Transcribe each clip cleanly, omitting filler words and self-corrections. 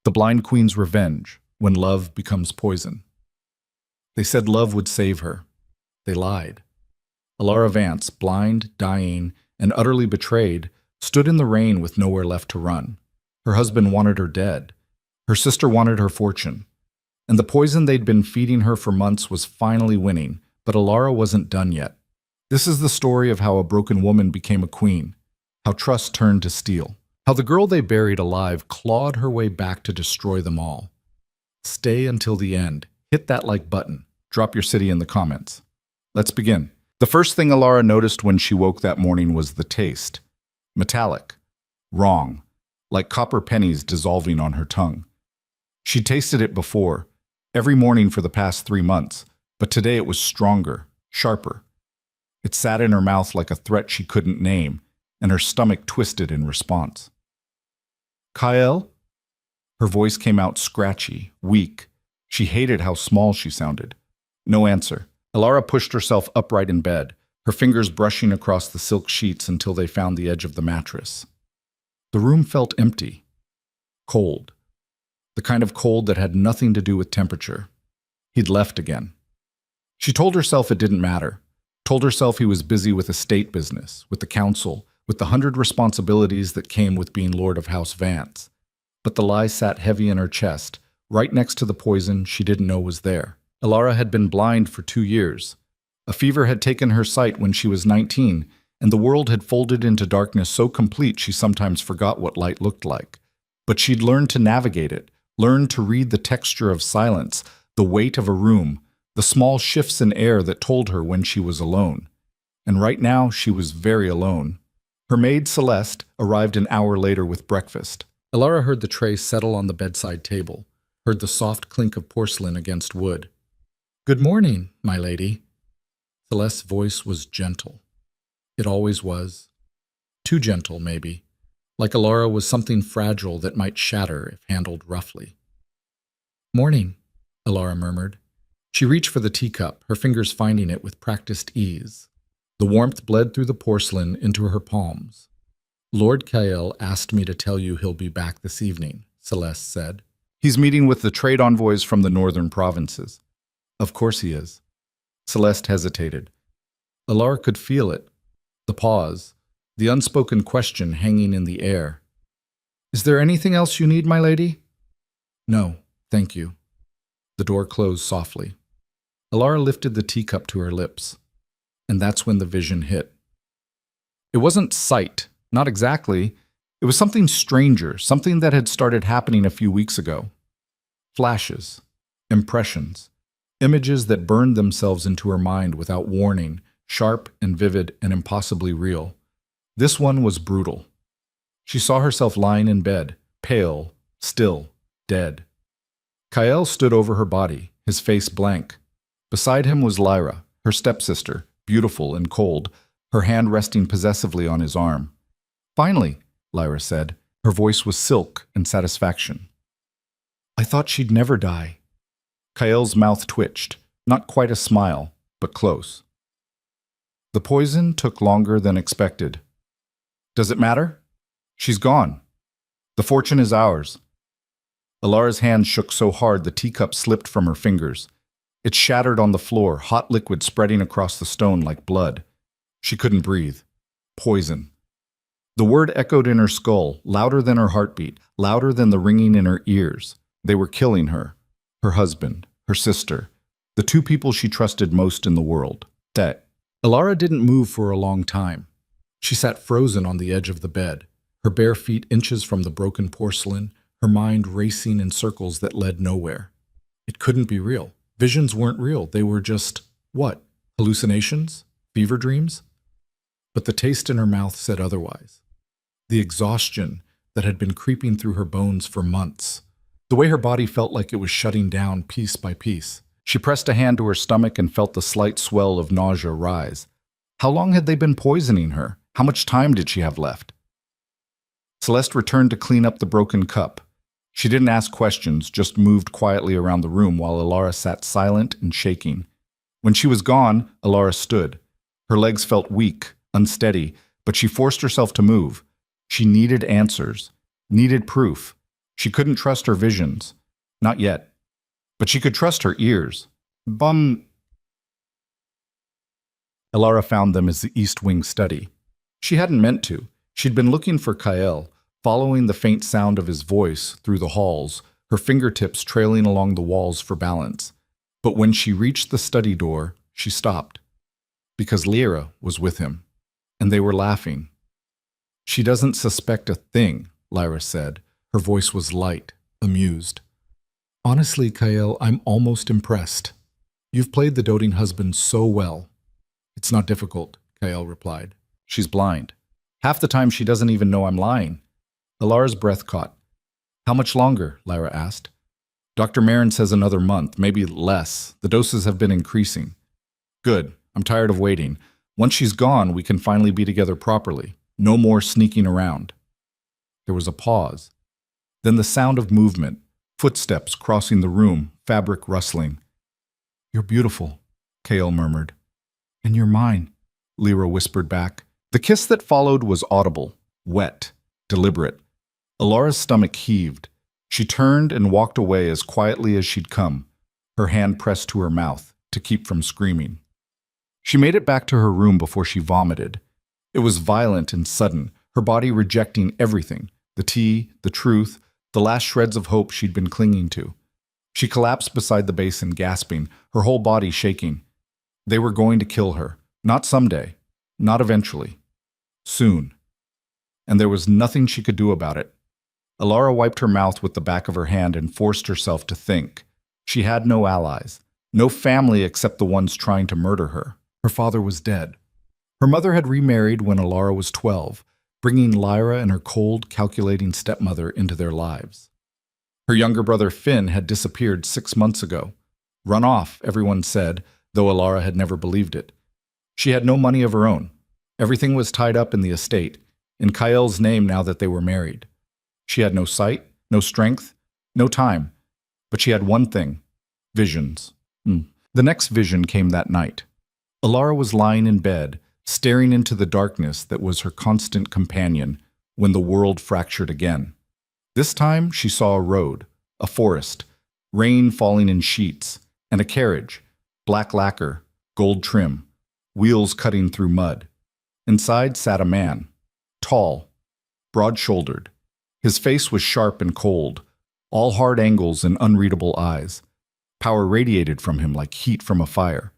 The Blind Queen's Revenge, when love becomes poison. They said love would save her. They lied. Alara Vance, blind, dying, and utterly betrayed, stood in the rain with nowhere left to run. Her husband wanted her dead. Her sister wanted her fortune. And the poison they'd been feeding her for months was finally winning, but Alara wasn't done yet. This is the story of how a broken woman became a queen, how trust turned to steel, how the girl they buried alive clawed her way back to destroy them all. Stay until the end. Hit that like button. Drop your city in the comments. Let's begin. The first thing Alara noticed when she woke that morning was the taste. Metallic. Wrong. Like copper pennies dissolving on her tongue. She'd tasted it before, every morning for the past 3 months, but today it was stronger, sharper. It sat in her mouth like a threat she couldn't name, and her stomach twisted in response. Kael? Her voice came out scratchy, weak. She hated how small she sounded. No answer. Alara pushed herself upright in bed, her fingers brushing across the silk sheets until they found the edge of the mattress. The room felt empty. Cold. The kind of cold that had nothing to do with temperature. He'd left again. She told herself it didn't matter. Told herself he was busy with estate business, with the council, with the 100 responsibilities that came with being Lord of House Vance. But the lie sat heavy in her chest, right next to the poison she didn't know was there. Alara had been blind for 2 years. A fever had taken her sight when she was 19, and the world had folded into darkness so complete she sometimes forgot what light looked like. But she'd learned to navigate it, learned to read the texture of silence, the weight of a room, the small shifts in air that told her when she was alone. And right now she was very alone. Her maid, Celeste, arrived an hour later with breakfast. Alara heard the tray settle on the bedside table, heard the soft clink of porcelain against wood. "Good morning, my lady." Celeste's voice was gentle. It always was. Too gentle, maybe. Like Alara was something fragile that might shatter if handled roughly. "Morning," Alara murmured. She reached for the teacup, her fingers finding it with practiced ease. The warmth bled through the porcelain into her palms. "Lord Kael asked me to tell you he'll be back this evening," Celeste said. "He's meeting with the trade envoys from the northern provinces." "Of course he is." Celeste hesitated. Alara could feel it. The pause, the unspoken question hanging in the air. "Is there anything else you need, my lady?" "No, thank you." The door closed softly. Alara lifted the teacup to her lips. And that's when the vision hit. It wasn't sight, not exactly. It was something stranger, something that had started happening a few weeks ago. Flashes, impressions, images that burned themselves into her mind without warning, sharp and vivid and impossibly real. This one was brutal. She saw herself lying in bed, pale, still, dead. Kael stood over her body, his face blank. Beside him was Lyra, her stepsister, beautiful and cold, her hand resting possessively on his arm. "Finally," Lyra said. Her voice was silk and satisfaction. "I thought she'd never die." Kael's mouth twitched, not quite a smile, but close. "The poison took longer than expected. Does it matter? She's gone. The fortune is ours." Alara's hand shook so hard the teacup slipped from her fingers. It shattered on the floor, hot liquid spreading across the stone like blood. She couldn't breathe. Poison. The word echoed in her skull, louder than her heartbeat, louder than the ringing in her ears. They were killing her, her husband, her sister, the 2 people she trusted most in the world. Alara didn't move for a long time. She sat frozen on the edge of the bed, her bare feet inches from the broken porcelain, her mind racing in circles that led nowhere. It couldn't be real. Visions weren't real. They were just, what? Hallucinations? Fever dreams? But the taste in her mouth said otherwise. The exhaustion that had been creeping through her bones for months. The way her body felt like it was shutting down piece by piece. She pressed a hand to her stomach and felt the slight swell of nausea rise. How long had they been poisoning her? How much time did she have left? Celeste returned to clean up the broken cup. She didn't ask questions, just moved quietly around the room while Alara sat silent and shaking. When she was gone, Alara stood. Her legs felt weak, unsteady, but she forced herself to move. She needed answers, needed proof. She couldn't trust her visions. Not yet. But she could trust her ears. Bum. Elara found them as the East Wing study. She hadn't meant to. She'd been looking for Kael, following the faint sound of his voice through the halls, her fingertips trailing along the walls for balance. But when she reached the study door, she stopped. Because Lyra was with him, and they were laughing. She doesn't suspect a thing, Lyra said. Her voice was light, amused. Honestly, Kael, I'm almost impressed. You've played the doting husband so well. It's not difficult, Kael replied. She's blind. Half the time she doesn't even know I'm lying. Alara's breath caught. How much longer? Lyra asked. Dr. Marin says another month, maybe less. The doses have been increasing. Good. I'm tired of waiting. Once she's gone, we can finally be together properly. No more sneaking around. There was a pause. Then the sound of movement, footsteps crossing the room, fabric rustling. You're beautiful, Kael murmured. And you're mine, Lyra whispered back. The kiss that followed was audible, wet, deliberate. Alara's stomach heaved. She turned and walked away as quietly as she'd come, her hand pressed to her mouth to keep from screaming. She made it back to her room before she vomited. It was violent and sudden, her body rejecting everything, the tea, the truth, the last shreds of hope she'd been clinging to. She collapsed beside the basin, gasping, her whole body shaking. They were going to kill her. Not someday. Not eventually. Soon. And there was nothing she could do about it. Elara wiped her mouth with the back of her hand and forced herself to think. She had no allies. No family except the ones trying to murder her. Her father was dead. Her mother had remarried when Elara was 12, bringing Lyra and her cold, calculating stepmother into their lives. Her younger brother Finn had disappeared 6 months ago. Run off, everyone said, though Elara had never believed it. She had no money of her own. Everything was tied up in the estate, in Kael's name now that they were married. She had no sight, no strength, no time. But she had one thing: visions. The next vision came that night. Elara was lying in bed, staring into the darkness that was her constant companion when the world fractured again. This time she saw a road, a forest, rain falling in sheets, and a carriage, black lacquer, gold trim, wheels cutting through mud. Inside sat a man, tall, broad-shouldered. His face was sharp and cold, all hard angles and unreadable eyes. Power radiated from him like heat from a fire.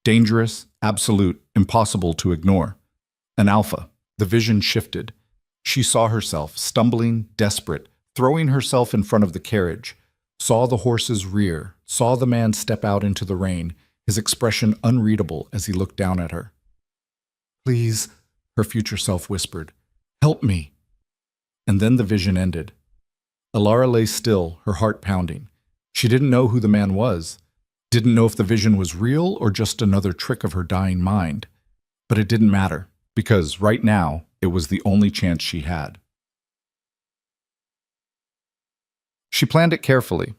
Dangerous, absolute, impossible to ignore. An alpha. The vision shifted. She saw herself, stumbling, desperate, throwing herself in front of the carriage, saw the horses rear, saw the man step out into the rain, his expression unreadable as he looked down at her. Please, her future self whispered, help me. And then the vision ended. Elara lay still, her heart pounding. She didn't know who the man was, didn't know if the vision was real or just another trick of her dying mind. But it didn't matter, because right now it was the only chance she had. She planned it carefully.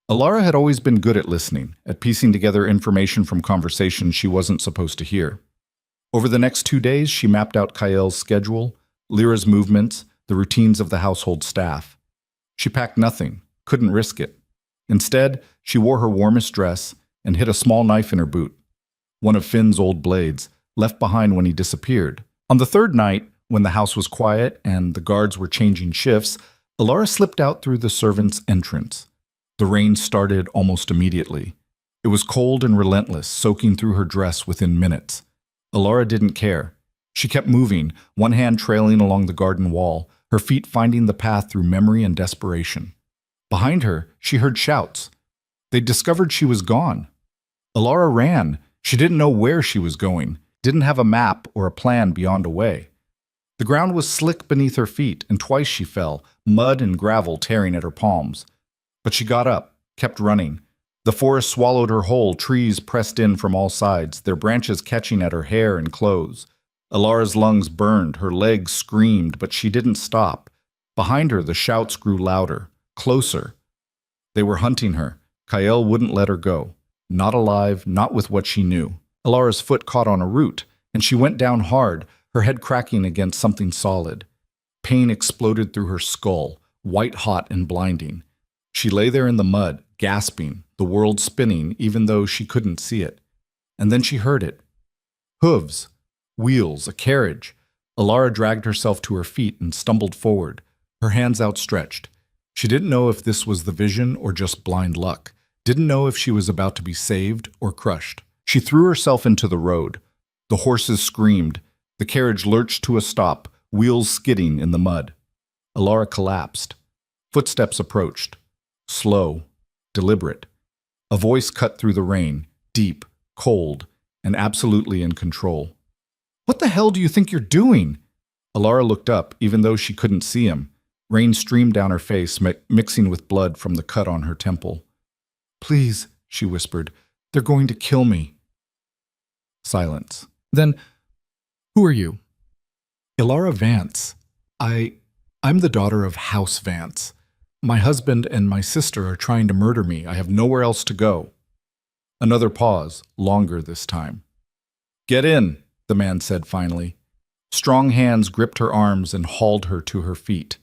Elara had always been good at listening, at piecing together information from conversations she wasn't supposed to hear. Over the next 2 days, she mapped out Kael's schedule, Lyra's movements, the routines of the household staff. She packed nothing, couldn't risk it. Instead, she wore her warmest dress and hid a small knife in her boot, one of Finn's old blades, left behind when he disappeared. On the third night, when the house was quiet and the guards were changing shifts, Elara slipped out through the servants' entrance. The rain started almost immediately. It was cold and relentless, soaking through her dress within minutes. Elara didn't care. She kept moving, one hand trailing along the garden wall, her feet finding the path through memory and desperation. Behind her, she heard shouts. They'd discovered she was gone. Elara ran. She didn't know where she was going, didn't have a map or a plan beyond a way. The ground was slick beneath her feet, and twice she fell, mud and gravel tearing at her palms. But she got up, kept running. The forest swallowed her whole, trees pressed in from all sides, their branches catching at her hair and clothes. Elara's lungs burned, her legs screamed, but she didn't stop. Behind her, the shouts grew louder, closer. They were hunting her. Kael wouldn't let her go. Not alive, not with what she knew. Elara's foot caught on a root, and she went down hard, her head cracking against something solid. Pain exploded through her skull, white-hot and blinding. She lay there in the mud, gasping, the world spinning even though she couldn't see it. And then she heard it. Hooves, wheels, a carriage. Alara dragged herself to her feet and stumbled forward, her hands outstretched. She didn't know if this was the vision or just blind luck, didn't know if she was about to be saved or crushed. She threw herself into the road. The horses screamed. The carriage lurched to a stop, wheels skidding in the mud. Alara collapsed. Footsteps approached. Slow, deliberate. A voice cut through the rain, deep, cold, and absolutely in control. "What the hell do you think you're doing?" Alara looked up, even though she couldn't see him. Rain streamed down her face, mixing with blood from the cut on her temple. "Please," she whispered, "they're going to kill me." Silence. "Then, who are you?" "Alara Vance. I'm the daughter of House Vance. My husband and my sister are trying to murder me. I have nowhere else to go." Another pause, longer this time. "Get in," the man said finally. Strong hands gripped her arms and hauled her to her feet.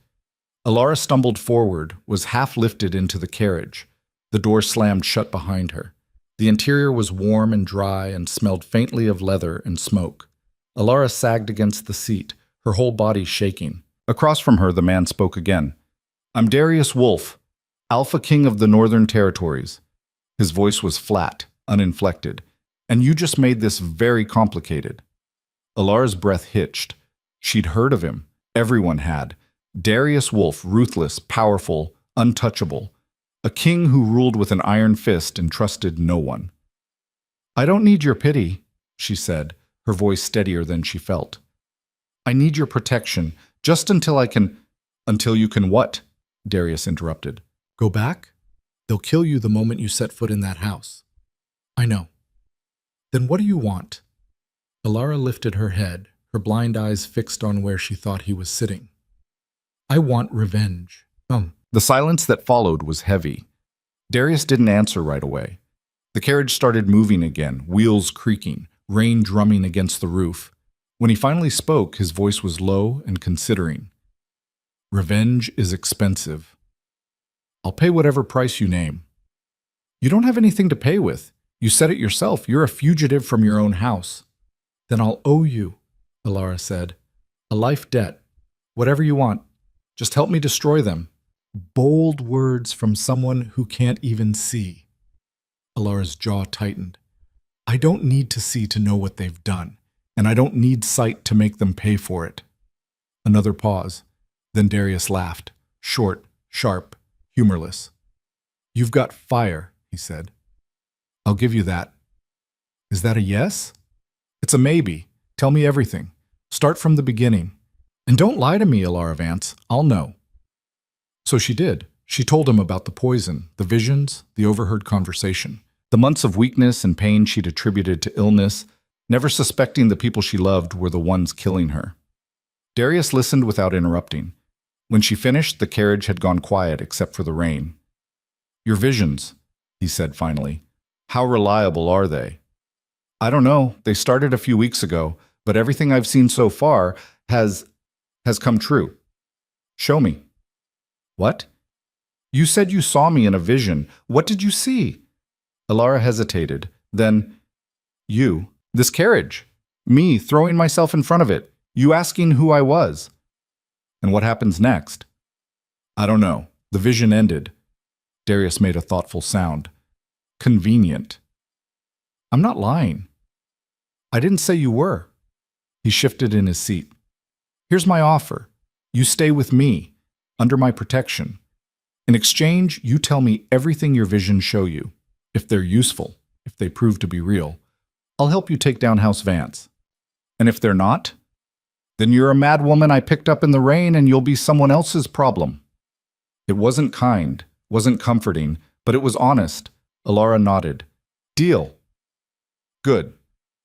Alara stumbled forward, was half lifted into the carriage. The door slammed shut behind her. The interior was warm and dry and smelled faintly of leather and smoke. Alara sagged against the seat, her whole body shaking. Across from her, the man spoke again. "I'm Darius Wolfe, Alpha King of the Northern Territories." His voice was flat, uninflected. "And you just made this very complicated." Alara's breath hitched. She'd heard of him. Everyone had. Darius Wolfe, ruthless, powerful, untouchable. A king who ruled with an iron fist and trusted no one. "I don't need your pity," she said, her voice steadier than she felt. "I need your protection, just until I can—" "Until you can what?" Darius interrupted. "Go back? They'll kill you the moment you set foot in that house." "I know." "Then what do you want?" Alara lifted her head, her blind eyes fixed on where she thought he was sitting. "I want revenge." The silence that followed was heavy. Darius didn't answer right away. The carriage started moving again, wheels creaking, rain drumming against the roof. When he finally spoke, his voice was low and considering. "Revenge is expensive. I'll pay whatever price you name." "You don't have anything to pay with. You said it yourself. You're a fugitive from your own house." "Then I'll owe you," Alara said. "A life debt. Whatever you want. Just help me destroy them." Bold words from someone who can't even see. Alara's jaw tightened. "I don't need to see to know what they've done, and I don't need sight to make them pay for it." Another pause. Then Darius laughed, short, sharp, humorless. "You've got fire," he said. "I'll give you that." "Is that a yes?" "It's a maybe. Tell me everything. Start from the beginning. And don't lie to me, Alara Vance. I'll know." So she did. She told him about the poison, the visions, the overheard conversation, the months of weakness and pain she'd attributed to illness, never suspecting the people she loved were the ones killing her. Darius listened without interrupting. When she finished, the carriage had gone quiet except for the rain. "Your visions," he said finally. "How reliable are they?" "I don't know. They started a few weeks ago, but everything I've seen so far has come true." "Show me." "What?" "You said you saw me in a vision. What did you see?" Alara hesitated. Then, "You. This carriage. Me throwing myself in front of it. You asking who I was." "And what happens next?" "I don't know. The vision ended." Darius made a thoughtful sound. "Convenient." "I'm not lying." "I didn't say you were." He shifted in his seat. "Here's my offer. You stay with me, under my protection. In exchange, you tell me everything your visions show you. If they're useful, if they prove to be real, I'll help you take down House Vance. And if they're not, then you're a mad woman I picked up in the rain and you'll be someone else's problem." It wasn't kind, wasn't comforting, but it was honest. Alara nodded. "Deal." "Good.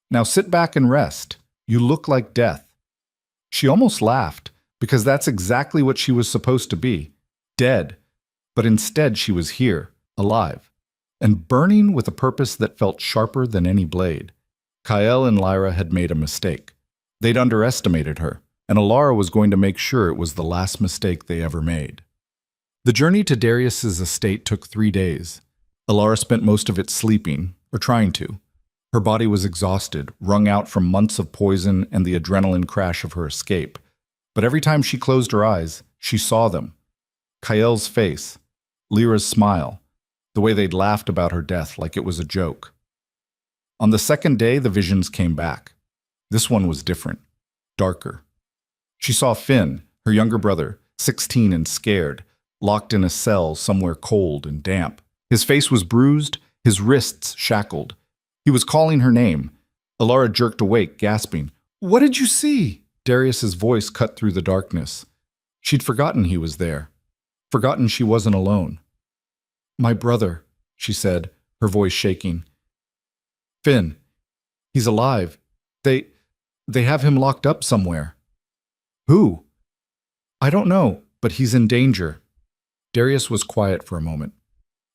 Now sit back and rest. You look like death." She almost laughed, because that's exactly what she was supposed to be, dead. But instead she was here, alive, and burning with a purpose that felt sharper than any blade. Kyle and Lyra had made a mistake. They'd underestimated her, and Alara was going to make sure it was the last mistake they ever made. The journey to Darius's estate took 3 days. Alara spent most of it sleeping, or trying to. Her body was exhausted, wrung out from months of poison and the adrenaline crash of her escape. But every time she closed her eyes, she saw them. Kael's face, Lyra's smile, the way they'd laughed about her death like it was a joke. On the second day, the visions came back. This one was different, darker. She saw Finn, her younger brother, 16 and scared, locked in a cell somewhere cold and damp. His face was bruised, his wrists shackled. He was calling her name. Alara jerked awake, gasping. "What did you see?" Darius's voice cut through the darkness. She'd forgotten he was there. Forgotten she wasn't alone. "My brother," she said, her voice shaking. "Finn, he's alive. They have him locked up somewhere." "Who?" "I don't know, but he's in danger." Darius was quiet for a moment.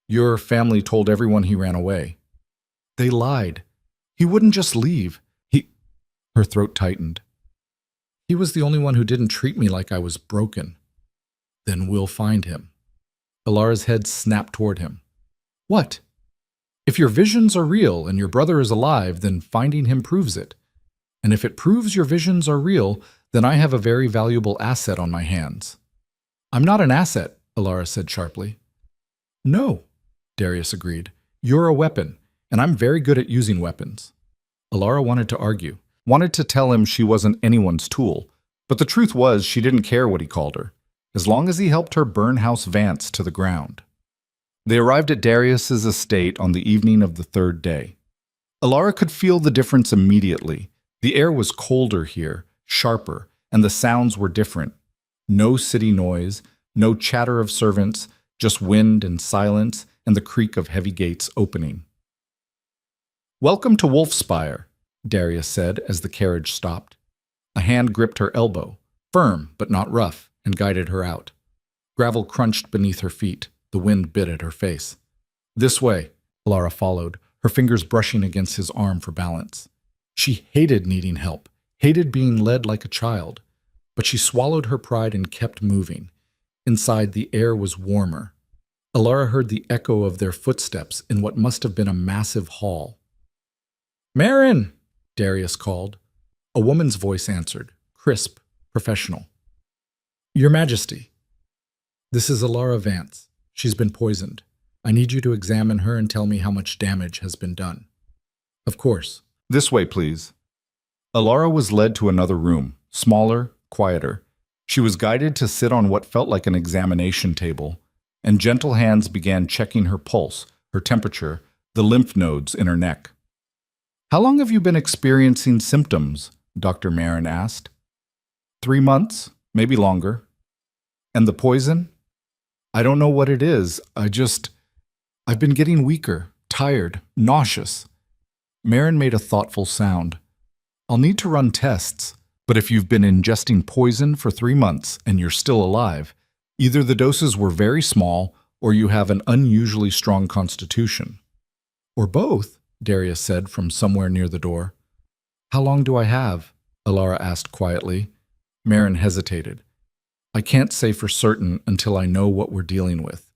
"Your family told everyone he ran away." "They lied. He wouldn't just leave. Her throat tightened. "He was the only one who didn't treat me like I was broken." "Then we'll find him." Alara's head snapped toward him. "What?" "If your visions are real and your brother is alive, then finding him proves it. And if it proves your visions are real, then I have a very valuable asset on my hands." "I'm not an asset," Alara said sharply. "No," Darius agreed. "You're a weapon, and I'm very good at using weapons." Alara wanted to argue, wanted to tell him she wasn't anyone's tool, but the truth was she didn't care what he called her, as long as he helped her burn House Vance to the ground. They arrived at Darius's estate on the evening of the third day. Alara could feel the difference immediately. The air was colder here, sharper, and the sounds were different. No city noise, no chatter of servants, just wind and silence and the creak of heavy gates opening. "Welcome to Wolfspire," Darius said as the carriage stopped. A hand gripped her elbow, firm but not rough, and guided her out. Gravel crunched beneath her feet. The wind bit at her face. "This way," Alara followed, her fingers brushing against his arm for balance. She hated needing help, hated being led like a child, but she swallowed her pride and kept moving. Inside, the air was warmer. Alara heard the echo of their footsteps in what must have been a massive hall. "Marin!" Darius called. A woman's voice answered, crisp, professional. "Your Majesty." "This is Alara Vance. She's been poisoned. I need you to examine her and tell me how much damage has been done." "Of course." "This way, please." Alara was led to another room, smaller, quieter. She was guided to sit on what felt like an examination table, and gentle hands began checking her pulse, her temperature, the lymph nodes in her neck. "How long have you been experiencing symptoms?" Dr. Marin asked. 3 months, maybe longer." "And the poison?" "I don't know what it is. I've been getting weaker, tired, nauseous." Marin made a thoughtful sound. "I'll need to run tests, but if you've been ingesting poison for 3 months and you're still alive, either the doses were very small or you have an unusually strong constitution." "Or both," Darius said from somewhere near the door. "How long do I have?" Alara asked quietly. Marin hesitated. "I can't say for certain until I know what we're dealing with.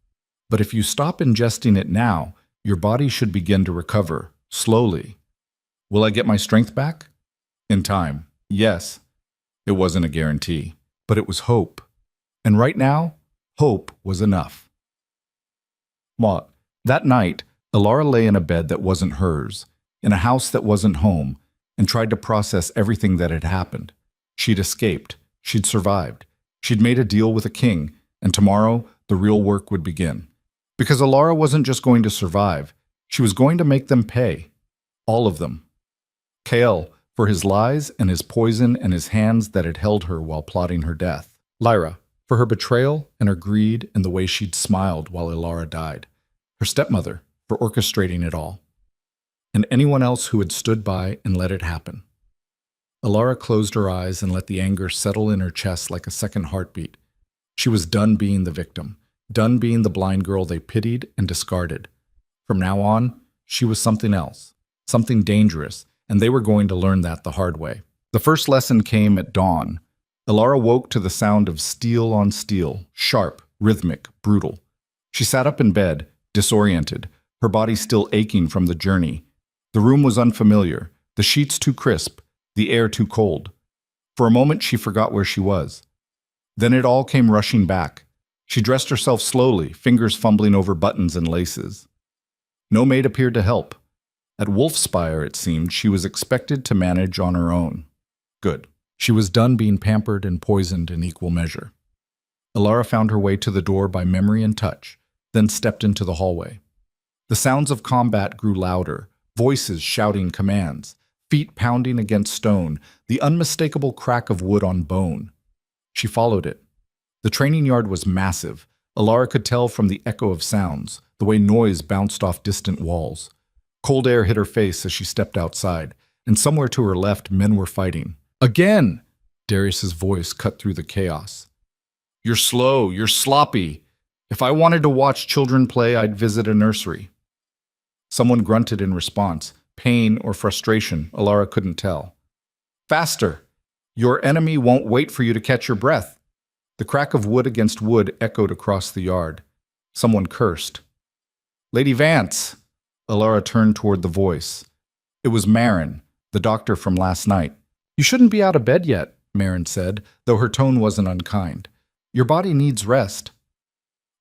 But if you stop ingesting it now, your body should begin to recover, slowly." "Will I get my strength back?" "In time, yes." It wasn't a guarantee, but it was hope. And right now, hope was enough. That night, Alara lay in a bed that wasn't hers, in a house that wasn't home, and tried to process everything that had happened. She'd escaped. She'd survived. She'd made a deal with a king, and tomorrow the real work would begin. Because Alara wasn't just going to survive, she was going to make them pay. All of them. Kael, for his lies and his poison and his hands that had held her while plotting her death. Lyra, for her betrayal and her greed and the way she'd smiled while Alara died. Her stepmother, for orchestrating it all. And anyone else who had stood by and let it happen. Alara closed her eyes and let the anger settle in her chest like a second heartbeat. She was done being the victim, done being the blind girl they pitied and discarded. From now on, she was something else, something dangerous, and they were going to learn that the hard way. The first lesson came at dawn. Alara woke to the sound of steel on steel, sharp, rhythmic, brutal. She sat up in bed, disoriented, her body still aching from the journey. The room was unfamiliar, the sheets too crisp, the air too cold. For a moment she forgot where she was. Then it all came rushing back. She dressed herself slowly, fingers fumbling over buttons and laces. No maid appeared to help. At Wolfspire, it seemed, she was expected to manage on her own. Good. She was done being pampered and poisoned in equal measure. Alara found her way to the door by memory and touch, then stepped into the hallway. The sounds of combat grew louder, voices shouting commands, feet pounding against stone, the unmistakable crack of wood on bone. She followed it. The training yard was massive. Alara could tell from the echo of sounds, the way noise bounced off distant walls. Cold air hit her face as she stepped outside, and somewhere to her left men were fighting. Again! Darius's voice cut through the chaos. You're slow, you're sloppy. If I wanted to watch children play, I'd visit a nursery. Someone grunted in response, pain or frustration, Alara couldn't tell. Faster! Your enemy won't wait for you to catch your breath. The crack of wood against wood echoed across the yard. Someone cursed. Lady Vance! Alara turned toward the voice. It was Marin, the doctor from last night. You shouldn't be out of bed yet, Marin said, though her tone wasn't unkind. Your body needs rest.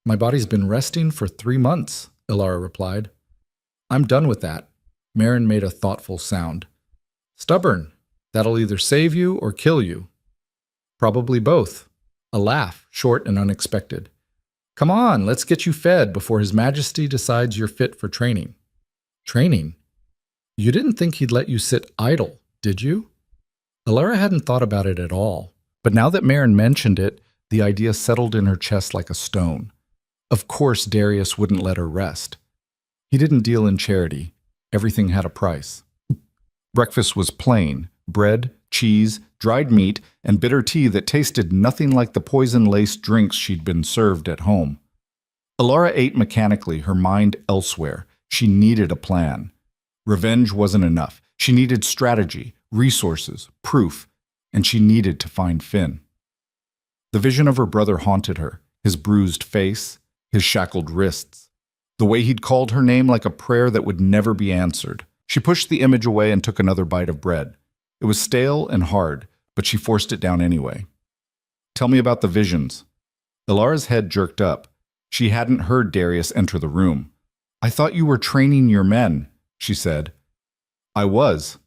My body's been resting for 3 months, Alara replied. I'm done with that. Marin made a thoughtful sound. Stubborn. That'll either save you or kill you. Probably both. A laugh, short and unexpected. Come on, let's get you fed before His Majesty decides you're fit for training. Training? You didn't think he'd let you sit idle, did you? Alara hadn't thought about it at all, but now that Marin mentioned it, the idea settled in her chest like a stone. Of course Darius wouldn't let her rest. He didn't deal in charity. Everything had a price. Breakfast was plain: bread, cheese, dried meat, and bitter tea that tasted nothing like the poison-laced drinks she'd been served at home. Alara ate mechanically, her mind elsewhere. She needed a plan. Revenge wasn't enough. She needed strategy, resources, proof, and she needed to find Finn. The vision of her brother haunted her, his bruised face, his shackled wrists, the way he'd called her name like a prayer that would never be answered. She pushed the image away and took another bite of bread. It was stale and hard, but she forced it down anyway. Tell me about the visions. Alara's head jerked up. She hadn't heard Darius enter the room. I thought you were training your men, she said. I was.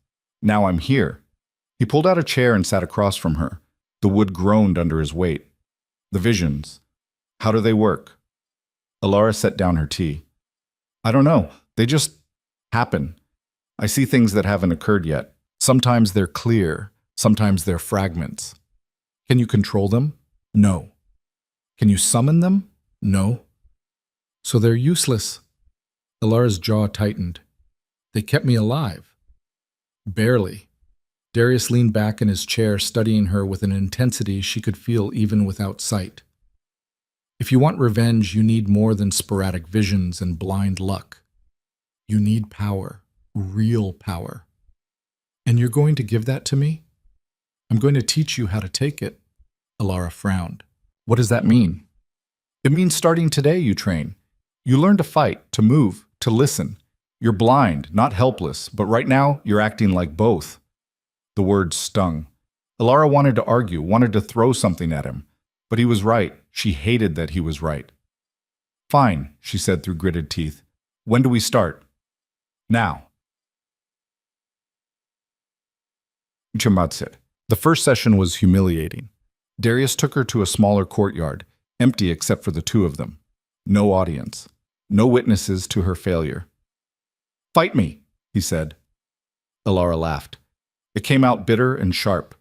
Now I'm here. He pulled out a chair and sat across from her. The wood groaned under his weight. The visions. How do they work? Alara set down her tea. I don't know. They just happen. I see things that haven't occurred yet. Sometimes they're clear. Sometimes they're fragments. Can you control them? No. Can you summon them? No. So they're useless. Alara's jaw tightened. They kept me alive. Barely. Darius leaned back in his chair, studying her with an intensity she could feel even without sight. If you want revenge, you need more than sporadic visions and blind luck. You need power, real power. And you're going to give that to me? I'm going to teach you how to take it. Alara frowned. What does that mean? It means starting today you train. You learn to fight, to move, to listen. You're blind, not helpless, but right now you're acting like both. The words stung. Alara wanted to argue, wanted to throw something at him. But he was right. She hated that he was right. Fine, she said through gritted teeth. When do we start? Now. Chamatzit. The first session was humiliating. Darius took her to a smaller courtyard, empty except for the two of them. No audience. No witnesses to her failure. Fight me, he said. Alara laughed. It came out bitter and sharp.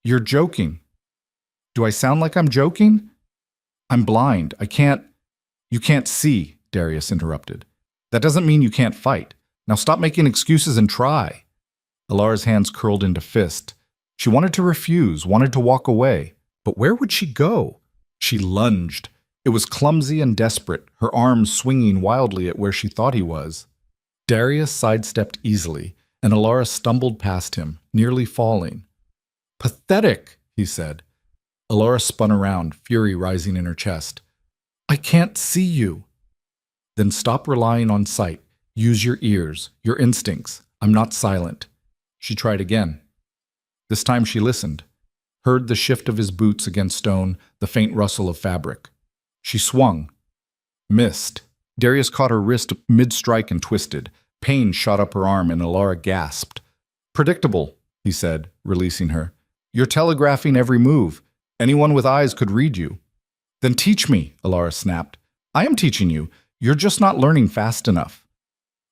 You're joking. Do I sound like I'm joking? I'm blind. You can't see, Darius interrupted. That doesn't mean you can't fight. Now stop making excuses and try. Alara's hands curled into fist. She wanted to refuse, wanted to walk away. But where would she go? She lunged. It was clumsy and desperate, her arms swinging wildly at where she thought he was. Darius sidestepped easily, and Alara stumbled past him, nearly falling. Pathetic, he said. Alara spun around, fury rising in her chest. I can't see you. Then stop relying on sight. Use your ears, your instincts. I'm not silent. She tried again. This time she listened, heard the shift of his boots against stone, the faint rustle of fabric. She swung. Missed. Darius caught her wrist mid-strike and twisted. Pain shot up her arm and Alara gasped. Predictable, he said, releasing her. You're telegraphing every move. Anyone with eyes could read you. Then teach me, Alara snapped. I am teaching you. You're just not learning fast enough.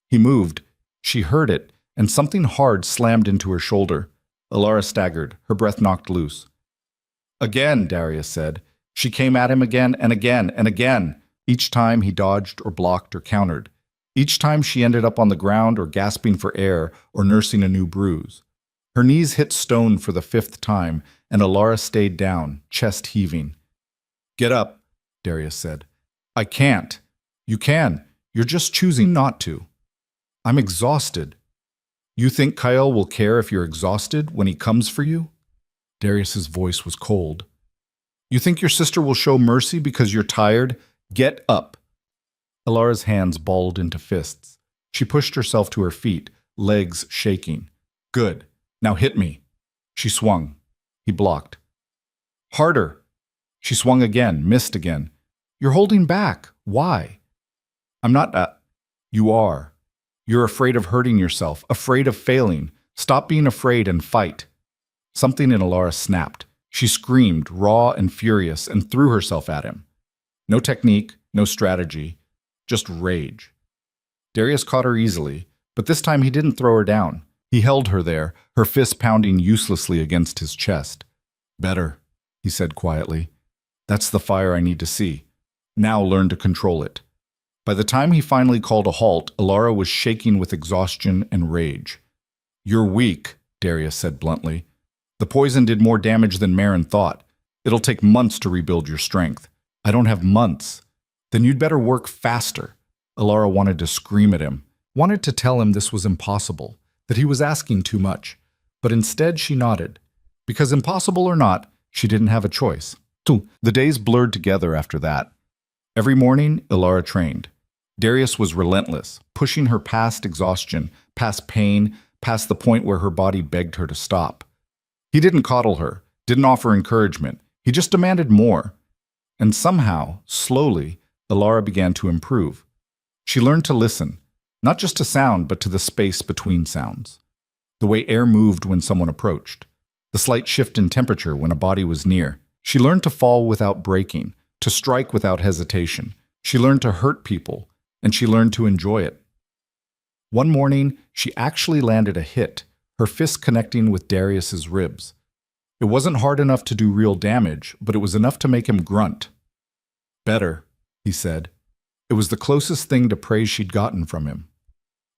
He moved. She heard it, and something hard slammed into her shoulder. Alara staggered, her breath knocked loose. Again, Darius said. She came at him again and again and again. Each time he dodged or blocked or countered. Each time she ended up on the ground or gasping for air or nursing a new bruise. Her knees hit stone for the 5th time, and Alara stayed down, chest heaving. Get up, Darius said. I can't. You can. You're just choosing not to. I'm exhausted. You think Kyle will care if you're exhausted when he comes for you? Darius's voice was cold. You think your sister will show mercy because you're tired? Get up. Alara's hands balled into fists. She pushed herself to her feet, legs shaking. Good. Now hit me. She swung. He blocked. Harder. She swung again, missed again. You're holding back. Why? I'm not. You are. You're afraid of hurting yourself, afraid of failing. Stop being afraid and fight. Something in Alara snapped. She screamed, raw and furious, and threw herself at him. No technique, no strategy, just rage. Darius caught her easily, but this time he didn't throw her down. He held her there, her fist pounding uselessly against his chest. Better, he said quietly. That's the fire I need to see. Now learn to control it. By the time he finally called a halt, Alara was shaking with exhaustion and rage. You're weak, Darius said bluntly. The poison did more damage than Marin thought. It'll take months to rebuild your strength. I don't have months. Then you'd better work faster. Alara wanted to scream at him, wanted to tell him this was impossible, that he was asking too much. But instead she nodded. Because impossible or not, she didn't have a choice. The days blurred together after that. Every morning, Alara trained. Darius was relentless, pushing her past exhaustion, past pain, past the point where her body begged her to stop. He didn't coddle her, didn't offer encouragement. He just demanded more. And somehow, slowly, Alara began to improve. She learned to listen, not just to sound, but to the space between sounds. The way air moved when someone approached. The slight shift in temperature when a body was near. She learned to fall without breaking, to strike without hesitation. She learned to hurt people, and she learned to enjoy it. One morning, she actually landed a hit, her fist connecting with Darius's ribs. It wasn't hard enough to do real damage, but it was enough to make him grunt. Better, he said. It was the closest thing to praise she'd gotten from him.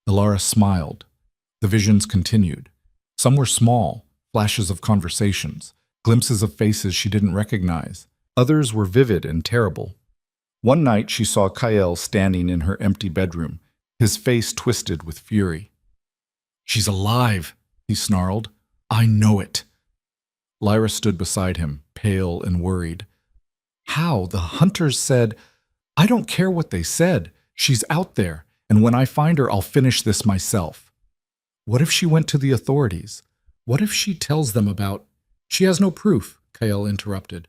Alara smiled. The visions continued. Some were small, flashes of conversations, glimpses of faces she didn't recognize. Others were vivid and terrible. One night she saw Kyle standing in her empty bedroom, his face twisted with fury. She's alive, he snarled. I know it. Lyra stood beside him, pale and worried. How? The hunters said, I don't care what they said. She's out there, and when I find her, I'll finish this myself. What if she went to the authorities? What if she tells them about... She has no proof, Kyle interrupted.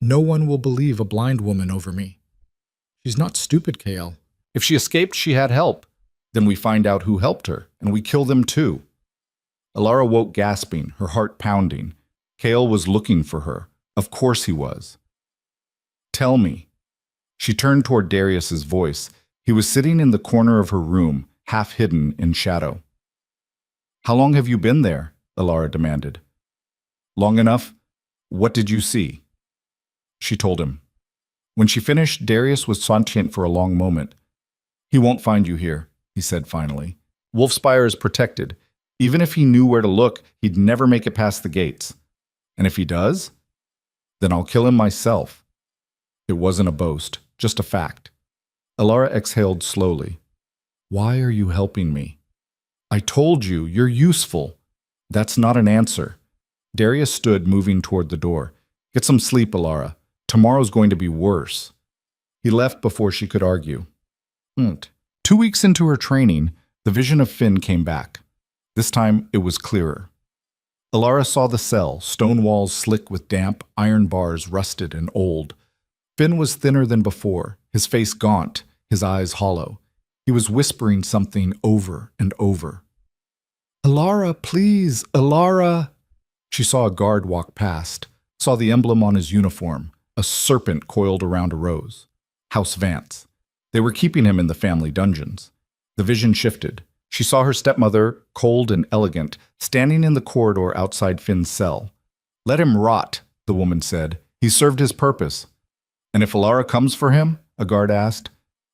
No one will believe a blind woman over me. She's not stupid, Kale. If she escaped, she had help. Then we find out who helped her, and we kill them too. Alara woke gasping, her heart pounding. Kale was looking for her. Of course he was. Tell me. She turned toward Darius's voice. He was sitting in the corner of her room, half hidden in shadow. How long have you been there? Alara demanded. Long enough. What did you see? She told him. When she finished, Darius was sentient for a long moment. He won't find you here, he said finally. Wolfspire is protected. Even if he knew where to look, he'd never make it past the gates. And if he does, then I'll kill him myself. It wasn't a boast, just a fact. Alara exhaled slowly. Why are you helping me? I told you, you're useful. That's not an answer. Darius stood, moving toward the door. Get some sleep, Alara. Tomorrow's going to be worse. He left before she could argue. 2 weeks into her training, the vision of Finn came back. This time, it was clearer. Alara saw the cell, stone walls slick with damp, iron bars rusted and old. Finn was thinner than before, his face gaunt, his eyes hollow. He was whispering something over and over. "Alara, please, Alara!" She saw a guard walk past, saw the emblem on his uniform, a serpent coiled around a rose. House Vance. They were keeping him in the family dungeons. The vision shifted. She saw her stepmother, cold and elegant, standing in the corridor outside Finn's cell. "Let him rot," the woman said. "He served his purpose." "And if Alara comes for him," a guard asked,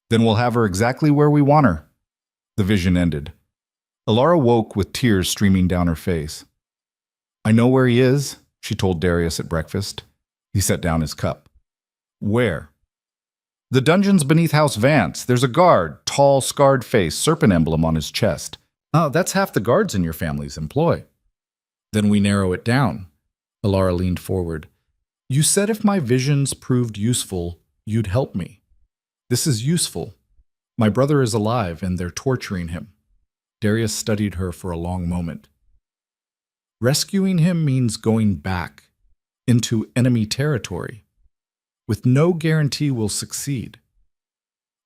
"then we'll have her exactly where we want her." The vision ended. Alara woke with tears streaming down her face. "I know where he is," she told Darius at breakfast. He set down his cup. "Where?" "The dungeon's beneath House Vance. There's a guard, tall, scarred face, serpent emblem on his chest." "Oh, that's half the guards in your family's employ." "Then we narrow it down." Alara leaned forward. "You said if my visions proved useful, you'd help me. This is useful. My brother is alive, and they're torturing him." Darius studied her for a long moment. "Rescuing him means going back into enemy territory, with no guarantee we'll succeed."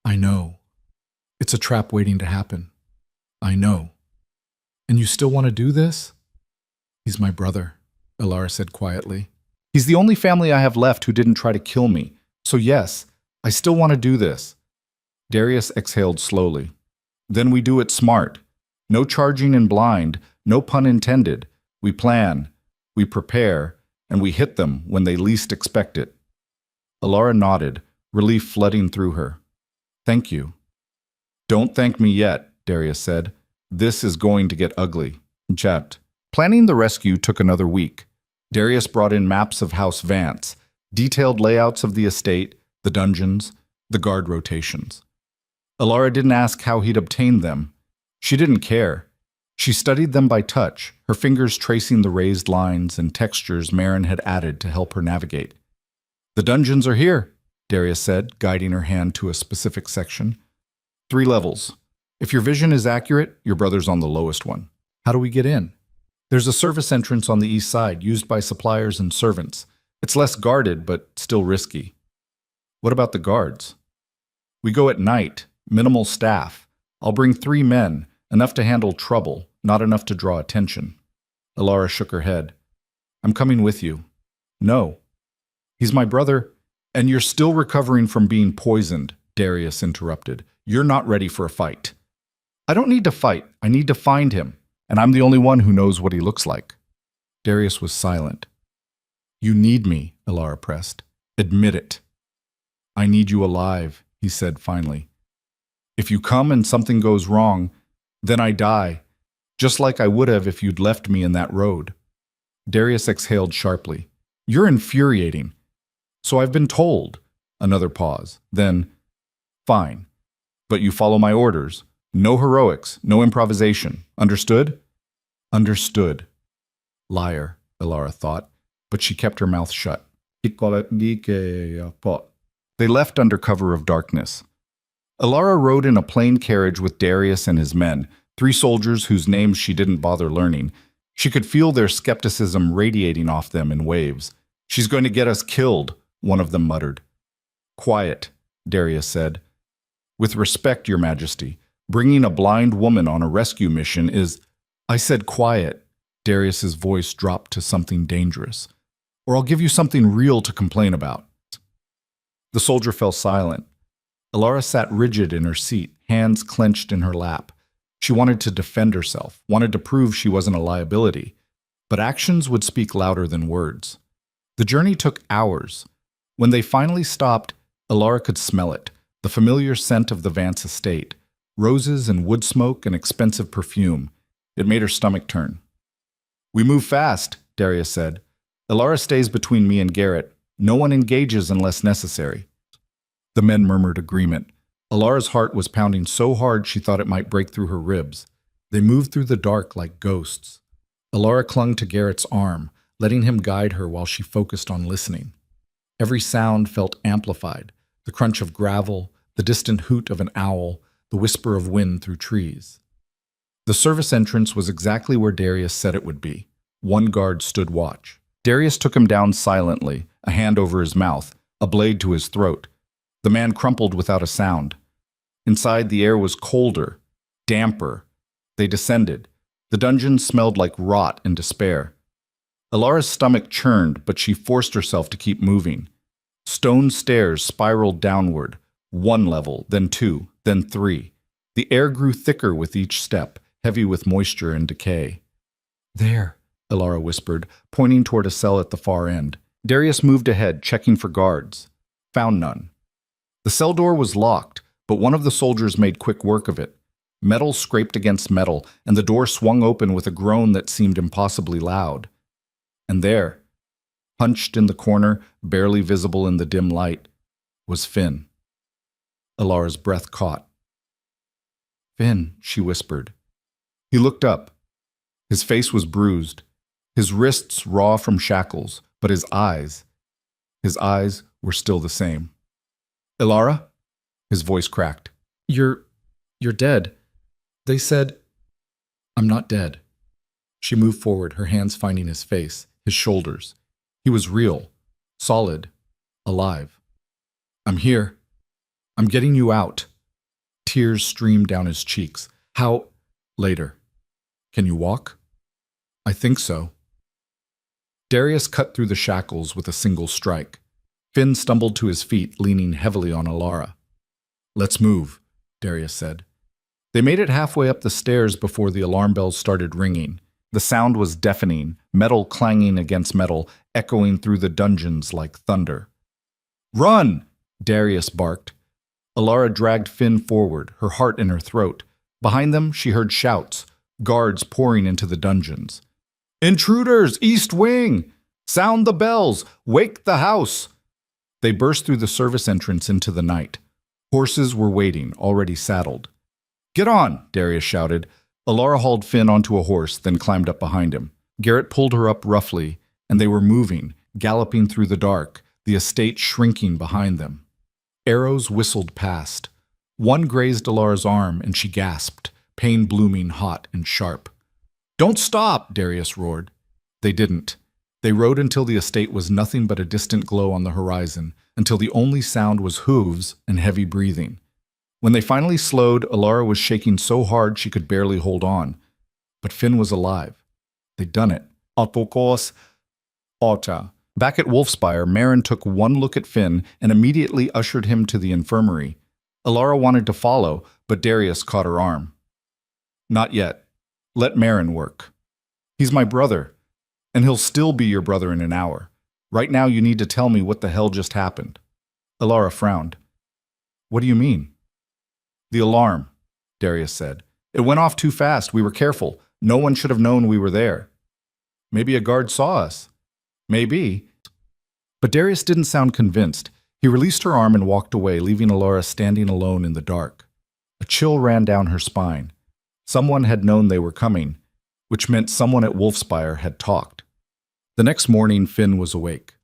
"I know. It's a trap waiting to happen. I know. And you still want to do this?" "He's my brother," Alara said quietly. "He's the only family I have left who didn't try to kill me. So yes, I still want to do this." Darius exhaled slowly. "Then we do it smart. No charging in blind, no pun intended. We plan, we prepare, and we hit them when they least expect it." Alara nodded, relief flooding through her. "Thank you." "Don't thank me yet," Darius said. "This is going to get ugly." Chat. Planning the rescue took another week. Darius brought in maps of House Vance, detailed layouts of the estate, the dungeons, the guard rotations. Alara didn't ask how he'd obtained them. She didn't care. She studied them by touch, her fingers tracing the raised lines and textures Marin had added to help her navigate. "The dungeons are here," Darius said, guiding her hand to a specific section. 3 levels. If your vision is accurate, your brother's on the lowest one. "How do we get in?" "There's a service entrance on the east side, used by suppliers and servants. It's less guarded, but still risky." "What about the guards?" "We go at night, minimal staff. I'll bring 3 men, enough to handle trouble, not enough to draw attention." Alara shook her head. "I'm coming with you." "No." "He's my brother." "And you're still recovering from being poisoned," Darius interrupted. "You're not ready for a fight." "I don't need to fight. I need to find him. And I'm the only one who knows what he looks like." Darius was silent. "You need me," Alara pressed. "Admit it." "I need you alive," he said finally. "If you come and something goes wrong, then I die, just like I would have if you'd left me in that road." Darius exhaled sharply. "You're infuriating." "So I've been told." Another pause. Then, "Fine. But you follow my orders. No heroics, no improvisation. Understood?" "Understood." Liar, Alara thought, but she kept her mouth shut. They left under cover of darkness. Alara rode in a plain carriage with Darius and his men, 3 soldiers whose names she didn't bother learning. She could feel their skepticism radiating off them in waves. "She's going to get us killed," one of them muttered. "Quiet," Darius said. "With respect, Your Majesty, bringing a blind woman on a rescue mission is—" "I said quiet." Darius's voice dropped to something dangerous. "Or I'll give you something real to complain about." The soldier fell silent. Alara sat rigid in her seat, hands clenched in her lap. She wanted to defend herself, wanted to prove she wasn't a liability. But actions would speak louder than words. The journey took hours. When they finally stopped, Alara could smell it, the familiar scent of the Vance estate. Roses and wood smoke and expensive perfume. It made her stomach turn. "We move fast," Darius said. "Alara stays between me and Garrett. No one engages unless necessary." The men murmured agreement. Alara's heart was pounding so hard she thought it might break through her ribs. They moved through the dark like ghosts. Alara clung to Garrett's arm, letting him guide her while she focused on listening. Every sound felt amplified. The The crunch of gravel, the distant hoot of an owl, the whisper of wind through trees. The service entrance was exactly where Darius said it would be. One guard stood watch. Darius took him down silently, a hand over his mouth, a blade to his throat. The man crumpled without a sound. Inside, the air was colder, damper. They descended. The dungeon smelled like rot and despair. Alara's stomach churned, but she forced herself to keep moving. Stone stairs spiraled downward, 1 level, then 2, then 3. The air grew thicker with each step, heavy with moisture and decay. "There," Alara whispered, pointing toward a cell at the far end. Darius moved ahead, checking for guards. Found none. The cell door was locked, but one of the soldiers made quick work of it. Metal scraped against metal, and the door swung open with a groan that seemed impossibly loud. And there, hunched in the corner, barely visible in the dim light, was Finn. Alara's breath caught. "Finn," she whispered. He looked up. His face was bruised, his wrists raw from shackles, but his eyes were still the same. "Alara?" His voice cracked. You're dead. They said..." "I'm not dead." She moved forward, her hands finding his face, his shoulders. He was real, solid, alive. "I'm here. I'm getting you out." Tears streamed down his cheeks. "How?" "Later." "Can you walk?" "I think so." Darius cut through the shackles with a single strike. Finn stumbled to his feet, leaning heavily on Alara. "Let's move," Darius said. They made it halfway up the stairs before the alarm bells started ringing. The sound was deafening, metal clanging against metal, echoing through the dungeons like thunder. "Run!" Darius barked. Alara dragged Finn forward, her heart in her throat. Behind them, she heard shouts, guards pouring into the dungeons. "Intruders! East Wing! Sound the bells! Wake the house!" They burst through the service entrance into the night. Horses were waiting, already saddled. "Get on!" Darius shouted. Alara hauled Finn onto a horse, then climbed up behind him. Garrett pulled her up roughly, and they were moving, galloping through the dark, the estate shrinking behind them. Arrows whistled past. One grazed Alara's arm, and she gasped, pain blooming hot and sharp. "Don't stop!" Darius roared. They didn't. They rode until the estate was nothing but a distant glow on the horizon, until the only sound was hooves and heavy breathing. When they finally slowed, Alara was shaking so hard she could barely hold on. But Finn was alive. They'd done it. Autokos, Ota. Back at Wolfspire, Marin took one look at Finn and immediately ushered him to the infirmary. Alara wanted to follow, but Darius caught her arm. "Not yet. Let Marin work. He's my brother, and he'll still be your brother in an hour. Right now you need to tell me what the hell just happened." Alara frowned. "What do you mean?" "The alarm," Darius said. "It went off too fast. We were careful. No one should have known we were there." "Maybe a guard saw us." "Maybe." But Darius didn't sound convinced. He released her arm and walked away, leaving Alara standing alone in the dark. A chill ran down her spine. Someone had known they were coming, which meant someone at Wolfspire had talked. The next morning, Finn was awake.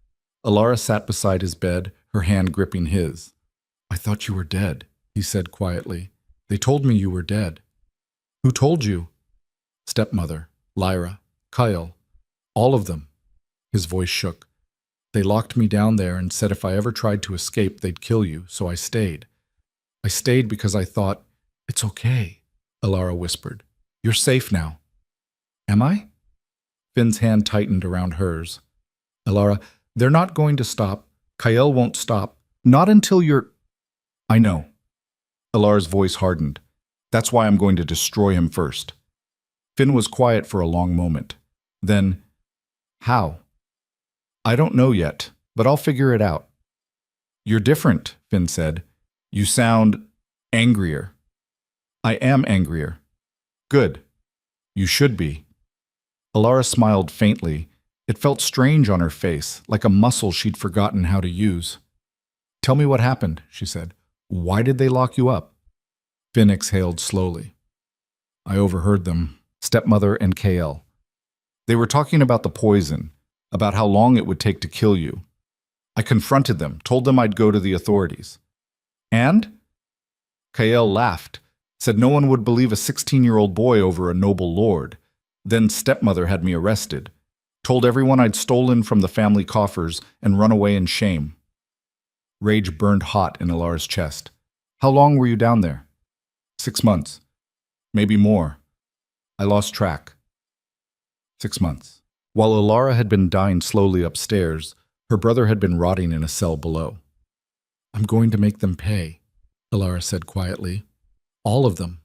Alara sat beside his bed, her hand gripping his. "I thought you were dead," he said quietly. "They told me you were dead." "Who told you?" "Stepmother, Lyra, Kyle, all of them." His voice shook. "They locked me down there and said if I ever tried to escape, they'd kill you, so I stayed. I stayed because I thought, it's okay," Alara whispered. "You're safe now." "Am I?" Finn's hand tightened around hers. "Alara, they're not going to stop. Kyle won't stop. Not until you're..." "I know." Alara's voice hardened. "That's why I'm going to destroy him first." Finn was quiet for a long moment. Then, "How?" "I don't know yet, but I'll figure it out." "You're different," Finn said. "You sound angrier." "I am angrier." "Good. You should be." Alara smiled faintly. It felt strange on her face, like a muscle she'd forgotten how to use. "Tell me what happened," she said. "Why did they lock you up?" Finn exhaled slowly. "I overheard them, stepmother and KL. They were talking about the poison, about how long it would take to kill you. I confronted them, told them I'd go to the authorities. And? Kael laughed, said no one would believe a 16-year-old boy over a noble lord. Then stepmother had me arrested, told everyone I'd stolen from the family coffers and run away in shame. Rage burned hot in Alara's chest. How long were you down there? 6 months. Maybe more. I lost track. 6 months. While Alara had been dying slowly upstairs, her brother had been rotting in a cell below. I'm going to make them pay, Alara said quietly. All of them.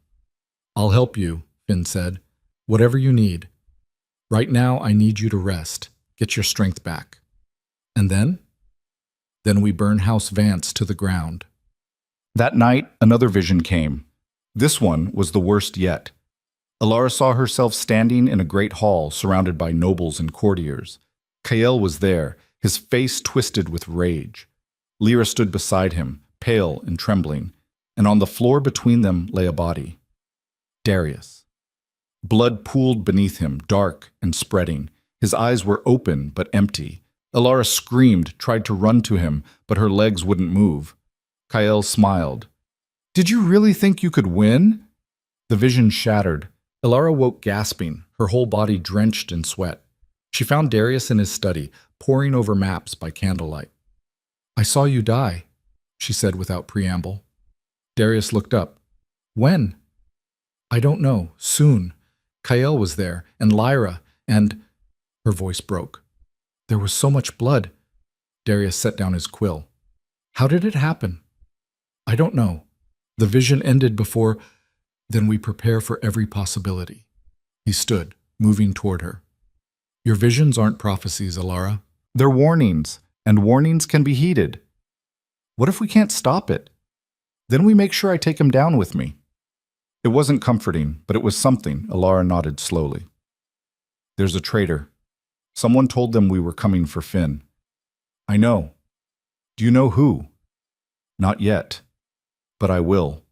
I'll help you, Finn said. Whatever you need. Right now, I need you to rest. Get your strength back. And then? Then we burn House Vance to the ground. That night, another vision came. This one was the worst yet. Alara saw herself standing in a great hall surrounded by nobles and courtiers. Kael was there, his face twisted with rage. Lyra stood beside him, pale and trembling, and on the floor between them lay a body. Darius. Blood pooled beneath him, dark and spreading. His eyes were open but empty. Alara screamed, tried to run to him, but her legs wouldn't move. Kael smiled. Did you really think you could win? The vision shattered. Alara woke gasping, her whole body drenched in sweat. She found Darius in his study, poring over maps by candlelight. I saw you die, she said without preamble. Darius looked up. When? I don't know. Soon. Kael was there, and Lyra, and... Her voice broke. There was so much blood. Darius set down his quill. How did it happen? I don't know. The vision ended before... Then we prepare for every possibility. He stood, moving toward her. Your visions aren't prophecies, Alara. They're warnings, and warnings can be heeded. What if we can't stop it? Then we make sure I take him down with me. It wasn't comforting, but it was something. Alara nodded slowly. There's a traitor. Someone told them we were coming for Finn. I know. Do you know who? Not yet, but I will.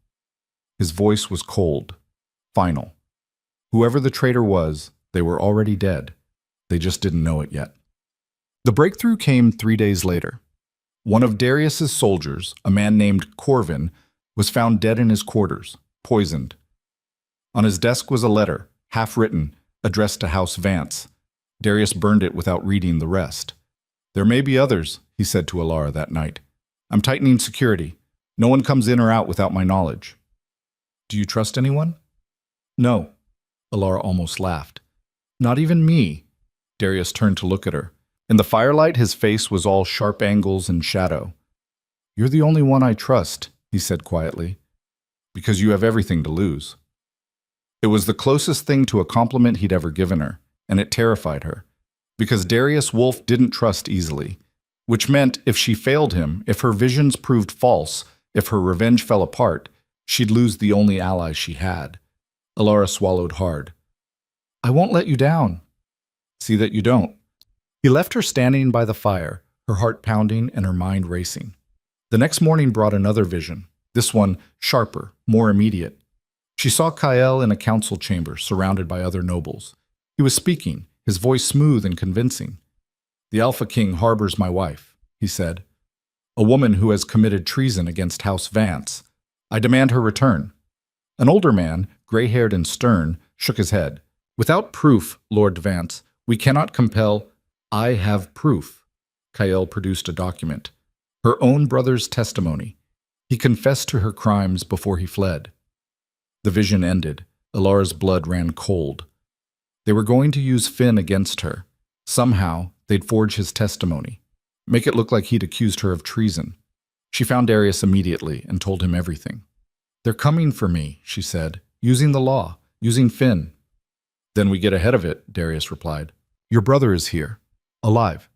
His voice was cold, final. Whoever the traitor was, they were already dead. They just didn't know it yet. The breakthrough came 3 days later. One of Darius's soldiers, a man named Corvin, was found dead in his quarters, poisoned. On his desk was a letter, half-written, addressed to House Vance. Darius burned it without reading the rest. There may be others, he said to Alara that night. I'm tightening security. No one comes in or out without my knowledge. Do you trust anyone? No. Alara almost laughed. Not even me. Darius turned to look at her. In the firelight, his face was all sharp angles and shadow. You're the only one I trust, he said quietly, because you have everything to lose. It was the closest thing to a compliment he'd ever given her, and it terrified her, because Darius Wolf didn't trust easily, which meant if she failed him, if her visions proved false, if her revenge fell apart, she'd lose the only ally she had. Alara swallowed hard. I won't let you down. See that you don't. He left her standing by the fire, her heart pounding and her mind racing. The next morning brought another vision, this one sharper, more immediate. She saw Kael in a council chamber surrounded by other nobles. He was speaking, his voice smooth and convincing. The Alpha King harbors my wife, he said. A woman who has committed treason against House Vance. I demand her return. An older man, gray-haired and stern, shook his head. Without proof, Lord Vance, we cannot compel... I have proof. Kael produced a document. Her own brother's testimony. He confessed to her crimes before he fled. The vision ended. Alara's blood ran cold. They were going to use Finn against her. Somehow, they'd forge his testimony. Make it look like he'd accused her of treason. She found Darius immediately and told him everything. They're coming for me, she said, using the law, using Finn. Then we get ahead of it, Darius replied. Your brother is here, alive.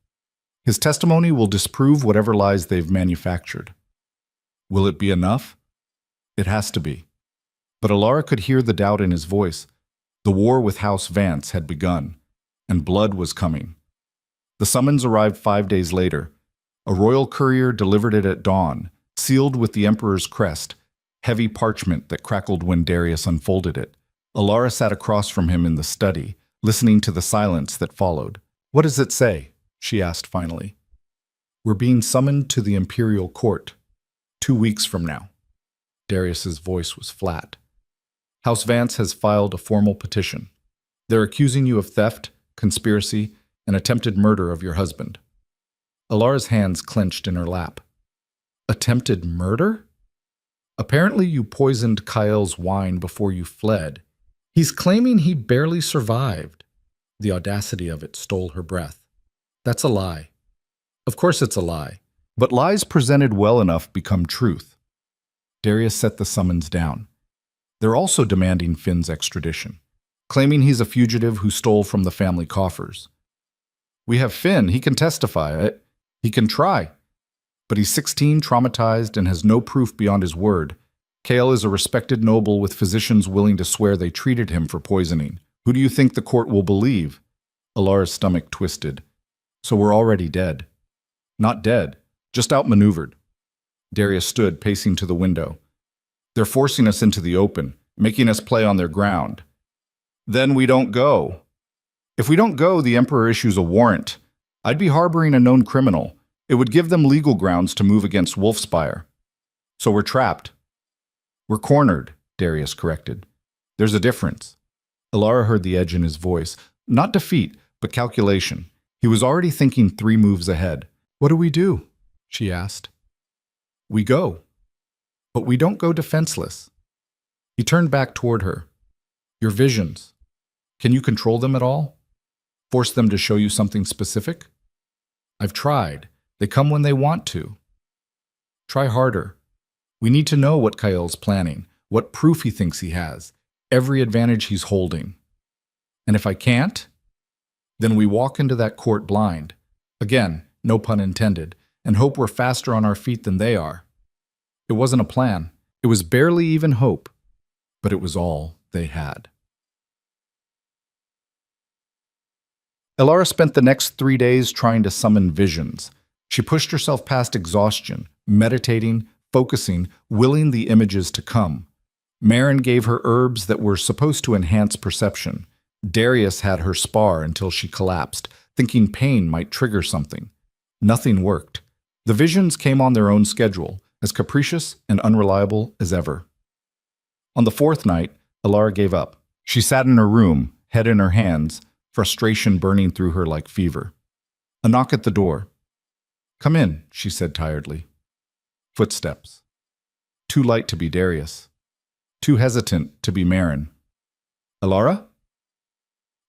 His testimony will disprove whatever lies they've manufactured. Will it be enough? It has to be. But Alara could hear the doubt in his voice. The war with House Vance had begun, and blood was coming. The summons arrived 5 days later. A royal courier delivered it at dawn, sealed with the emperor's crest, heavy parchment that crackled when Darius unfolded it. Alara sat across from him in the study, listening to the silence that followed. What does it say? She asked finally. We're being summoned to the imperial court. 2 weeks from now. Darius's voice was flat. House Vance has filed a formal petition. They're accusing you of theft, conspiracy, and attempted murder of your husband. Alara's hands clenched in her lap. Attempted murder? Apparently you poisoned Kyle's wine before you fled. He's claiming he barely survived. The audacity of it stole her breath. That's a lie. Of course it's a lie. But lies presented well enough become truth. Darius set the summons down. They're also demanding Finn's extradition, claiming he's a fugitive who stole from the family coffers. We have Finn. He can testify. He can try. But he's 16, traumatized, and has no proof beyond his word. Kale is a respected noble with physicians willing to swear they treated him for poisoning. Who do you think the court will believe? Alara's stomach twisted. So we're already dead. Not dead, just outmaneuvered. Darius stood, pacing to the window. They're forcing us into the open, making us play on their ground. Then we don't go. If we don't go, the Emperor issues a warrant. I'd be harboring a known criminal. It would give them legal grounds to move against Wolfspire. So we're trapped. We're cornered, Darius corrected. There's a difference. Alara heard the edge in his voice. Not defeat, but calculation. He was already thinking 3 moves ahead. What do we do? She asked. We go. But we don't go defenseless. He turned back toward her. Your visions. Can you control them at all? Force them to show you something specific? I've tried. They come when they want to. Try harder. We need to know what Kyle's planning, what proof he thinks he has, every advantage he's holding. And if I can't, then we walk into that court blind. Again, no pun intended, and hope we're faster on our feet than they are. It wasn't a plan. It was barely even hope, but it was all they had. Alara spent the next 3 days trying to summon visions. She pushed herself past exhaustion, meditating, focusing, willing the images to come. Marin gave her herbs that were supposed to enhance perception. Darius had her spar until she collapsed, thinking pain might trigger something. Nothing worked. The visions came on their own schedule, as capricious and unreliable as ever. On the 4th night, Alara gave up. She sat in her room, head in her hands, frustration burning through her like fever. A knock at the door. Come in, she said tiredly. Footsteps. Too light to be Darius. Too hesitant to be Marin. Alara?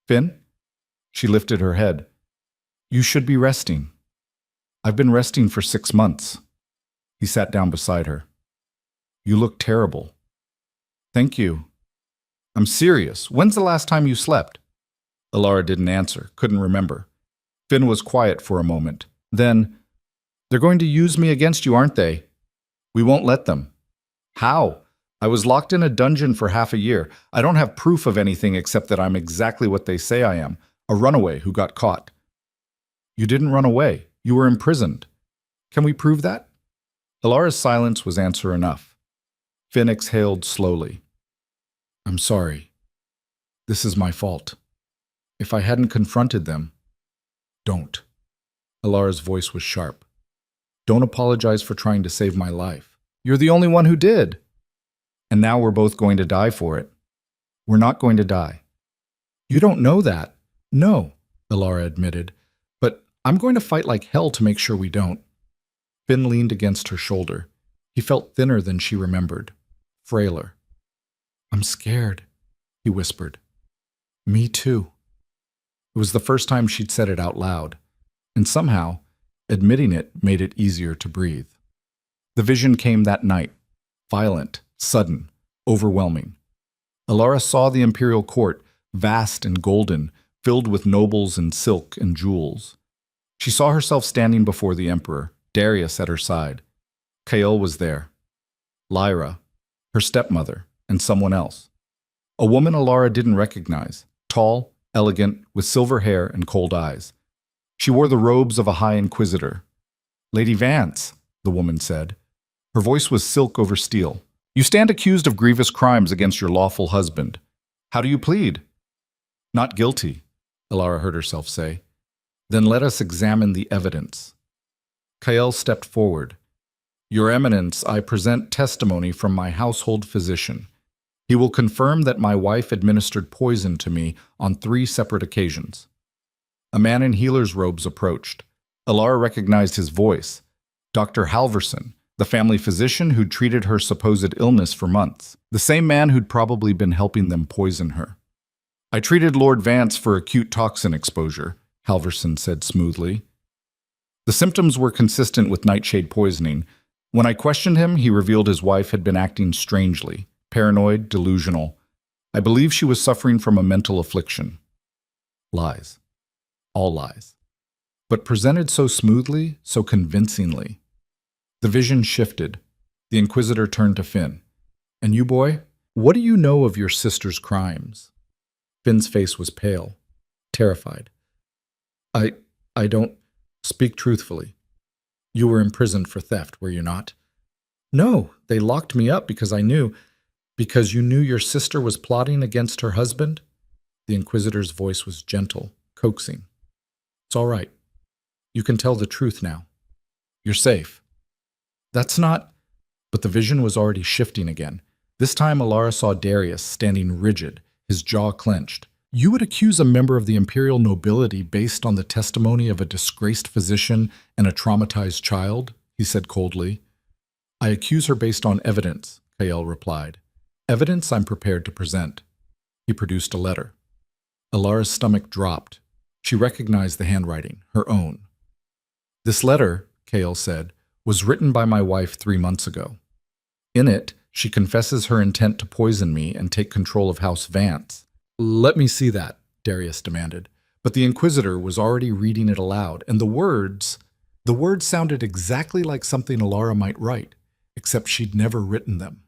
Finn? She lifted her head. You should be resting. I've been resting for 6 months. He sat down beside her. You look terrible. Thank you. I'm serious. When's the last time you slept? Alara didn't answer, couldn't remember. Finn was quiet for a moment. Then, they're going to use me against you, aren't they? We won't let them. How? I was locked in a dungeon for half a year. I don't have proof of anything except that I'm exactly what they say I am, a runaway who got caught. You didn't run away. You were imprisoned. Can we prove that? Alara's silence was answer enough. Finn exhaled slowly. I'm sorry. This is my fault. If I hadn't confronted them, don't. Alara's voice was sharp. Don't apologize for trying to save my life. You're the only one who did. And now we're both going to die for it. We're not going to die. You don't know that. No, Alara admitted. But I'm going to fight like hell to make sure we don't. Finn leaned against her shoulder. He felt thinner than she remembered. Frailer. I'm scared, he whispered. Me too. It was the first time she'd said it out loud, and somehow, admitting it made it easier to breathe. The vision came that night, violent, sudden, overwhelming. Alara saw the imperial court, vast and golden, filled with nobles in silk and jewels. She saw herself standing before the emperor, Darius at her side. Kael was there. Lyra, her stepmother, and someone else. A woman Alara didn't recognize, tall, elegant, with silver hair and cold eyes. She wore the robes of a high inquisitor. Lady Vance, the woman said. Her voice was silk over steel. You stand accused of grievous crimes against your lawful husband. How do you plead? Not guilty, Alara heard herself say. Then let us examine the evidence. Kael stepped forward. Your Eminence, I present testimony from my household physician. He will confirm that my wife administered poison to me on 3 separate occasions. A man in healer's robes approached. Alara recognized his voice. Dr. Halverson, the family physician who'd treated her supposed illness for months. The same man who'd probably been helping them poison her. I treated Lord Vance for acute toxin exposure, Halverson said smoothly. The symptoms were consistent with nightshade poisoning. When I questioned him, he revealed his wife had been acting strangely, paranoid, delusional. I believe she was suffering from a mental affliction. Lies. All lies. But presented so smoothly, so convincingly. The vision shifted. The Inquisitor turned to Finn. And you, boy, what do you know of your sister's crimes? Finn's face was pale, terrified. I don't speak truthfully. You were imprisoned for theft, were you not? No, they locked me up because because you knew your sister was plotting against her husband? The Inquisitor's voice was gentle, coaxing. It's all right. You can tell the truth now. You're safe. That's not... But the vision was already shifting again. This time Alara saw Darius standing rigid, his jaw clenched. You would accuse a member of the imperial nobility based on the testimony of a disgraced physician and a traumatized child? He said coldly. I accuse her based on evidence, Kael replied. Evidence I'm prepared to present. He produced a letter. Alara's stomach dropped. She recognized the handwriting, her own. This letter, Kael said, was written by my wife 3 months ago. In it, she confesses her intent to poison me and take control of House Vance. Let me see that, Darius demanded. But the Inquisitor was already reading it aloud, and the words sounded exactly like something Alara might write, except she'd never written them.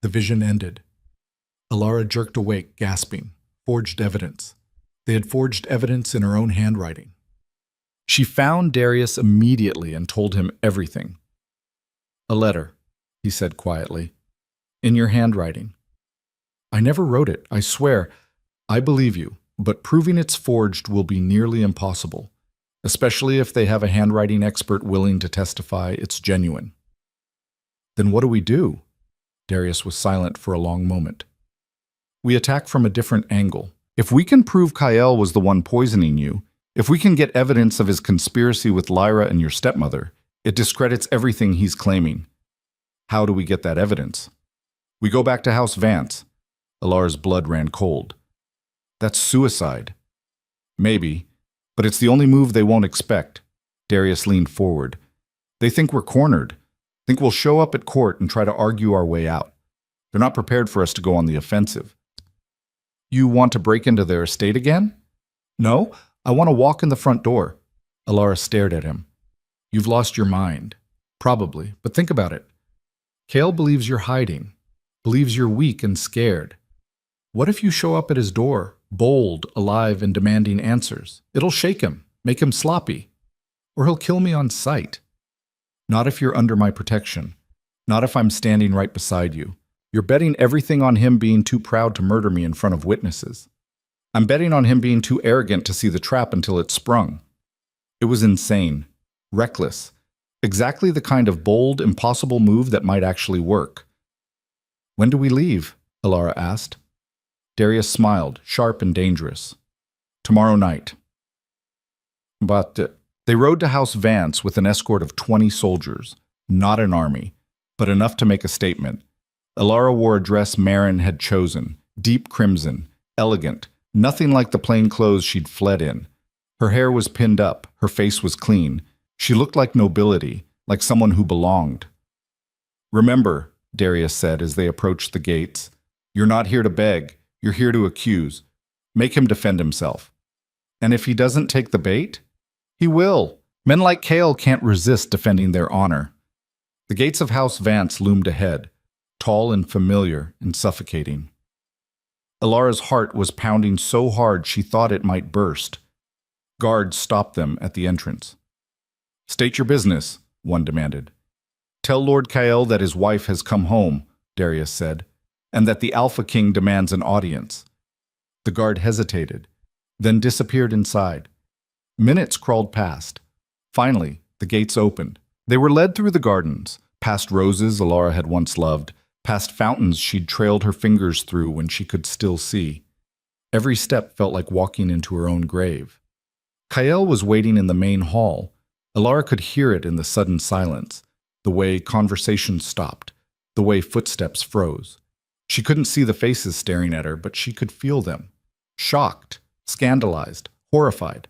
The vision ended. Alara jerked awake, gasping. Forged evidence. They had forged evidence in her own handwriting. She found Darius immediately and told him everything. A letter, he said quietly. In your handwriting. I never wrote it, I swear. I believe you, but proving it's forged will be nearly impossible, especially if they have a handwriting expert willing to testify it's genuine. Then what do we do? Darius was silent for a long moment. We attack from a different angle. If we can prove Kael was the one poisoning you, if we can get evidence of his conspiracy with Lyra and your stepmother, it discredits everything he's claiming. How do we get that evidence? We go back to House Vance. Alara's blood ran cold. That's suicide. Maybe, but it's the only move they won't expect. Darius leaned forward. They think we're cornered. Think we'll show up at court and try to argue our way out. They're not prepared for us to go on the offensive. You want to break into their estate again? No, I want to walk in the front door. Alara stared at him. You've lost your mind. Probably, but think about it. Kael believes you're hiding, believes you're weak and scared. What if you show up at his door, bold, alive, and demanding answers? It'll shake him, make him sloppy. Or he'll kill me on sight. Not if you're under my protection. Not if I'm standing right beside you. You're betting everything on him being too proud to murder me in front of witnesses. I'm betting on him being too arrogant to see the trap until it's sprung. It was insane, reckless, exactly the kind of bold, impossible move that might actually work. When do we leave? Alara asked. Darius smiled, sharp and dangerous. Tomorrow night. But they rode to House Vance with an escort of 20 soldiers, not an army, but enough to make a statement. Alara wore a dress Marin had chosen, deep crimson, elegant, nothing like the plain clothes she'd fled in. Her hair was pinned up, her face was clean. She looked like nobility, like someone who belonged. Remember, Darius said as they approached the gates, you're not here to beg. You're here to accuse. Make him defend himself. And if he doesn't take the bait, he will. Men like Kael can't resist defending their honor. The gates of House Vance loomed ahead, tall and familiar and suffocating. Alara's heart was pounding so hard she thought it might burst. Guards stopped them at the entrance. State your business, one demanded. Tell Lord Kael that his wife has come home, Darius said, and that the Alpha King demands an audience. The guard hesitated, then disappeared inside. Minutes crawled past. Finally, the gates opened. They were led through the gardens, past roses Alara had once loved, past fountains she'd trailed her fingers through when she could still see. Every step felt like walking into her own grave. Kael was waiting in the main hall. Alara could hear it in the sudden silence, the way conversation stopped, the way footsteps froze. She couldn't see the faces staring at her, but she could feel them. Shocked, scandalized, horrified.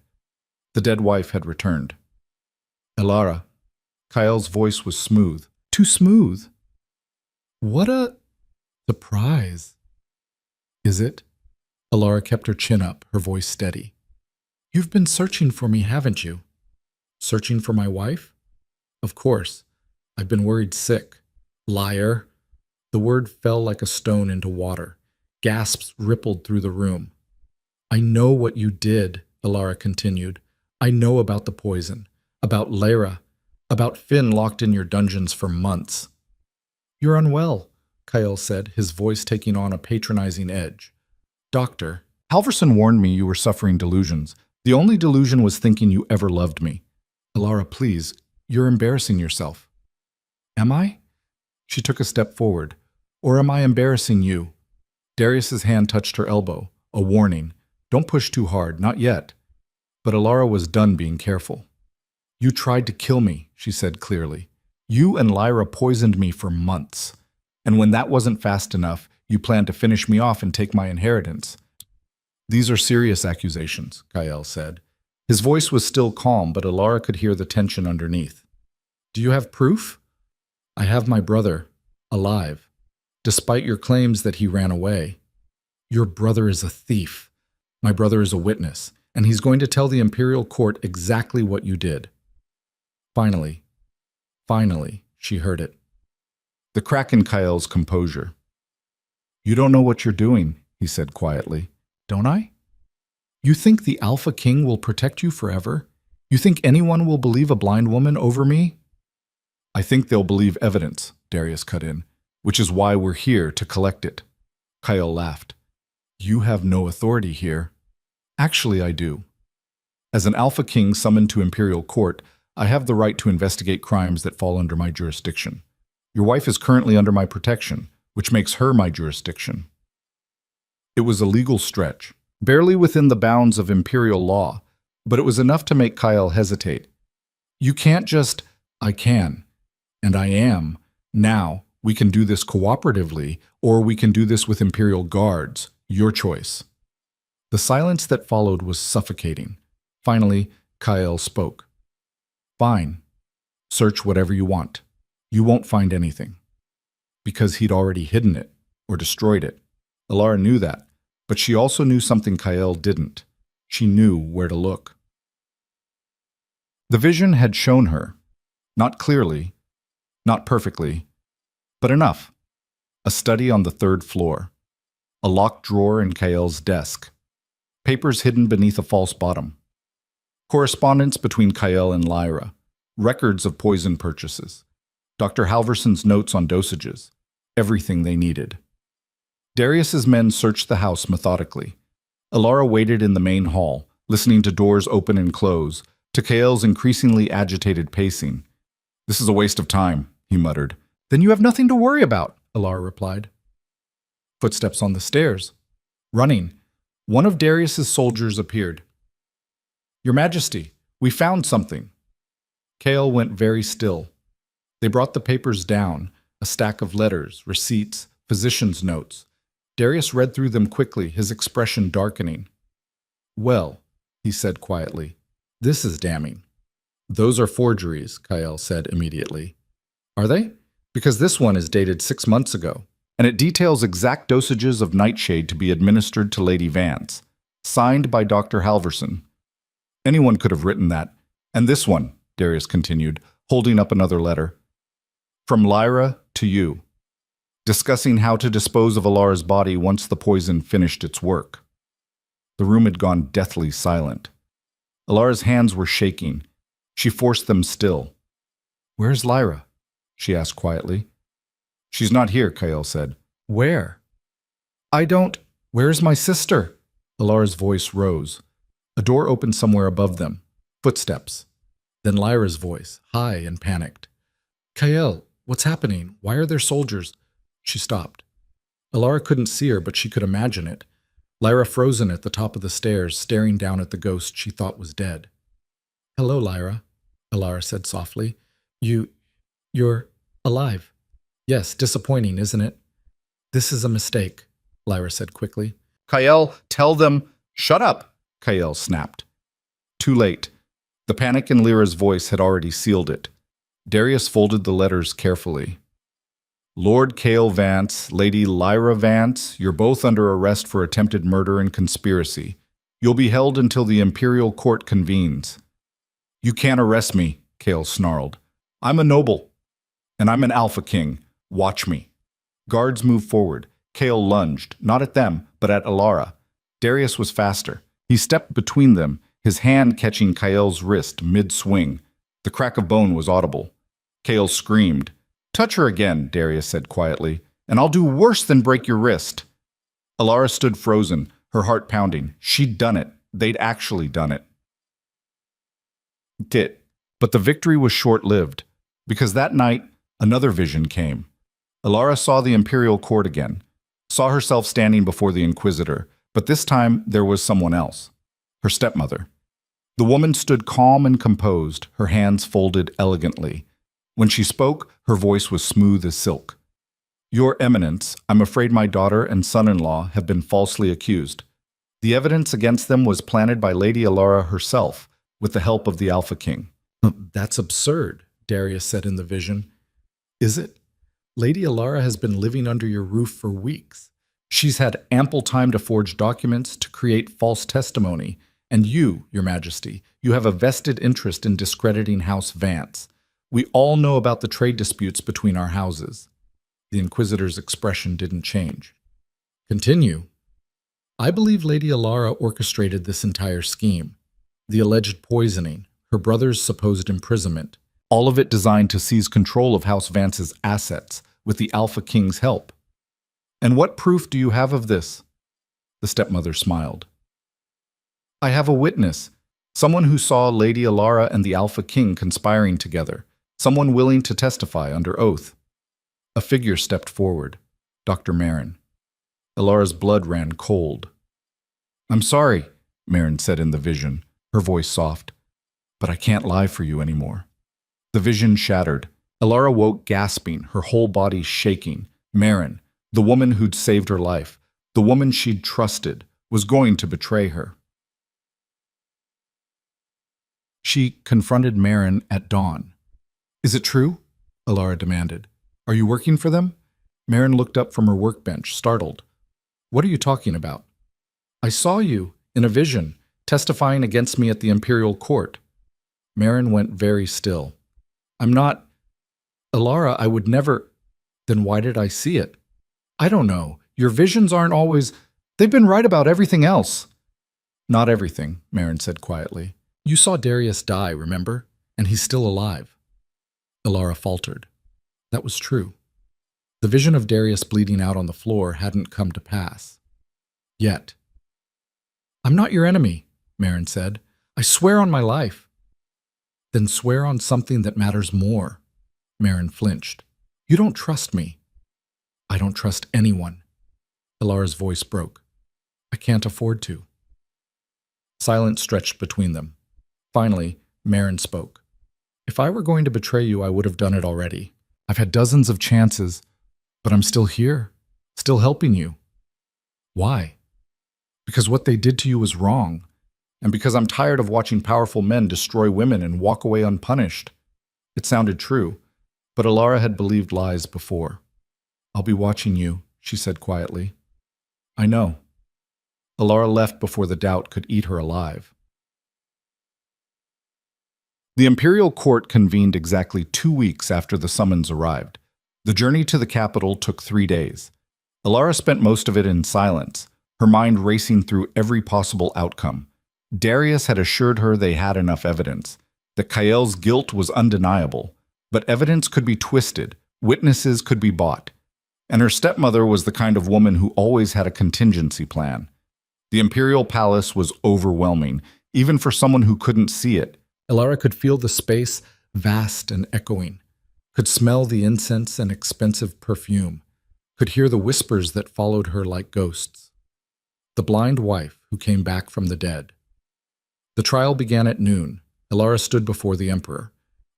The dead wife had returned. Alara. Kael's voice was smooth. Too smooth. What a surprise. Is it? Alara kept her chin up, her voice steady. You've been searching for me, haven't you? Searching for my wife? Of course. I've been worried sick. Liar. The word fell like a stone into water. Gasps rippled through the room. I know what you did, Alara continued. I know about the poison, about Lyra, about Finn locked in your dungeons for months. You're unwell, Kael said, his voice taking on a patronizing edge. Doctor, Halverson warned me you were suffering delusions. The only delusion was thinking you ever loved me. Alara, please, you're embarrassing yourself. Am I? She took a step forward. Or am I embarrassing you? Darius's hand touched her elbow, a warning. Don't push too hard, not yet. But Alara was done being careful. You tried to kill me, she said clearly. You and Lyra poisoned me for months. And when that wasn't fast enough, you planned to finish me off and take my inheritance. These are serious accusations, Kael said. His voice was still calm, but Alara could hear the tension underneath. Do you have proof? I have my brother, alive, despite your claims that he ran away. Your brother is a thief. My brother is a witness, and he's going to tell the Imperial Court exactly what you did. Finally, she heard it. The crack in Kael's composure. You don't know what you're doing, he said quietly. Don't I? You think the Alpha King will protect you forever? You think anyone will believe a blind woman over me? I think they'll believe evidence, Darius cut in, which is why we're here to collect it. Kael laughed. You have no authority here. Actually, I do. As an Alpha King summoned to Imperial Court, I have the right to investigate crimes that fall under my jurisdiction. Your wife is currently under my protection, which makes her my jurisdiction. It was a legal stretch, barely within the bounds of Imperial law, but it was enough to make Kael hesitate. You can't just, I can, and I am. Now, we can do this cooperatively, or we can do this with Imperial guards. Your choice. The silence that followed was suffocating. Finally, Kael spoke. Fine. Search whatever you want. You won't find anything. Because he'd already hidden it, or destroyed it. Alara knew that, but she also knew something Kael didn't. She knew where to look. The vision had shown her, not clearly, not perfectly, but enough. A study on the 3rd floor. A locked drawer in Kael's desk. Papers hidden beneath a false bottom. Correspondence between Kael and Lyra. Records of poison purchases. Dr. Halverson's notes on dosages. Everything they needed. Darius's men searched the house methodically. Alara waited in the main hall, listening to doors open and close, to Kael's increasingly agitated pacing. This is a waste of time, he muttered. Then you have nothing to worry about, Alara replied. Footsteps on the stairs. Running. One of Darius's soldiers appeared. Your Majesty, we found something. Kael went very still. They brought the papers down, a stack of letters, receipts, physician's notes. Darius read through them quickly, his expression darkening. Well, he said quietly, this is damning. Those are forgeries, Kael said immediately. Are they? Because this one is dated 6 months ago, and it details exact dosages of nightshade to be administered to Lady Vance, signed by Dr. Halverson. Anyone could have written that. And this one, Darius continued, holding up another letter. From Lyra to you, discussing how to dispose of Alara's body once the poison finished its work. The room had gone deathly silent. Alara's hands were shaking. She forced them still. Where's Lyra? She asked quietly. She's not here, Kael said. Where? I don't. Where's my sister? Alara's voice rose. A door opened somewhere above them. Footsteps. Then Lyra's voice, high and panicked. Kael, what's happening? Why are there soldiers? She stopped. Alara couldn't see her, but she could imagine it. Lyra frozen at the top of the stairs, staring down at the ghost she thought was dead. Hello, Lyra, Alara said softly. You're alive. Yes, disappointing, isn't it? This is a mistake, Lyra said quickly. Kael, tell them, shut up, Kael snapped. Too late. The panic in Lyra's voice had already sealed it. Darius folded the letters carefully. Lord Kael Vance, Lady Lyra Vance, you're both under arrest for attempted murder and conspiracy. You'll be held until the Imperial Court convenes. You can't arrest me, Kael snarled. I'm a noble, and I'm an Alpha King. Watch me. Guards moved forward. Kael lunged, not at them, but at Alara. Darius was faster. He stepped between them, his hand catching Kael's wrist mid-swing. The crack of bone was audible. Kael screamed. Touch her again, Darius said quietly, and I'll do worse than break your wrist. Alara stood frozen, her heart pounding. She'd done it. They'd actually done it. But the victory was short-lived, because that night, another vision came. Alara saw the Imperial Court again, saw herself standing before the Inquisitor, but this time there was someone else, her stepmother. The woman stood calm and composed, her hands folded elegantly. When she spoke, her voice was smooth as silk. Your Eminence, I'm afraid my daughter and son-in-law have been falsely accused. The evidence against them was planted by Lady Alara herself, with the help of the Alpha King. That's absurd, Darius said in the vision. Is it? Lady Alara has been living under your roof for weeks. She's had ample time to forge documents, to create false testimony. And you, Your Majesty, you have a vested interest in discrediting House Vance. We all know about the trade disputes between our houses. The Inquisitor's expression didn't change. Continue. I believe Lady Alara orchestrated this entire scheme. The alleged poisoning, her brother's supposed imprisonment, all of it designed to seize control of House Vance's assets with the Alpha King's help. And what proof do you have of this? The stepmother smiled. I have a witness, someone who saw Lady Alara and the Alpha King conspiring together, someone willing to testify under oath. A figure stepped forward, Dr. Marin. Alara's blood ran cold. I'm sorry, Marin said in the vision, her voice soft, but I can't lie for you anymore. The vision shattered. Alara woke gasping, her whole body shaking. Marin, the woman who'd saved her life, the woman she'd trusted, was going to betray her. She confronted Marin at dawn. Is it true? Alara demanded. Are you working for them? Marin looked up from her workbench, startled. What are you talking about? I saw you, in a vision, testifying against me at the Imperial Court. Marin went very still. I'm not... Alara, I would never... Then why did I see it? I don't know. Your visions aren't always... They've been right about everything else. Not everything, Marin said quietly. You saw Darius die, remember? And he's still alive. Alara faltered. That was true. The vision of Darius bleeding out on the floor hadn't come to pass. Yet. I'm not your enemy, Marin said. I swear on my life. Then swear on something that matters more. Marin flinched. You don't trust me. I don't trust anyone. Alara's voice broke. I can't afford to. Silence stretched between them. Finally, Marin spoke. If I were going to betray you, I would have done it already. I've had dozens of chances, but I'm still here, still helping you. Why? Because what they did to you was wrong, and because I'm tired of watching powerful men destroy women and walk away unpunished. It sounded true, but Alara had believed lies before. I'll be watching you, she said quietly. I know. Alara left before the doubt could eat her alive. The Imperial Court convened exactly 2 weeks after the summons arrived. The journey to the capital took 3 days. Alara spent most of it in silence, her mind racing through every possible outcome. Darius had assured her they had enough evidence, that Kael's guilt was undeniable, but evidence could be twisted, witnesses could be bought. And her stepmother was the kind of woman who always had a contingency plan. The Imperial Palace was overwhelming, even for someone who couldn't see it. Elara could feel the space vast and echoing, could smell the incense and expensive perfume, could hear the whispers that followed her like ghosts. The blind wife who came back from the dead. The trial began at noon. Elara stood before the emperor,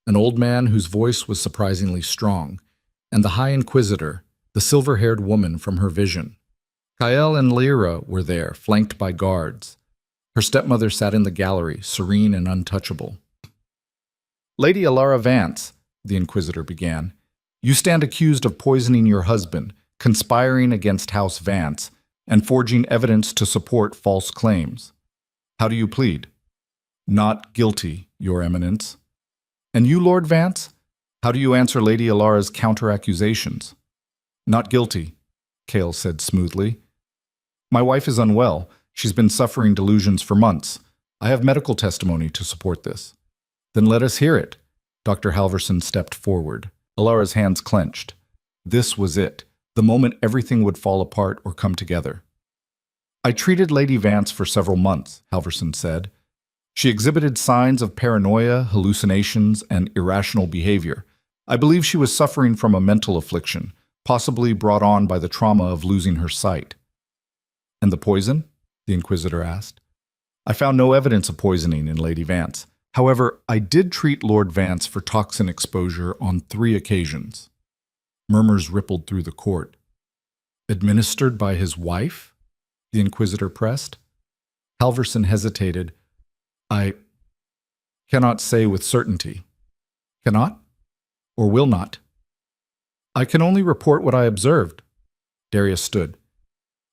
an old man whose voice was surprisingly strong, and the High Inquisitor, the silver-haired woman from her vision. Kael and Lyra were there, flanked by guards. Her stepmother sat in the gallery, serene and untouchable. "Lady Elara Vance," the Inquisitor began, "you stand accused of poisoning your husband, conspiring against House Vance, and forging evidence to support false claims. How do you plead?" "Not guilty, Your Eminence." "And you, Lord Vance? How do you answer Lady Elara's counter-accusations?" "Not guilty," Kael said smoothly. "My wife is unwell. She's been suffering delusions for months. I have medical testimony to support this." "Then let us hear it." Dr. Halverson stepped forward. Elara's hands clenched. This was it, the moment everything would fall apart or come together. "I treated Lady Vance for several months," Halverson said. "She exhibited signs of paranoia, hallucinations, and irrational behavior. I believe she was suffering from a mental affliction, possibly brought on by the trauma of losing her sight." "And the poison?" the Inquisitor asked. "I found no evidence of poisoning in Lady Vance. However, I did treat Lord Vance for toxin exposure on 3 occasions." Murmurs rippled through the court. "Administered by his wife?" the Inquisitor pressed. Halverson hesitated. "I cannot say with certainty." "Cannot? Or will not?" "I can only report what I observed." Darius stood.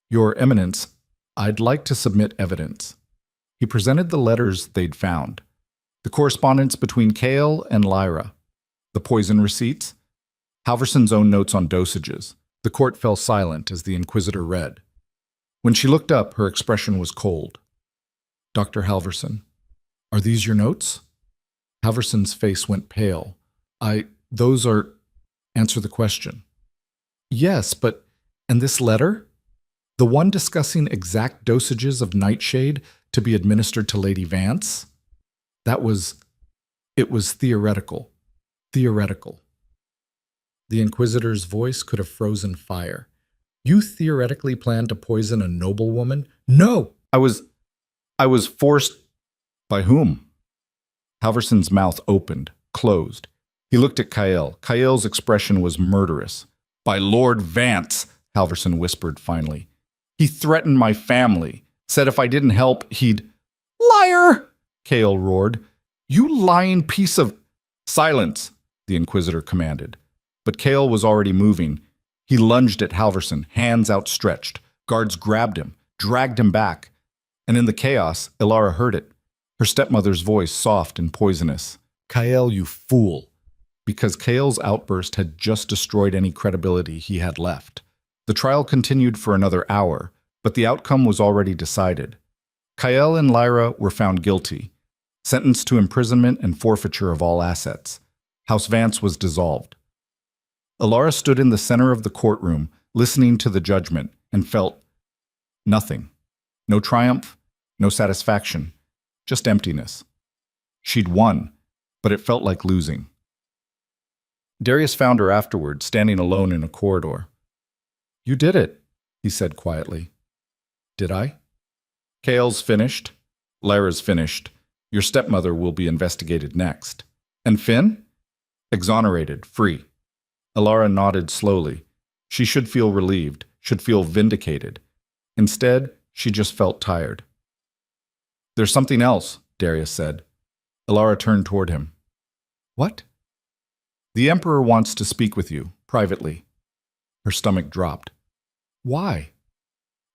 "Your Eminence, I'd like to submit evidence." He presented the letters they'd found, the correspondence between Kael and Lyra, the poison receipts, Halverson's own notes on dosages. The court fell silent as the Inquisitor read. When she looked up, her expression was cold. "Dr. Halverson, are these your notes?" Halverson's face went pale. Those are... Answer the question." "Yes, but... And this letter? The one discussing exact dosages of nightshade to be administered to Lady Vance? It was theoretical. Theoretical." The Inquisitor's voice could have frozen fire. "You theoretically planned to poison a noblewoman? No! I was forced. By whom?" Halverson's mouth opened, closed. He looked at Kael. Kael's expression was murderous. "By Lord Vance," Halverson whispered finally. "He threatened my family, said if I didn't help, he'd—" "Liar!" Kael roared. "You lying piece of—" "Silence," the Inquisitor commanded. But Kael was already moving. He lunged at Halverson, hands outstretched. Guards grabbed him, dragged him back. And in the chaos, Elara heard it. Her stepmother's voice, soft and poisonous. "Kael, you fool." Because Kael's outburst had just destroyed any credibility he had left. The trial continued for another hour, but the outcome was already decided. Kael and Lyra were found guilty, sentenced to imprisonment and forfeiture of all assets. House Vance was dissolved. Elara stood in the center of the courtroom, listening to the judgment, and felt nothing. No triumph, no satisfaction, just emptiness. She'd won, but it felt like losing. Darius found her afterward, standing alone in a corridor. "You did it," he said quietly. "Did I?" "Kael's finished. Lyra's finished. Your stepmother will be investigated next. And Finn?" "Exonerated, free." Elara nodded slowly. She should feel relieved, should feel vindicated. Instead, she just felt tired. "There's something else," Darius said. Elara turned toward him. "What?" "The Emperor wants to speak with you, privately." Her stomach dropped. "Why?"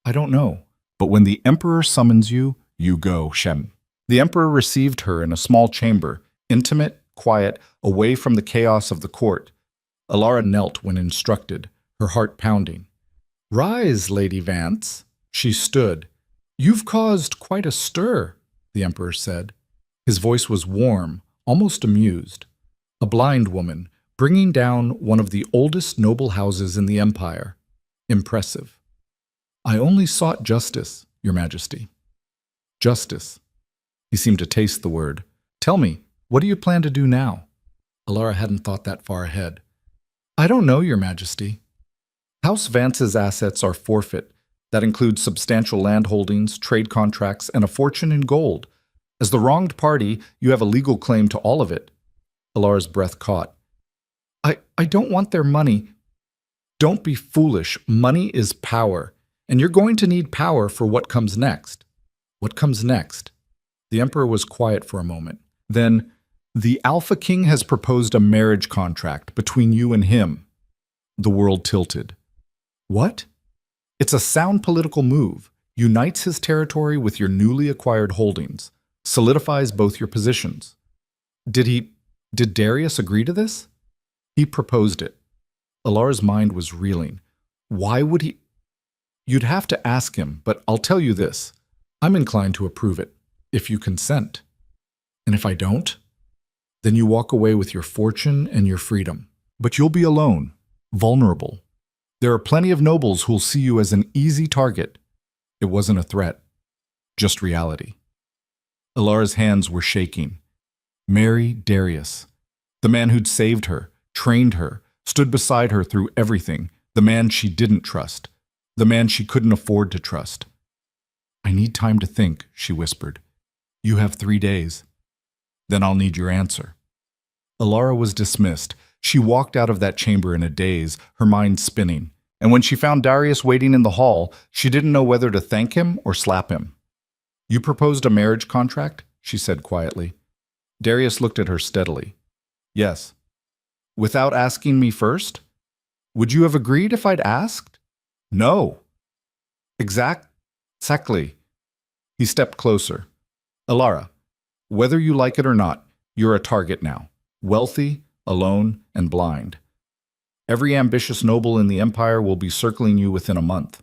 "I don't know. But when the Emperor summons you, you go, Shem." The Emperor received her in a small chamber, intimate, quiet, away from the chaos of the court. Elara knelt when instructed, her heart pounding. "Rise, Lady Vance." She stood. "You've caused quite a stir," the Emperor said. His voice was warm, almost amused. "A blind woman, bringing down one of the oldest noble houses in the Empire. Impressive." "I only sought justice, Your Majesty." "Justice." He seemed to taste the word. "Tell me, What do you plan to do now? Alara hadn't thought that far ahead. I don't know, Your Majesty. House Vance's assets are forfeit. That includes substantial land holdings, trade contracts, and a fortune in gold. As the wronged party, you have a legal claim to all of it. Alara's breath caught. I don't want their money. Don't be foolish. Money is power, and you're going to need power for what comes next. What comes next? The Emperor was quiet for a moment. Then, the Alpha King has proposed a marriage contract between you and him. The world tilted. What? It's a sound political move. Unites his territory with your newly acquired holdings. Solidifies both your positions. Did Darius agree to this? He proposed it. Alara's mind was reeling. Why would he? You'd have to ask him, but I'll tell you this. I'm inclined to approve it, if you consent. And if I don't? Then you walk away with your fortune and your freedom. But you'll be alone, vulnerable. There are plenty of nobles who'll see you as an easy target. It wasn't a threat, just reality. Alara's hands were shaking. Marry Darius, the man who'd saved her, trained her, stood beside her through everything, the man she didn't trust, the man she couldn't afford to trust. I need time to think, she whispered. You have 3 days. Then I'll need your answer. Alara was dismissed. She walked out of that chamber in a daze, her mind spinning. And when she found Darius waiting in the hall, she didn't know whether to thank him or slap him. You proposed a marriage contract? She said quietly. Darius looked at her steadily. Yes. Without asking me first? Would you have agreed if I'd asked? No. Exactly. He stepped closer. Alara, whether you like it or not, you're a target now. Wealthy, alone, and blind. Every ambitious noble in the empire will be circling you within a month.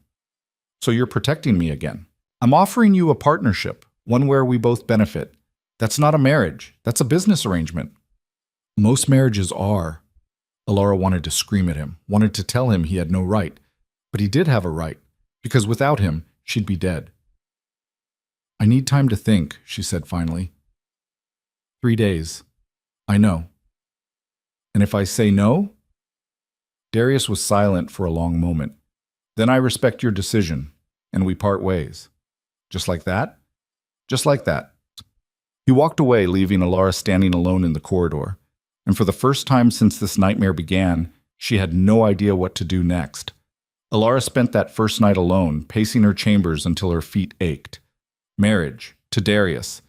So you're protecting me again. I'm offering you a partnership, one where we both benefit. That's not a marriage. That's a business arrangement. Most marriages are. Alara wanted to scream at him, wanted to tell him he had no right. But he did have a right, because without him, she'd be dead. I need time to think, she said finally. 3 days. I know. And if I say no? Darius was silent for a long moment. Then I respect your decision, and we part ways. Just like that? Just like that. He walked away, leaving Alara standing alone in the corridor. And for the first time since this nightmare began, she had no idea what to do next. Alara spent that first night alone, pacing her chambers until her feet ached. Marriage, to Darius.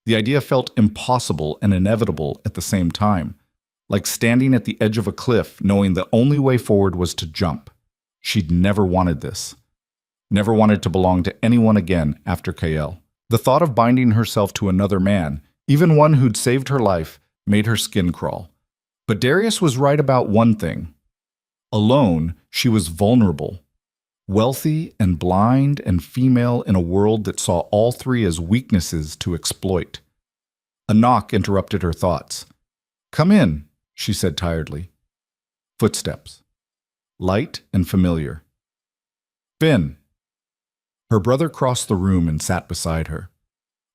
The idea felt impossible and inevitable at the same time, like standing at the edge of a cliff knowing the only way forward was to jump. She'd never wanted this. Never wanted to belong to anyone again after Kael. The thought of binding herself to another man, even one who'd saved her life, made her skin crawl. But Darius was right about one thing. Alone, she was vulnerable. Wealthy and blind and female in a world that saw all three as weaknesses to exploit. A knock interrupted her thoughts. Come in, she said tiredly. Footsteps. Light and familiar. Finn. Her brother crossed the room and sat beside her.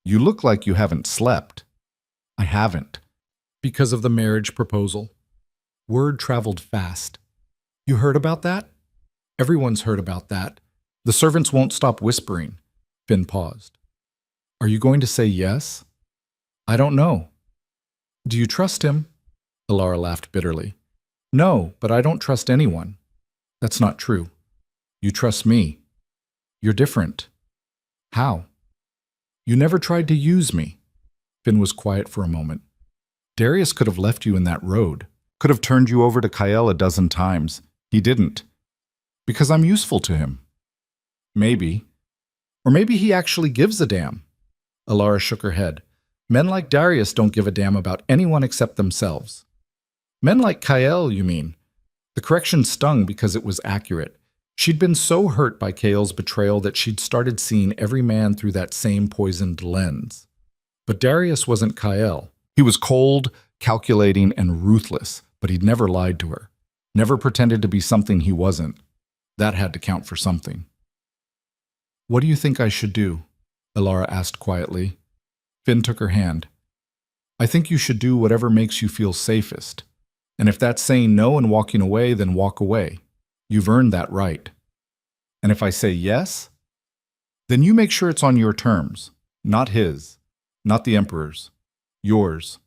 You look like you haven't slept. I haven't. Because of the marriage proposal. Word traveled fast. You heard about that? Everyone's heard about that. The servants won't stop whispering. Finn paused. Are you going to say yes? I don't know. Do you trust him? Alara laughed bitterly. No, but I don't trust anyone. That's not true. You trust me. You're different. How? You never tried to use me. Finn was quiet for a moment. Darius could have left you in that road, could have turned you over to Kael a dozen times. He didn't. Because I'm useful to him. Maybe. Or maybe he actually gives a damn. Alara shook her head. Men like Darius don't give a damn about anyone except themselves. Men like Kael, you mean? The correction stung because it was accurate. She'd been so hurt by Kael's betrayal that she'd started seeing every man through that same poisoned lens. But Darius wasn't Kael. He was cold, calculating, and ruthless, but he'd never lied to her. Never pretended to be something he wasn't. That had to count for something. What do you think I should do? Alara asked quietly. Finn took her hand. I think you should do whatever makes you feel safest. And if that's saying no and walking away, then walk away. You've earned that right. And if I say yes, then you make sure it's on your terms, not his, not the Emperor's, yours.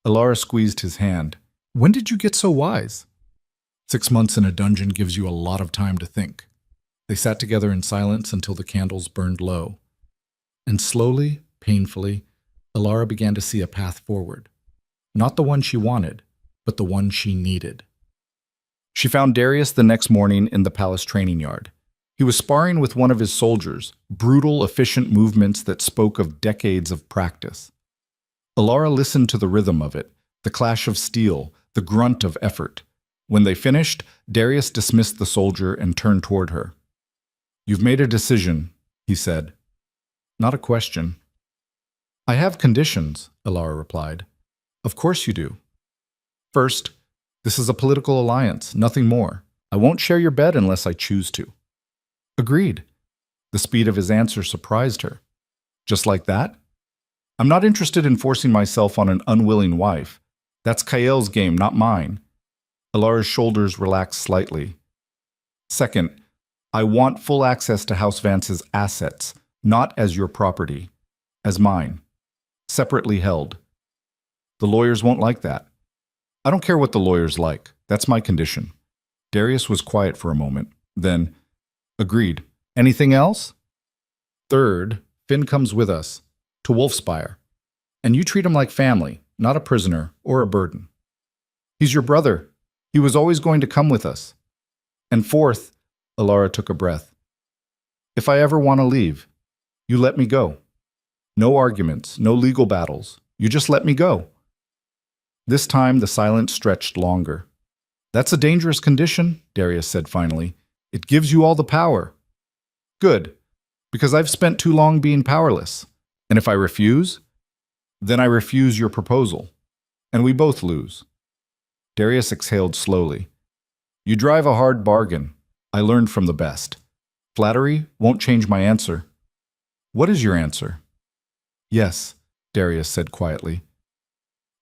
Alara squeezed his hand. When did you get so wise? 6 months in a dungeon gives you a lot of time to think. They sat together in silence until the candles burned low. And slowly, painfully, Alara began to see a path forward. Not the one she wanted, but the one she needed. She found Darius the next morning in the palace training yard. He was sparring with one of his soldiers, brutal, efficient movements that spoke of decades of practice. Alara listened to the rhythm of it, the clash of steel, the grunt of effort. When they finished, Darius dismissed the soldier and turned toward her. You've made a decision, he said. Not a question. I have conditions, Alara replied. Of course you do. First, this is a political alliance, nothing more. I won't share your bed unless I choose to. Agreed. The speed of his answer surprised her. Just like that? I'm not interested in forcing myself on an unwilling wife. That's Kael's game, not mine. Alara's shoulders relaxed slightly. Second, I want full access to House Vance's assets, not as your property, as mine, separately held. The lawyers won't like that. I don't care what the lawyers like. That's my condition. Darius was quiet for a moment. Then, agreed. Anything else? Third, Finn comes with us, to Wolfspire. And you treat him like family, not a prisoner or a burden. He's your brother. He was always going to come with us. And fourth, Alara took a breath. If I ever want to leave, you let me go. No arguments, no legal battles. You just let me go. This time the silence stretched longer. That's a dangerous condition, Darius said finally. It gives you all the power. Good, because I've spent too long being powerless. And if I refuse, then I refuse your proposal. And we both lose. Darius exhaled slowly. You drive a hard bargain. I learned from the best. Flattery won't change my answer. What is your answer? Yes, Darius said quietly.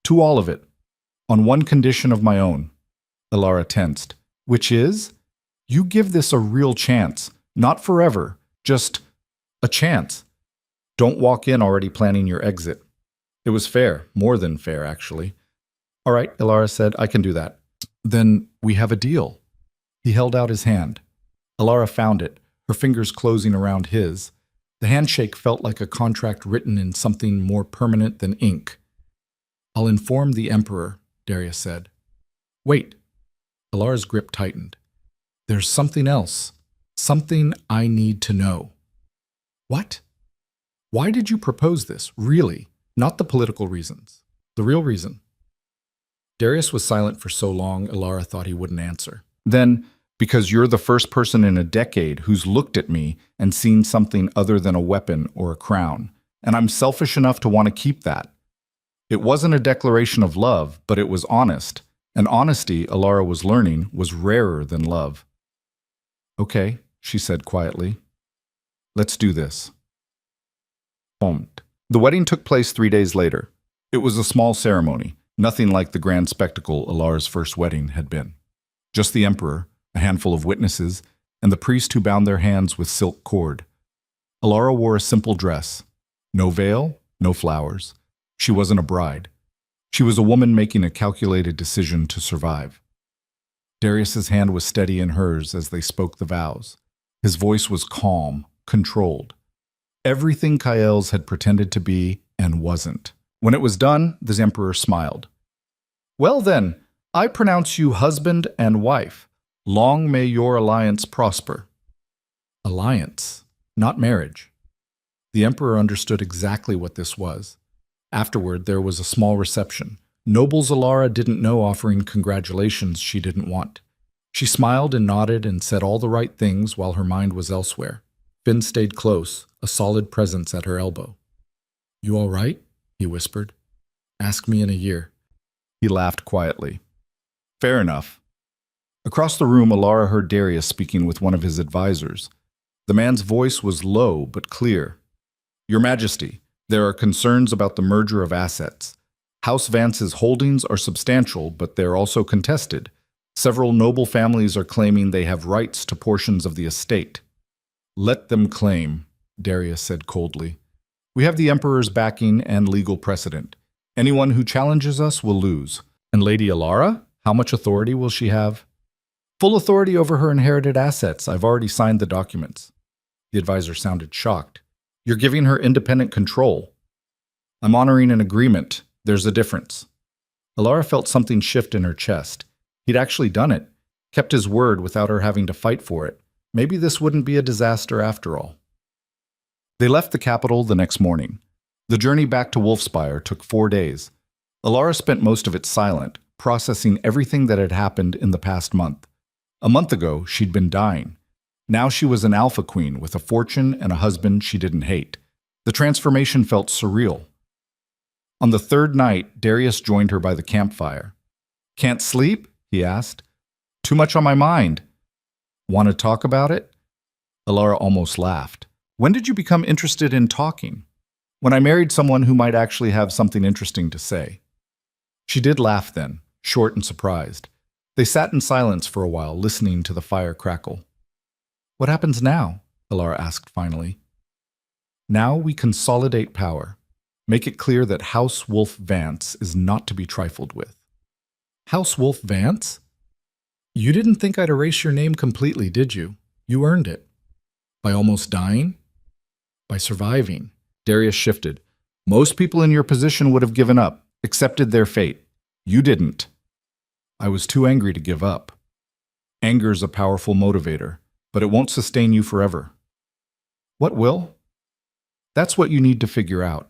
To all of it, on one condition of my own. Alara tensed. Which is? You give this a real chance. Not forever, just a chance. Don't walk in already planning your exit. It was fair, more than fair, actually. All right, Alara said, I can do that. Then we have a deal. He held out his hand. Alara found it, her fingers closing around his. The handshake felt like a contract written in something more permanent than ink. I'll inform the Emperor, Darius said. Wait. Alara's grip tightened. There's something else. Something I need to know. What? Why did you propose this, really? Not the political reasons. The real reason. Darius was silent for so long, Alara thought he wouldn't answer. Then, because you're the first person in a decade who's looked at me and seen something other than a weapon or a crown, and I'm selfish enough to want to keep that. It wasn't a declaration of love, but it was honest, and honesty, Alara was learning, was rarer than love. Okay, she said quietly. Let's do this. The wedding took place 3 days later. It was a small ceremony, nothing like the grand spectacle Alara's first wedding had been. Just the Emperor, a handful of witnesses, and the priest who bound their hands with silk cord. Alara wore a simple dress. No veil, no flowers. She wasn't a bride. She was a woman making a calculated decision to survive. Darius's hand was steady in hers as they spoke the vows. His voice was calm, controlled. Everything Kael's had pretended to be and wasn't. When it was done, the Emperor smiled. Well then, I pronounce you husband and wife. Long may your alliance prosper. Alliance, not marriage. The Emperor understood exactly what this was. Afterward, there was a small reception. Nobles Alara didn't know offering congratulations she didn't want. She smiled and nodded and said all the right things while her mind was elsewhere. Finn stayed close, a solid presence at her elbow. You all right? He whispered. Ask me in a year. He laughed quietly. Fair enough. Across the room, Alara heard Darius speaking with one of his advisors. The man's voice was low but clear. Your Majesty, there are concerns about the merger of assets. House Vance's holdings are substantial, but they're also contested. Several noble families are claiming they have rights to portions of the estate. Let them claim, Darius said coldly. We have the Emperor's backing and legal precedent. Anyone who challenges us will lose. And Lady Alara? How much authority will she have? Full authority over her inherited assets. I've already signed the documents. The advisor sounded shocked. You're giving her independent control. I'm honoring an agreement. There's a difference. Alara felt something shift in her chest. He'd actually done it, kept his word without her having to fight for it. Maybe this wouldn't be a disaster after all. They left the capital the next morning. The journey back to Wolfspire took 4 days. Alara spent most of it silent, processing everything that had happened in the past month. A month ago, she'd been dying. Now she was an alpha queen with a fortune and a husband she didn't hate. The transformation felt surreal. On the third night, Darius joined her by the campfire. Can't sleep? He asked. Too much on my mind. Want to talk about it? Alara almost laughed. When did you become interested in talking? When I married someone who might actually have something interesting to say. She did laugh then, short and surprised. They sat in silence for a while, listening to the fire crackle. What happens now? Alara asked finally. Now we consolidate power. Make it clear that House Wolf Vance is not to be trifled with. House Wolf Vance? You didn't think I'd erase your name completely, did you? You earned it. By almost dying? By surviving. Darius shifted. Most people in your position would have given up, accepted their fate. You didn't. I was too angry to give up. Anger's a powerful motivator, but it won't sustain you forever. What will? That's what you need to figure out.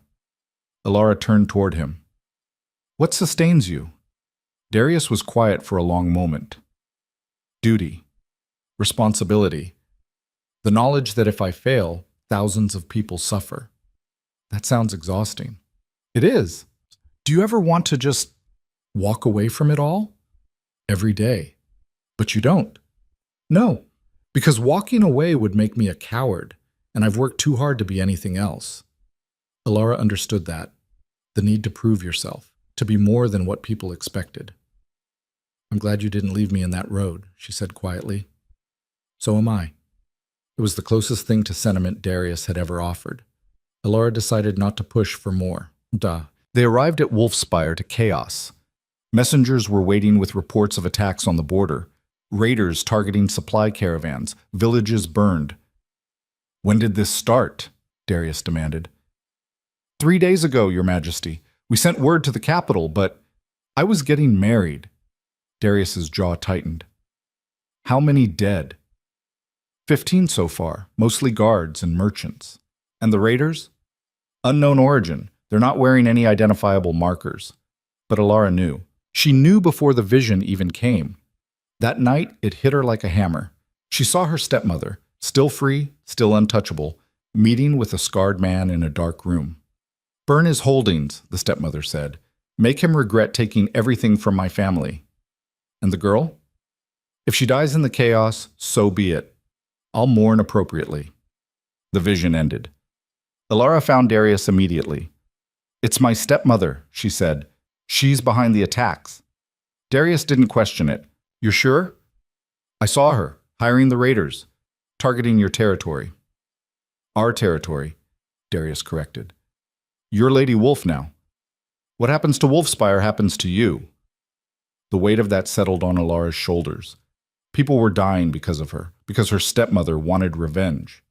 Alara turned toward him. What sustains you? Darius was quiet for a long moment. Duty. Responsibility. The knowledge that if I fail, thousands of people suffer. That sounds exhausting. It is. Do you ever want to just walk away from it all? Every day. But you don't. No, because walking away would make me a coward, and I've worked too hard to be anything else. Alara understood that. The need to prove yourself, to be more than what people expected. I'm glad you didn't leave me in that road, she said quietly. So am I. It was the closest thing to sentiment Darius had ever offered. Alara decided not to push for more. They arrived at Wolfspire to chaos. Messengers were waiting with reports of attacks on the border, raiders targeting supply caravans, villages burned. When did this start? Darius demanded. 3 days ago, Your Majesty. We sent word to the capital, but I was getting married. Darius's jaw tightened. How many dead? 15 so far, mostly guards and merchants. And the raiders? Unknown origin. They're not wearing any identifiable markers. But Alara knew. She knew before the vision even came. That night, it hit her like a hammer. She saw her stepmother, still free, still untouchable, meeting with a scarred man in a dark room. Burn his holdings, the stepmother said. Make him regret taking everything from my family. And the girl? If she dies in the chaos, so be it. I'll mourn appropriately. The vision ended. Alara found Darius immediately. It's my stepmother, she said. She's behind the attacks. Darius didn't question it. You're sure? I saw her, hiring the raiders, targeting your territory. Our territory, Darius corrected. You're Lady Wolf now. What happens to Wolfspire happens to you. The weight of that settled on Alara's shoulders. People were dying because of her, because her stepmother wanted revenge.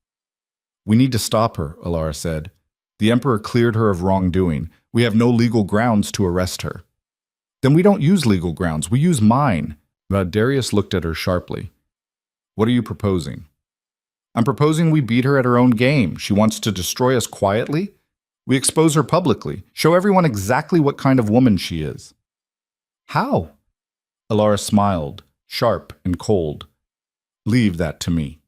We need to stop her, Alara said. The Emperor cleared her of wrongdoing. We have no legal grounds to arrest her. Then we don't use legal grounds. We use mine. Darius looked at her sharply. What are you proposing? I'm proposing we beat her at her own game. She wants to destroy us quietly. We expose her publicly, show everyone exactly what kind of woman she is. How? Alara smiled, sharp and cold. Leave that to me.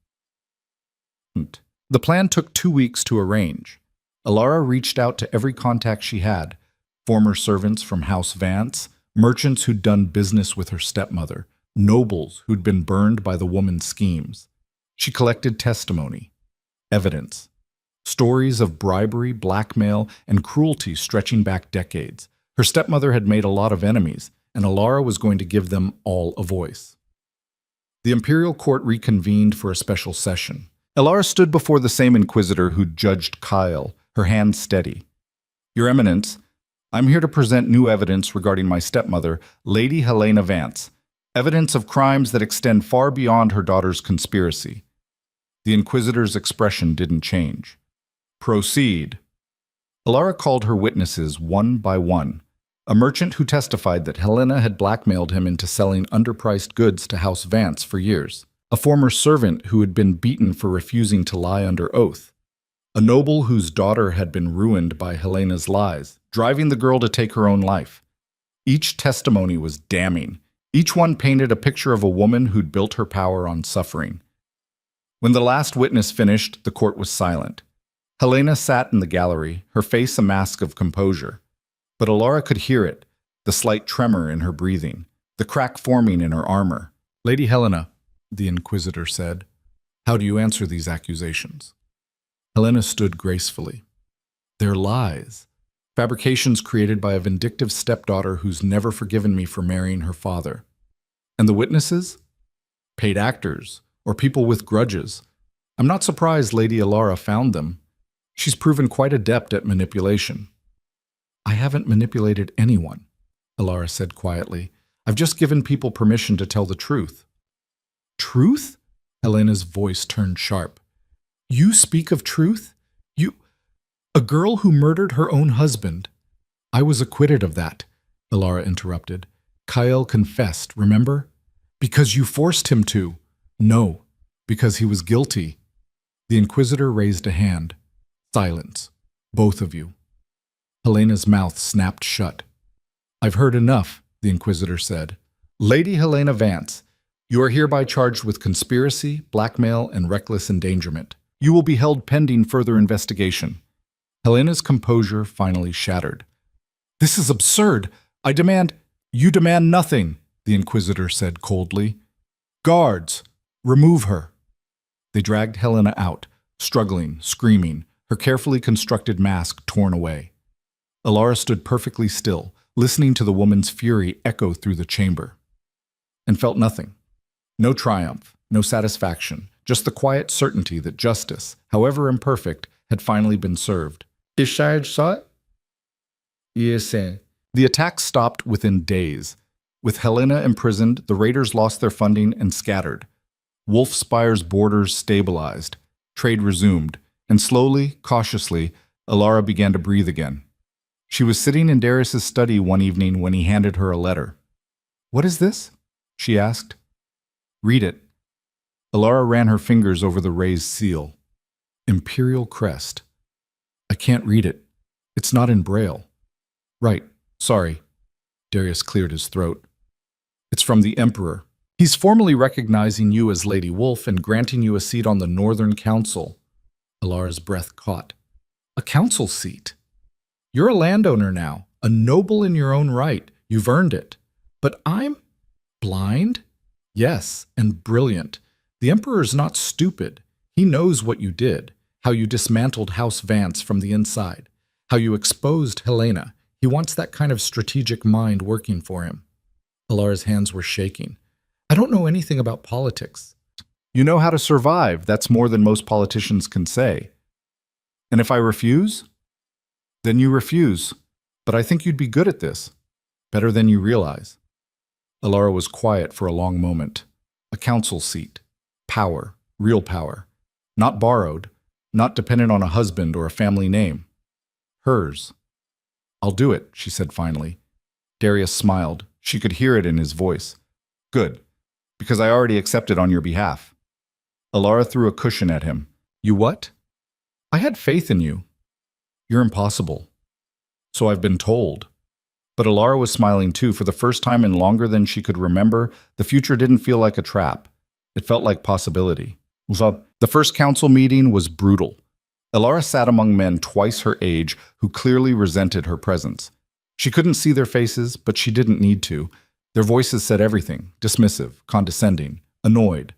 The plan took 2 weeks to arrange. Alara reached out to every contact she had, former servants from House Vance, merchants who'd done business with her stepmother, nobles who'd been burned by the woman's schemes. She collected testimony, evidence, stories of bribery, blackmail, and cruelty stretching back decades. Her Her stepmother had made a lot of enemies, and Alara was going to give them all a voice. The imperial court reconvened for a special session. Alara stood before the same inquisitor who'd judged Kyle, her hand steady. "Your Eminence, I'm here to present new evidence regarding my stepmother, Lady Helena Vance, evidence of crimes that extend far beyond her daughter's conspiracy." The inquisitor's expression didn't change. "Proceed." Alara called her witnesses one by one. A merchant who testified that Helena had blackmailed him into selling underpriced goods to House Vance for years. A former servant who had been beaten for refusing to lie under oath. A noble whose daughter had been ruined by Helena's lies, driving the girl to take her own life. Each testimony was damning. Each one painted a picture of a woman who'd built her power on suffering. When the last witness finished, the court was silent. Helena sat in the gallery, her face a mask of composure. But Alara could hear it, the slight tremor in her breathing, the crack forming in her armor. "Lady Helena," the inquisitor said, "how do you answer these accusations?" Helena stood gracefully. "They're lies. Fabrications created by a vindictive stepdaughter who's never forgiven me for marrying her father. And the witnesses? Paid actors, or people with grudges. I'm not surprised Lady Alara found them. She's proven quite adept at manipulation." "I haven't manipulated anyone," Alara said quietly. "I've just given people permission to tell the truth." "Truth?" Helena's voice turned sharp. "You speak of truth? A girl who murdered her own husband." "I was acquitted of that," Alara interrupted. "Kyle confessed, remember? Because you forced him to." "No, because he was guilty." The inquisitor raised a hand. "Silence, both of you." Helena's mouth snapped shut. "I've heard enough," the inquisitor said. "Lady Helena Vance, you are hereby charged with conspiracy, blackmail, and reckless endangerment. You will be held pending further investigation." Helena's composure finally shattered. "This is absurd. I demand—" "You demand nothing," the inquisitor said coldly. "Guards, remove her." They dragged Helena out, struggling, screaming, her carefully constructed mask torn away. Alara stood perfectly still, listening to the woman's fury echo through the chamber. And felt nothing. No triumph, no satisfaction, just the quiet certainty that justice, however imperfect, had finally been served. "Ishard saw it?" "Yes, sir." The attack stopped within days. With Helena imprisoned, the raiders lost their funding and scattered. Wolfspire's borders stabilized. Trade resumed. And slowly, cautiously, Alara began to breathe again. She was sitting in Darius's study one evening when he handed her a letter. "What is this?" she asked. "Read it." Alara ran her fingers over the raised seal. "Imperial crest." "I can't read it. It's not in Braille." "Right. Sorry." Darius cleared his throat. "It's from the Emperor. He's formally recognizing you as Lady Wolf and granting you a seat on the Northern Council." Alara's breath caught. "A council seat? You're a landowner now, a noble in your own right. You've earned it. But I'm blind? Yes, and brilliant. The Emperor's not stupid. He knows what you did, how you dismantled House Vance from the inside, how you exposed Helena. He wants that kind of strategic mind working for him." Alara's hands were shaking. "I don't know anything about politics." "You know how to survive. That's more than most politicians can say." "And if I refuse?" "Then you refuse. But I think you'd be good at this. Better than you realize." Alara was quiet for a long moment. A council seat. Power. Real power. Not borrowed. Not dependent on a husband or a family name. Hers. "I'll do it," she said finally. Darius smiled. She could hear it in his voice. "Good. Because I already accepted on your behalf." Alara threw a cushion at him. "You what?" "I had faith in you." "You're impossible." "So I've been told." But Alara was smiling too. For the first time in longer than she could remember, the future didn't feel like a trap. It felt like possibility. The first council meeting was brutal. Alara sat among men twice her age who clearly resented her presence. She couldn't see their faces, but she didn't need to. Their voices said everything, dismissive, condescending, annoyed.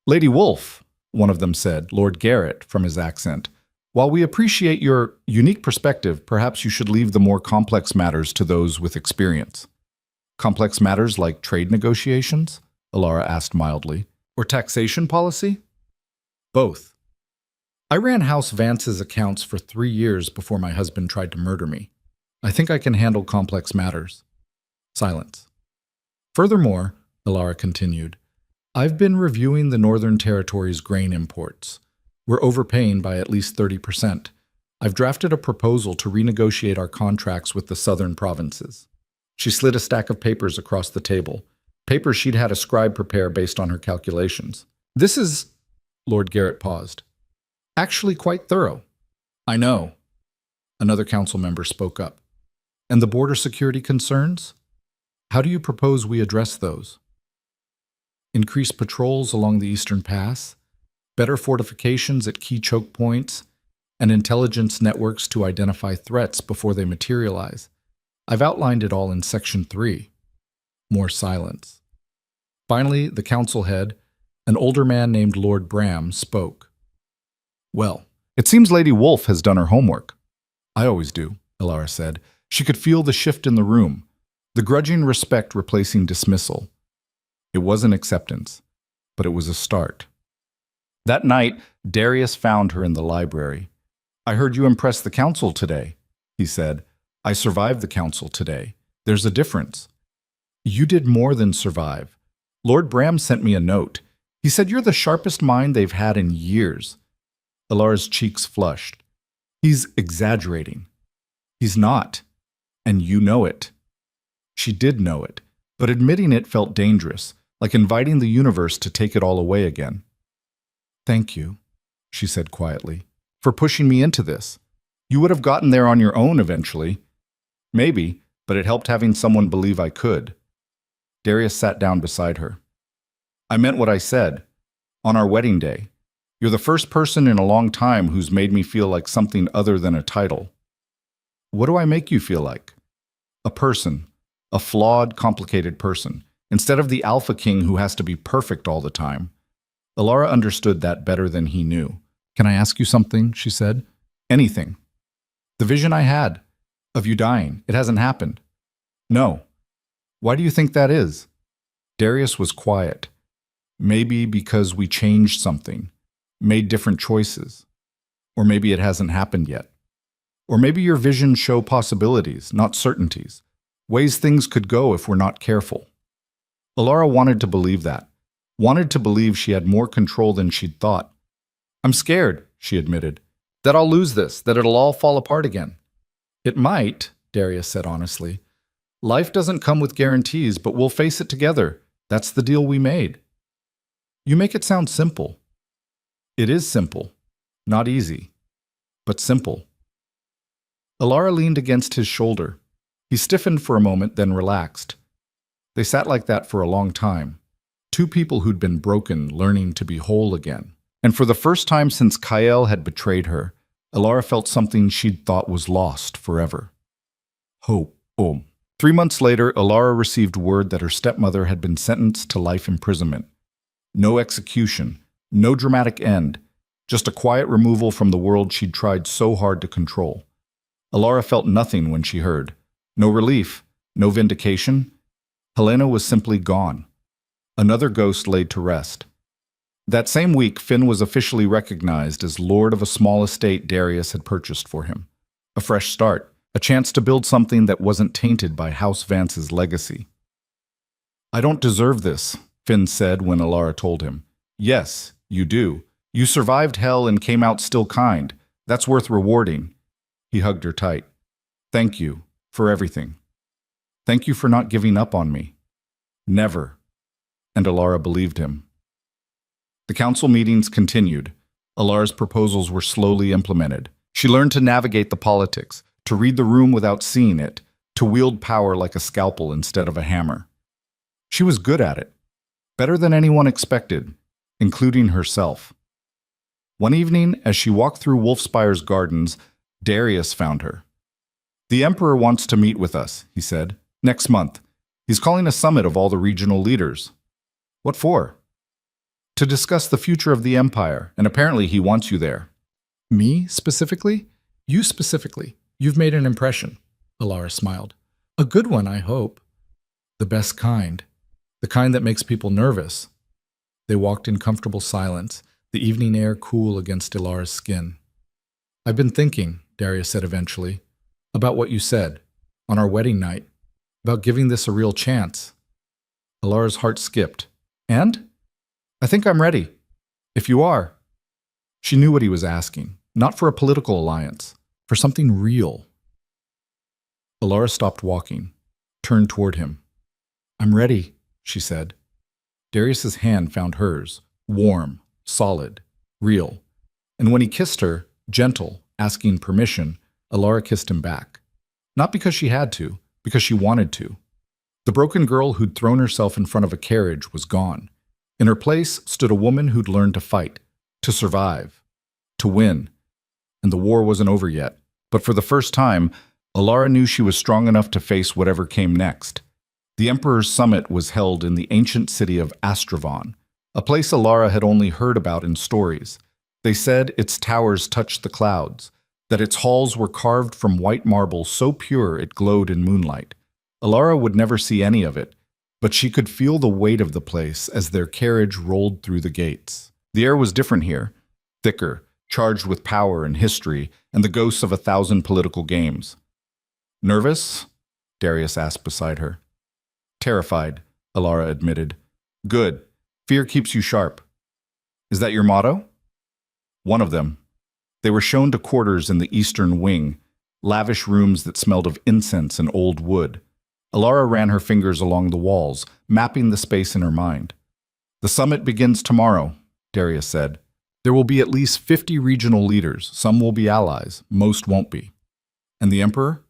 "Lady Wolf," one of them said, Lord Garrett, from his accent. While we appreciate your unique perspective, perhaps you should leave the more complex matters to those with experience. Complex matters like trade negotiations? Alara asked mildly. Or taxation policy? Both. I ran House Vance's accounts for 3 years before my husband tried to murder me. I think I can handle complex matters. Silence. Furthermore, Alara continued, I've been reviewing the Northern Territory's grain imports. We're overpaying by at least 30%. I've drafted a proposal to renegotiate our contracts with the southern provinces. She slid a stack of papers across the table, papers she'd had a scribe prepare based on her calculations. This is, Lord Garrett paused, actually quite thorough. I know. Another council member spoke up. And the border security concerns? How do you propose we address those? Increase patrols along the Eastern Pass, better fortifications at key choke points, and intelligence networks to identify threats before they materialize. I've outlined it all in Section 3. More silence. Finally, the council head, an older man named Lord Bram, spoke. Well, it seems Lady Wolfe has done her homework. I always do, Alara said. She could feel the shift in the room, the grudging respect replacing dismissal. It wasn't acceptance, but it was a start. That night, Darius found her in the library. I heard you impressed the council today, he said. I survived the council today. There's a difference. You did more than survive. Lord Bram sent me a note. He said you're the sharpest mind they've had in years. Alara's cheeks flushed. He's exaggerating. He's not. And you know it. She did know it, but admitting it felt dangerous, like inviting the universe to take it all away again. Thank you, she said quietly, for pushing me into this. You would have gotten there on your own eventually. Maybe, but it helped having someone believe I could. Darius sat down beside her. I meant what I said. On our wedding day, you're the first person in a long time who's made me feel like something other than a title. What do I make you feel like? A person, a flawed, complicated person, instead of the alpha king who has to be perfect all the time. Alara understood that better than he knew. Can I ask you something? She said. Anything. The vision I had of you dying, it hasn't happened. No. Why do you think that is? Darius was quiet. Maybe because we changed something, made different choices. Or maybe it hasn't happened yet. Or maybe your visions show possibilities, not certainties, ways things could go if we're not careful. Alara wanted to believe that, wanted to believe she had more control than she'd thought. I'm scared, she admitted, that I'll lose this, that it'll all fall apart again. It might, Darius said honestly. Life doesn't come with guarantees, but we'll face it together. That's the deal we made. You make it sound simple. It is simple, not easy, but simple. Alara leaned against his shoulder. He stiffened for a moment, then relaxed. They sat like that for a long time. Two people who'd been broken, learning to be whole again. And for the first time since Kael had betrayed her, Alara felt something she'd thought was lost forever. Hope. 3 months later, Alara received word that her stepmother had been sentenced to life imprisonment. No execution, no dramatic end, just a quiet removal from the world she'd tried so hard to control. Alara felt nothing when she heard. No relief, no vindication. Helena was simply gone. Another ghost laid to rest. That same week, Finn was officially recognized as lord of a small estate Darius had purchased for him. A fresh start, a chance to build something that wasn't tainted by House Vance's legacy. I don't deserve this, Finn said when Alara told him. Yes, you do. You survived hell and came out still kind. That's worth rewarding. He hugged her tight. Thank you for everything. Thank you for not giving up on me. Never. And Alara believed him. The council meetings continued. Alara's proposals were slowly implemented. She learned to navigate the politics, to read the room without seeing it, to wield power like a scalpel instead of a hammer. She was good at it, better than anyone expected, including herself. One evening, as she walked through Wolfspire's gardens, Darius found her. The Emperor wants to meet with us, he said. Next month. He's calling a summit of all the regional leaders. What for? To discuss the future of the Empire, and apparently he wants you there. Me, specifically? You specifically. You've made an impression, Alara smiled. A good one, I hope. The best kind. The kind that makes people nervous. They walked in comfortable silence, the evening air cool against Ilara's skin. I've been thinking, Darius said eventually, about what you said, on our wedding night, about giving this a real chance. Ilara's heart skipped. And? I think I'm ready. If you are. She knew what he was asking, not for a political alliance, for something real. Ilara stopped walking, turned toward him. I'm ready, she said. Darius's hand found hers, warm, solid, real. And when he kissed her, gentle, asking permission, Ilara kissed him back. Not because she had to, because she wanted to. The broken girl who'd thrown herself in front of a carriage was gone. In her place stood a woman who'd learned to fight, to survive, to win. And the war wasn't over yet. But for the first time, Ilara knew she was strong enough to face whatever came next. The Emperor's Summit was held in the ancient city of Astravon, a place Ilara had only heard about in stories. They said its towers touched the clouds, that its halls were carved from white marble so pure it glowed in moonlight. Ilara would never see any of it, but she could feel the weight of the place as their carriage rolled through the gates. The air was different here, thicker, charged with power and history and the ghosts of 1,000 political games. Nervous? Darius asked beside her. Terrified, Ilara admitted. Good. Fear keeps you sharp. Is that your motto? One of them. They were shown to quarters in the eastern wing, lavish rooms that smelled of incense and old wood. Ilara ran her fingers along the walls, mapping the space in her mind. The summit begins tomorrow, Darius said. There will be at least 50 regional leaders. Some will be allies, most won't be. And the Emperor?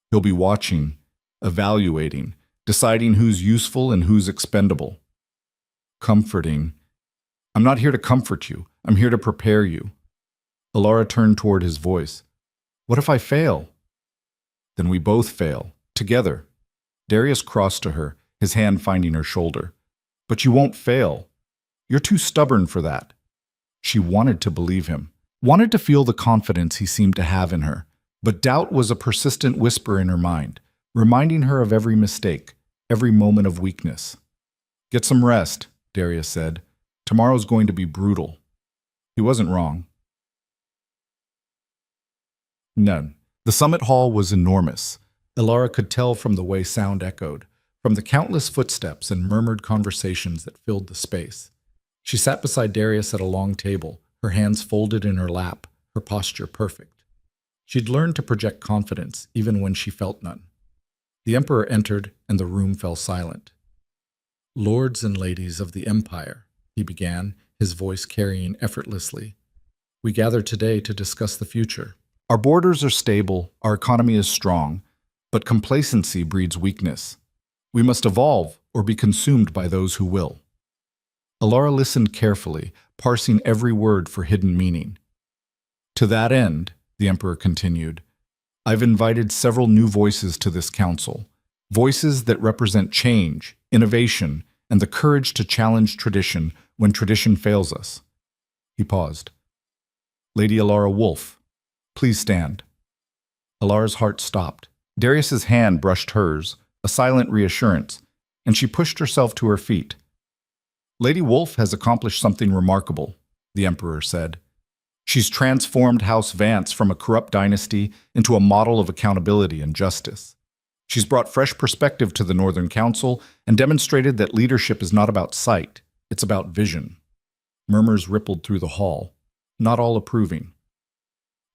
He'll be watching, evaluating, deciding who's useful and who's expendable. Comforting. I'm not here to comfort you. I'm here to prepare you. Ilara turned toward his voice. What if I fail? Then we both fail, together. Darius crossed to her, his hand finding her shoulder. But you won't fail. You're too stubborn for that. She wanted to believe him, wanted to feel the confidence he seemed to have in her, but doubt was a persistent whisper in her mind, reminding her of every mistake, every moment of weakness. Get some rest, Darius said. Tomorrow's going to be brutal. He wasn't wrong. None. The summit hall was enormous. Ilara could tell from the way sound echoed, from the countless footsteps and murmured conversations that filled the space. She sat beside Darius at a long table, her hands folded in her lap, her posture perfect. She'd learned to project confidence even when she felt none. The Emperor entered, and the room fell silent. Lords and ladies of the Empire, he began, his voice carrying effortlessly. We gather today to discuss the future. Our borders are stable, our economy is strong, but complacency breeds weakness. We must evolve or be consumed by those who will. Ilara listened carefully, parsing every word for hidden meaning. To that end, the Emperor continued, I've invited several new voices to this council, voices that represent change, innovation, and the courage to challenge tradition when tradition fails us. He paused. Lady Ilara Wolf, please stand. Ilara's heart stopped. Darius's hand brushed hers, a silent reassurance, and she pushed herself to her feet. Lady Wolf has accomplished something remarkable, the Emperor said. She's transformed House Vance from a corrupt dynasty into a model of accountability and justice. She's brought fresh perspective to the Northern Council and demonstrated that leadership is not about sight, it's about vision. Murmurs rippled through the hall, not all approving.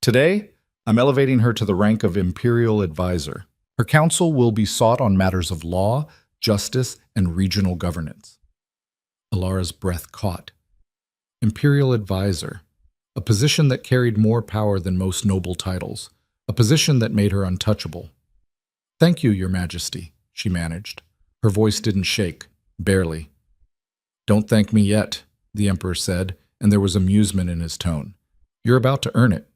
Today, I'm elevating her to the rank of Imperial Advisor. Her counsel will be sought on matters of law, justice, and regional governance. Ilara's breath caught. Imperial Advisor, a position that carried more power than most noble titles, a position that made her untouchable. Thank you, Your Majesty, she managed. Her voice didn't shake, barely. Don't thank me yet, the Emperor said, and there was amusement in his tone. You're about to earn it.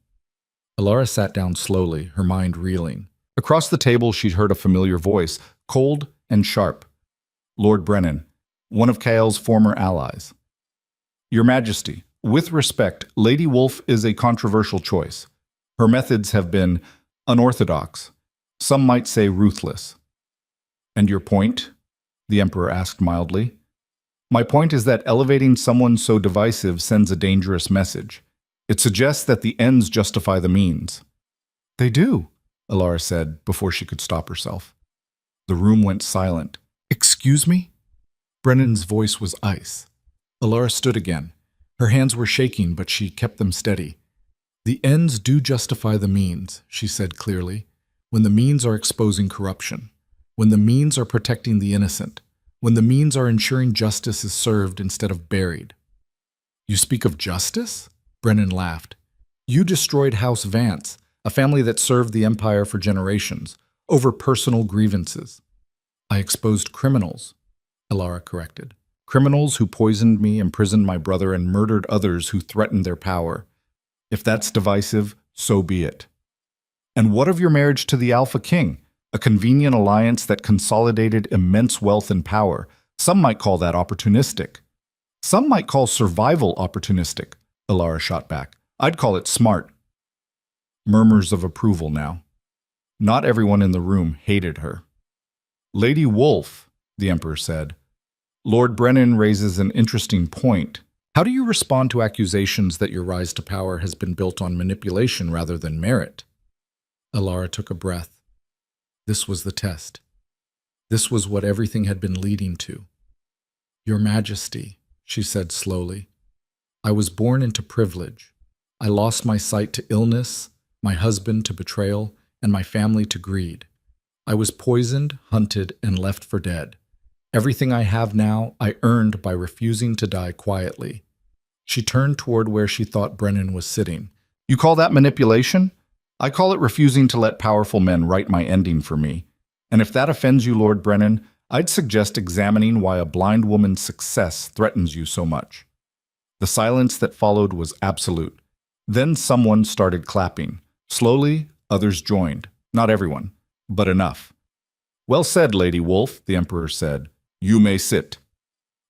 Ilara sat down slowly, her mind reeling. Across the table she'd heard a familiar voice, cold and sharp. Lord Brennan, one of Kael's former allies. Your Majesty, With respect, Lady Wolf is a controversial choice. Her methods have been unorthodox. Some might say ruthless. And your point? The Emperor asked mildly. My point is that elevating someone so divisive sends a dangerous message. It suggests that the ends justify the means. They do, Alara said before she could stop herself. The room went silent. Excuse me? Brennan's voice was ice. Alara stood again. Her hands were shaking, but she kept them steady. The ends do justify the means, she said clearly, when the means are exposing corruption, when the means are protecting the innocent, when the means are ensuring justice is served instead of buried. You speak of justice? Brennan laughed. You destroyed House Vance, a family that served the Empire for generations, over personal grievances. I exposed criminals, Alara corrected. Criminals who poisoned me, imprisoned my brother, and murdered others who threatened their power. If that's divisive, so be it. And what of your marriage to the Alpha King, a convenient alliance that consolidated immense wealth and power? Some might call that opportunistic. Some might call survival opportunistic, Alara shot back. I'd call it smart. Murmurs of approval now. Not everyone in the room hated her. Lady Wolf, the Emperor said, Lord Brennan raises an interesting point. How do you respond to accusations that your rise to power has been built on manipulation rather than merit? Alara took a breath. This was the test. This was what everything had been leading to. Your Majesty, she said slowly, I was born into privilege. I lost my sight to illness, my husband to betrayal, and my family to greed. I was poisoned, hunted, and left for dead. Everything I have now, I earned by refusing to die quietly. She turned toward where she thought Brennan was sitting. You call that manipulation? I call it refusing to let powerful men write my ending for me. And if that offends you, Lord Brennan, I'd suggest examining why a blind woman's success threatens you so much. The silence that followed was absolute. Then someone started clapping. Slowly, others joined. Not everyone, but enough. Well said, Lady Wolf, the Emperor said. You may sit.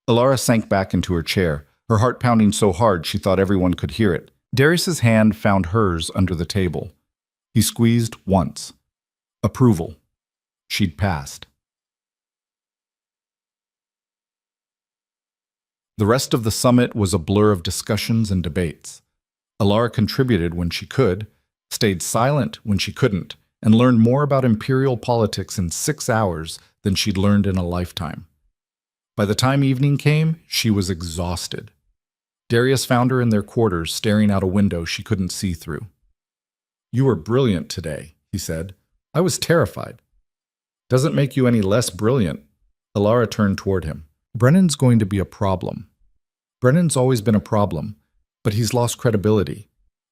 Alara sank back into her chair, her heart pounding so hard she thought everyone could hear it. Darius's hand found hers under the table. He squeezed once. Approval. She'd passed. The rest of the summit was a blur of discussions and debates. Alara contributed when she could, stayed silent when she couldn't, and learned more about imperial politics in 6 hours than she'd learned in a lifetime. By the time evening came, she was exhausted. Darius found her in their quarters, staring out a window she couldn't see through. You were brilliant today, he said. I was terrified. Doesn't make you any less brilliant. Alara turned toward him. Brennan's going to be a problem. Brennan's always been a problem, but he's lost credibility.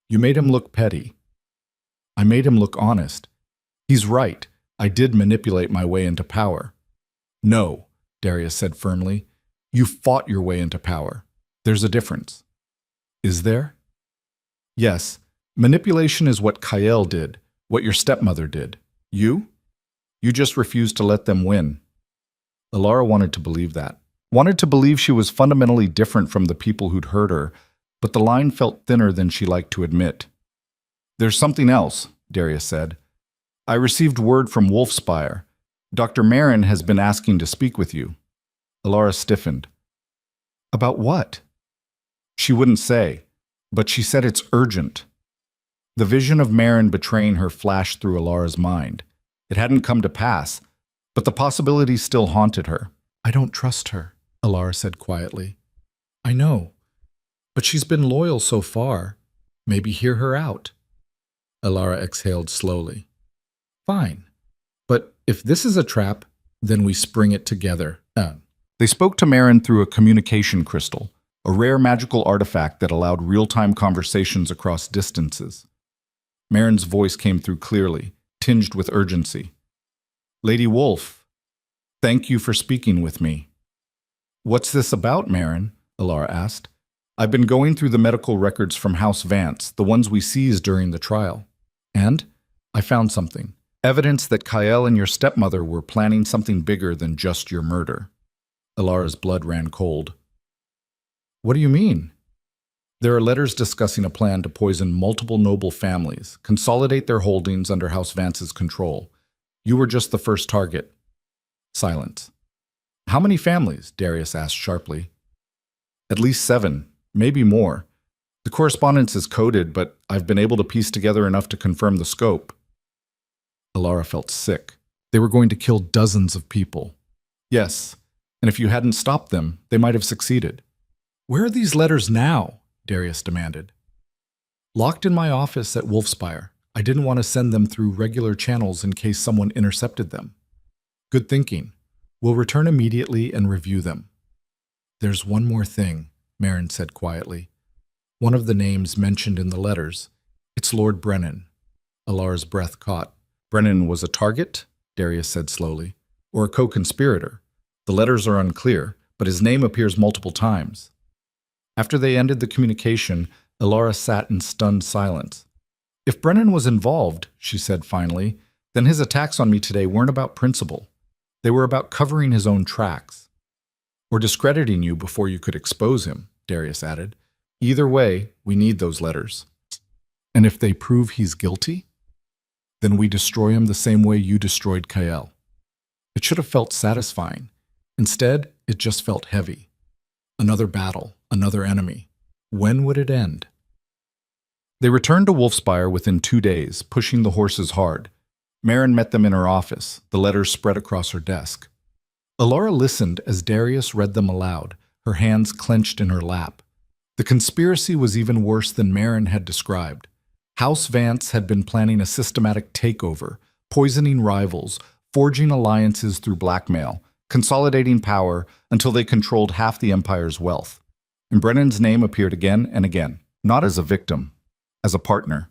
You made him look petty. I made him look honest. He's right. I did manipulate my way into power. No, Darius said firmly. You fought your way into power. There's a difference. Is there? Yes. Manipulation is what Kael did, what your stepmother did. You? You just refused to let them win. Alara wanted to believe that. Wanted to believe she was fundamentally different from the people who'd hurt her, but the line felt thinner than she liked to admit. There's something else, Darius said. I received word from Wolfspire. Dr. Marin has been asking to speak with you. Alara stiffened. About what? She wouldn't say, but she said it's urgent. The vision of Marin betraying her flashed through Alara's mind. It hadn't come to pass, but the possibility still haunted her. I don't trust her, Alara said quietly. I know, but she's been loyal so far. Maybe hear her out. Alara exhaled slowly. Fine, but if this is a trap, then we spring it together. They spoke to Marin through a communication crystal, a rare magical artifact that allowed real-time conversations across distances. Marin's voice came through clearly, tinged with urgency. Lady Wolf, thank you for speaking with me. What's this about, Marin? Alara asked. I've been going through the medical records from House Vance, the ones we seized during the trial. And I found something. Evidence that Kael and your stepmother were planning something bigger than just your murder. Alara's blood ran cold. What do you mean? There are letters discussing a plan to poison multiple noble families, consolidate their holdings under House Vance's control. You were just the first target. Silence. How many families? Darius asked sharply. At least 7, maybe more. The correspondence is coded, but I've been able to piece together enough to confirm the scope. Alara felt sick. They were going to kill dozens of people. Yes, and if you hadn't stopped them, they might have succeeded. Where are these letters now? Darius demanded. Locked in my office at Wolfspire. I didn't want to send them through regular channels in case someone intercepted them. Good thinking. We'll return immediately and review them. There's one more thing, Marin said quietly. One of the names mentioned in the letters. It's Lord Brennan. Alara's breath caught. Brennan was a target? Darius said slowly. Or a co-conspirator? The letters are unclear, but his name appears multiple times. After they ended the communication, Alara sat in stunned silence. If Brennan was involved, she said finally, then his attacks on me today weren't about principle. They were about covering his own tracks. Or discrediting you before you could expose him, Darius added. Either way, we need those letters. And if they prove he's guilty, then we destroy him the same way you destroyed Kael. It should have felt satisfying. Instead, it just felt heavy. Another battle, another enemy. When would it end? They returned to Wolfspire within 2 days, pushing the horses hard. Marin met them in her office, the letters spread across her desk. Alara listened as Darius read them aloud, her hands clenched in her lap. The conspiracy was even worse than Marin had described. House Vance had been planning a systematic takeover, poisoning rivals, forging alliances through blackmail, consolidating power until they controlled half the Empire's wealth. And Brennan's name appeared again and again, not as a victim, as a partner.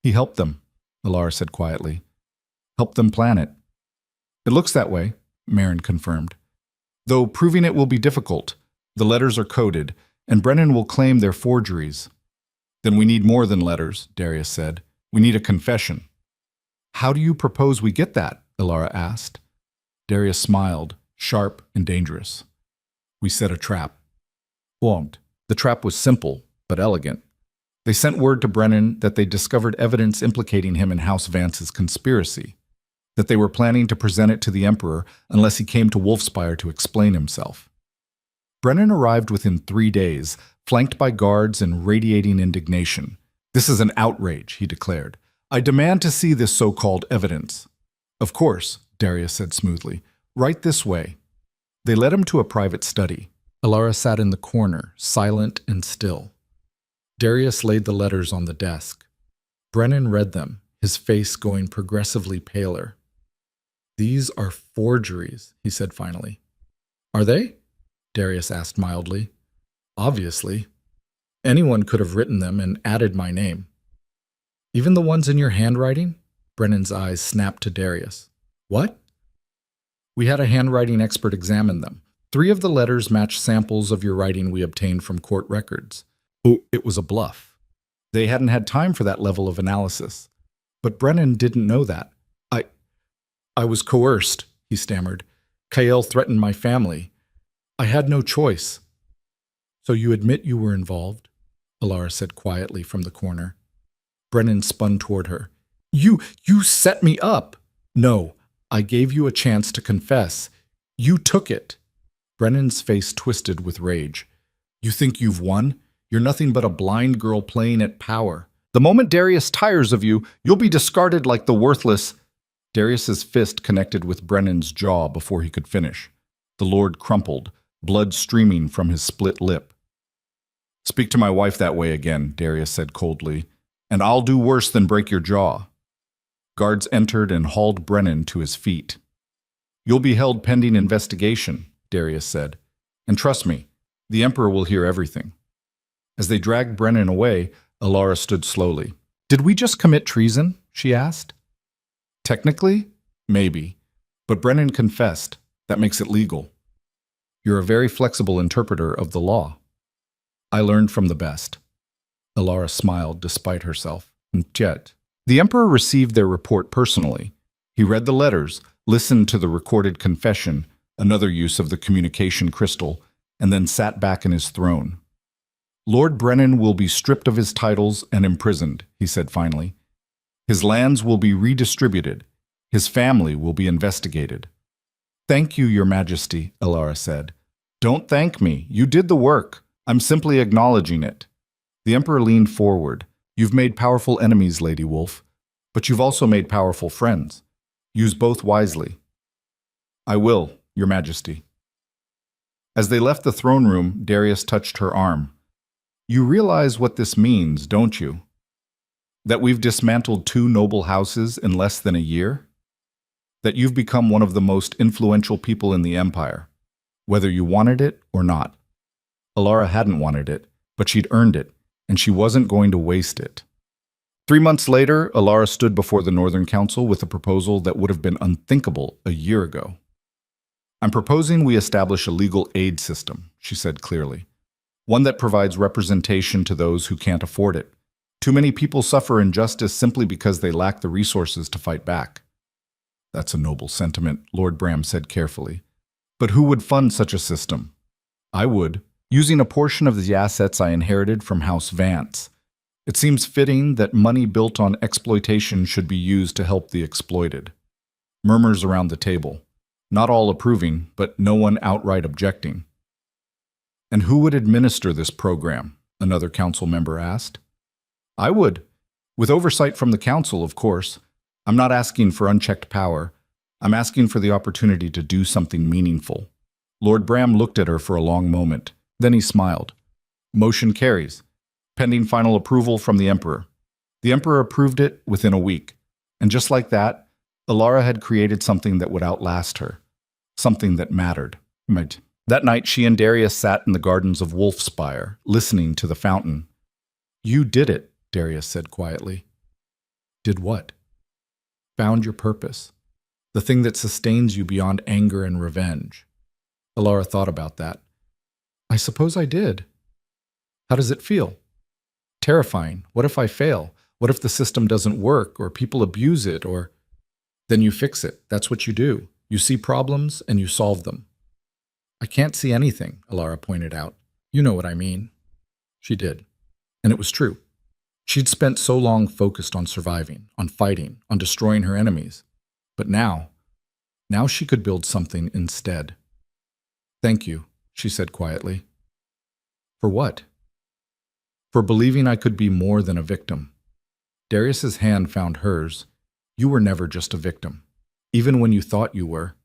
He helped them, Alara said quietly. Helped them plan it. It looks that way, Marin confirmed. Though proving it will be difficult. The letters are coded, and Brennan will claim they're forgeries. Then we need more than letters, Darius said. We need a confession. How do you propose we get that? Alara asked. Darius smiled, sharp and dangerous. We set a trap. Won't. The trap was simple, but elegant. They sent word to Brennan that they discovered evidence implicating him in House Vance's conspiracy, that they were planning to present it to the Emperor unless he came to Wolfspire to explain himself. Brennan arrived within 3 days, flanked by guards and radiating indignation. This is an outrage, he declared. I demand to see this so-called evidence. Of course, Darius said smoothly. Right this way. They led him to a private study. Alara sat in the corner, silent and still. Darius laid the letters on the desk. Brennan read them, his face going progressively paler. These are forgeries, he said finally. Are they? Darius asked mildly. Obviously. Anyone could have written them and added my name. Even the ones in your handwriting? Brennan's eyes snapped to Darius. What? We had a handwriting expert examine them. 3 of the letters match samples of your writing we obtained from court records. Oh, it was a bluff. They hadn't had time for that level of analysis. But Brennan didn't know that. I was coerced, he stammered. Kael threatened my family. I had no choice. So you admit you were involved? Alara said quietly from the corner. Brennan spun toward her. You set me up. No, I gave you a chance to confess. You took it. Brennan's face twisted with rage. You think you've won? You're nothing but a blind girl playing at power. The moment Darius tires of you, you'll be discarded like the worthless... Darius's fist connected with Brennan's jaw before he could finish. The Lord crumpled, blood streaming from his split lip. Speak to my wife that way again, Darius said coldly, and I'll do worse than break your jaw. Guards entered and hauled Brennan to his feet. You'll be held pending investigation, Darius said. And trust me, the Emperor will hear everything. As they dragged Brennan away, Alara stood slowly. Did we just commit treason? She asked. Technically, maybe. But Brennan confessed. That makes it legal. You're a very flexible interpreter of the law. I learned from the best. Alara smiled despite herself. Yet, the Emperor received their report personally. He read the letters, listened to the recorded confession, another use of the communication crystal, and then sat back in his throne. Lord Brennan will be stripped of his titles and imprisoned, he said finally. His lands will be redistributed. His family will be investigated. Thank you, Your Majesty, Elara said. Don't thank me. You did the work. I'm simply acknowledging it. The Emperor leaned forward. You've made powerful enemies, Lady Wolf, but you've also made powerful friends. Use both wisely. I will, Your Majesty. As they left the throne room, Darius touched her arm. You realize what this means, don't you? That we've dismantled 2 noble houses in less than a year? That you've become one of the most influential people in the Empire, whether you wanted it or not. Elara hadn't wanted it, but she'd earned it, and she wasn't going to waste it. 3 months later, Elara stood before the Northern Council with a proposal that would have been unthinkable a year ago. I'm proposing we establish a legal aid system, she said clearly. One that provides representation to those who can't afford it. Too many people suffer injustice simply because they lack the resources to fight back. That's a noble sentiment, Lord Bram said carefully. But who would fund such a system? I would, using a portion of the assets I inherited from House Vance. It seems fitting that money built on exploitation should be used to help the exploited. Murmurs around the table. Not all approving, but no one outright objecting. And who would administer this program? Another council member asked. I would. With oversight from the council, of course. I'm not asking for unchecked power. I'm asking for the opportunity to do something meaningful. Lord Bram looked at her for a long moment. Then he smiled. Motion carries. Pending final approval from the Emperor. The Emperor approved it within a week. And just like that, Elara had created something that would outlast her. Something that mattered. That night, she and Darius sat in the gardens of Wolfspire, listening to the fountain. You did it, Darius said quietly. Did what? Found your purpose. The thing that sustains you beyond anger and revenge. Elara thought about that. I suppose I did. How does it feel? Terrifying. What if I fail? What if the system doesn't work, or people abuse it, or... Then you fix it. That's what you do. You see problems and you solve them. I can't see anything, Elara pointed out. You know what I mean. She did. And it was true. She'd spent so long focused on surviving, on fighting, on destroying her enemies. But now she could build something instead. Thank you, she said quietly. For what? For believing I could be more than a victim. Darius's hand found hers. You were never just a victim, even when you thought you were.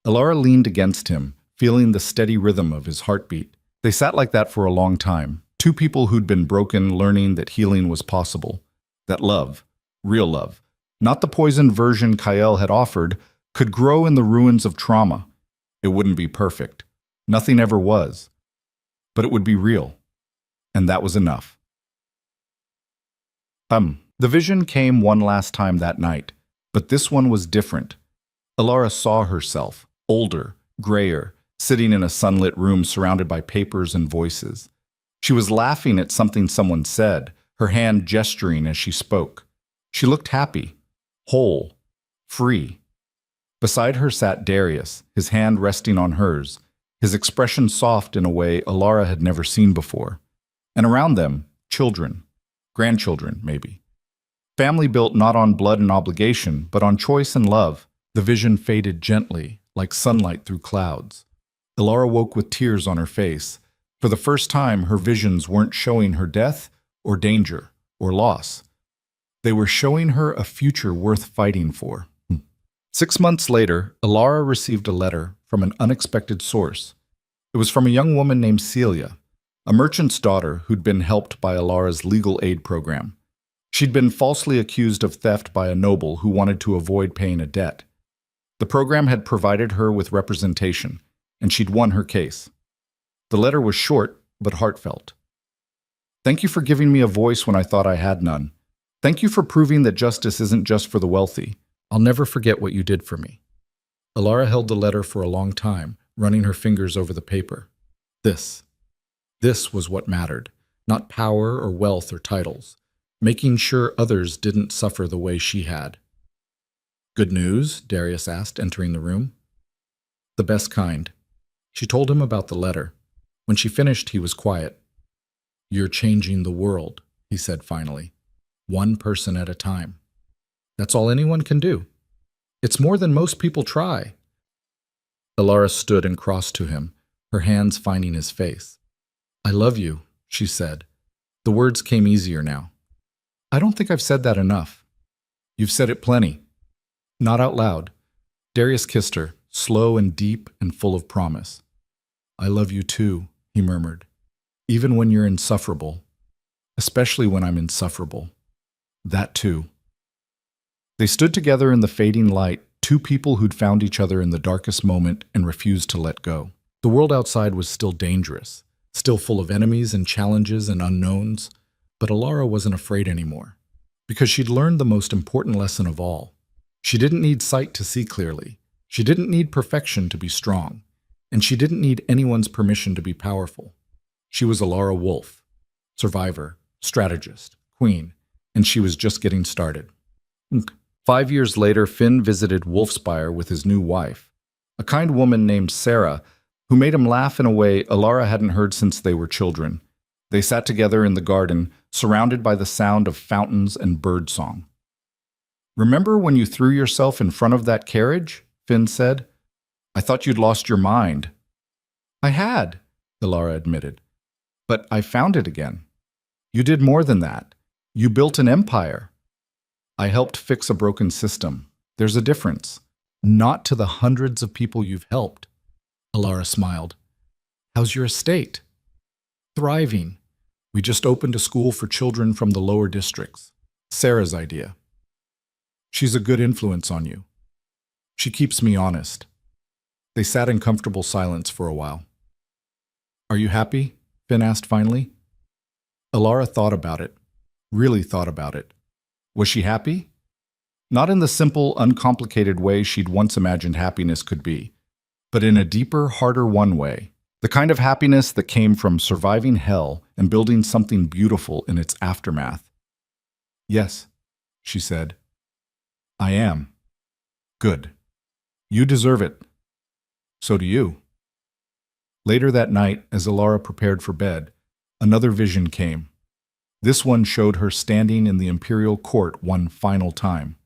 Elara leaned against him, feeling the steady rhythm of his heartbeat. They sat like that for a long time, 2 people who'd been broken learning that healing was possible, that love, real love, not the poisoned version Kael had offered, could grow in the ruins of trauma. It wouldn't be perfect. Nothing ever was. But it would be real. And that was enough. The vision came one last time that night, but this one was different. Elara saw herself, older, grayer, sitting in a sunlit room surrounded by papers and voices. She was laughing at something someone said, her hand gesturing as she spoke. She looked happy, whole, free. Beside her sat Darius, his hand resting on hers, his expression soft in a way Elara had never seen before. And around them, children, grandchildren, maybe. Family built not on blood and obligation, but on choice and love. The vision faded gently, like sunlight through clouds. Elara woke with tears on her face. For the first time, her visions weren't showing her death or danger or loss. They were showing her a future worth fighting for. 6 months later, Elara received a letter from an unexpected source. It was from a young woman named Celia, a merchant's daughter who'd been helped by Elara's legal aid program. She'd been falsely accused of theft by a noble who wanted to avoid paying a debt. The program had provided her with representation, and she'd won her case. The letter was short, but heartfelt. Thank you for giving me a voice when I thought I had none. Thank you for proving that justice isn't just for the wealthy. I'll never forget what you did for me. Elara held the letter for a long time, running her fingers over the paper. This was what mattered, not power or wealth or titles, making sure others didn't suffer the way she had. Good news? Darius asked, entering the room. The best kind. She told him about the letter. When she finished, he was quiet. You're changing the world, he said finally, one person at a time. That's all anyone can do. It's more than most people try. Alara stood and crossed to him, her hands finding his face. I love you, she said. The words came easier now. I don't think I've said that enough. You've said it plenty. Not out loud. Darius kissed her, slow and deep and full of promise. I love you too, he murmured. Even when you're insufferable. Especially when I'm insufferable. That too. They stood together in the fading light, two people who'd found each other in the darkest moment and refused to let go. The world outside was still dangerous, still full of enemies and challenges and unknowns, but Alara wasn't afraid anymore, because she'd learned the most important lesson of all. She didn't need sight to see clearly. She didn't need perfection to be strong, and she didn't need anyone's permission to be powerful. She was Alara Wolf, survivor, strategist, queen, and she was just getting started. 5 years later, Finn visited Wolfspire with his new wife, a kind woman named Sarah, who made him laugh in a way Alara hadn't heard since they were children. They sat together in the garden, surrounded by the sound of fountains and birdsong. Remember when you threw yourself in front of that carriage? Finn said. I thought you'd lost your mind. I had, Alara admitted. But I found it again. You did more than that. You built an empire. I helped fix a broken system. There's a difference. Not to the hundreds of people you've helped. Alara smiled. How's your estate? Thriving. We just opened a school for children from the lower districts. Sarah's idea. She's a good influence on you. She keeps me honest. They sat in comfortable silence for a while. Are you happy? Finn asked finally. Alara thought about it. Really thought about it. Was she happy? Not in the simple, uncomplicated way she'd once imagined happiness could be, but in a deeper, harder-won way. The kind of happiness that came from surviving hell and building something beautiful in its aftermath. Yes, she said. I am. Good. You deserve it. So do you. Later that night, as Alara prepared for bed, another vision came. This one showed her standing in the imperial court one final time.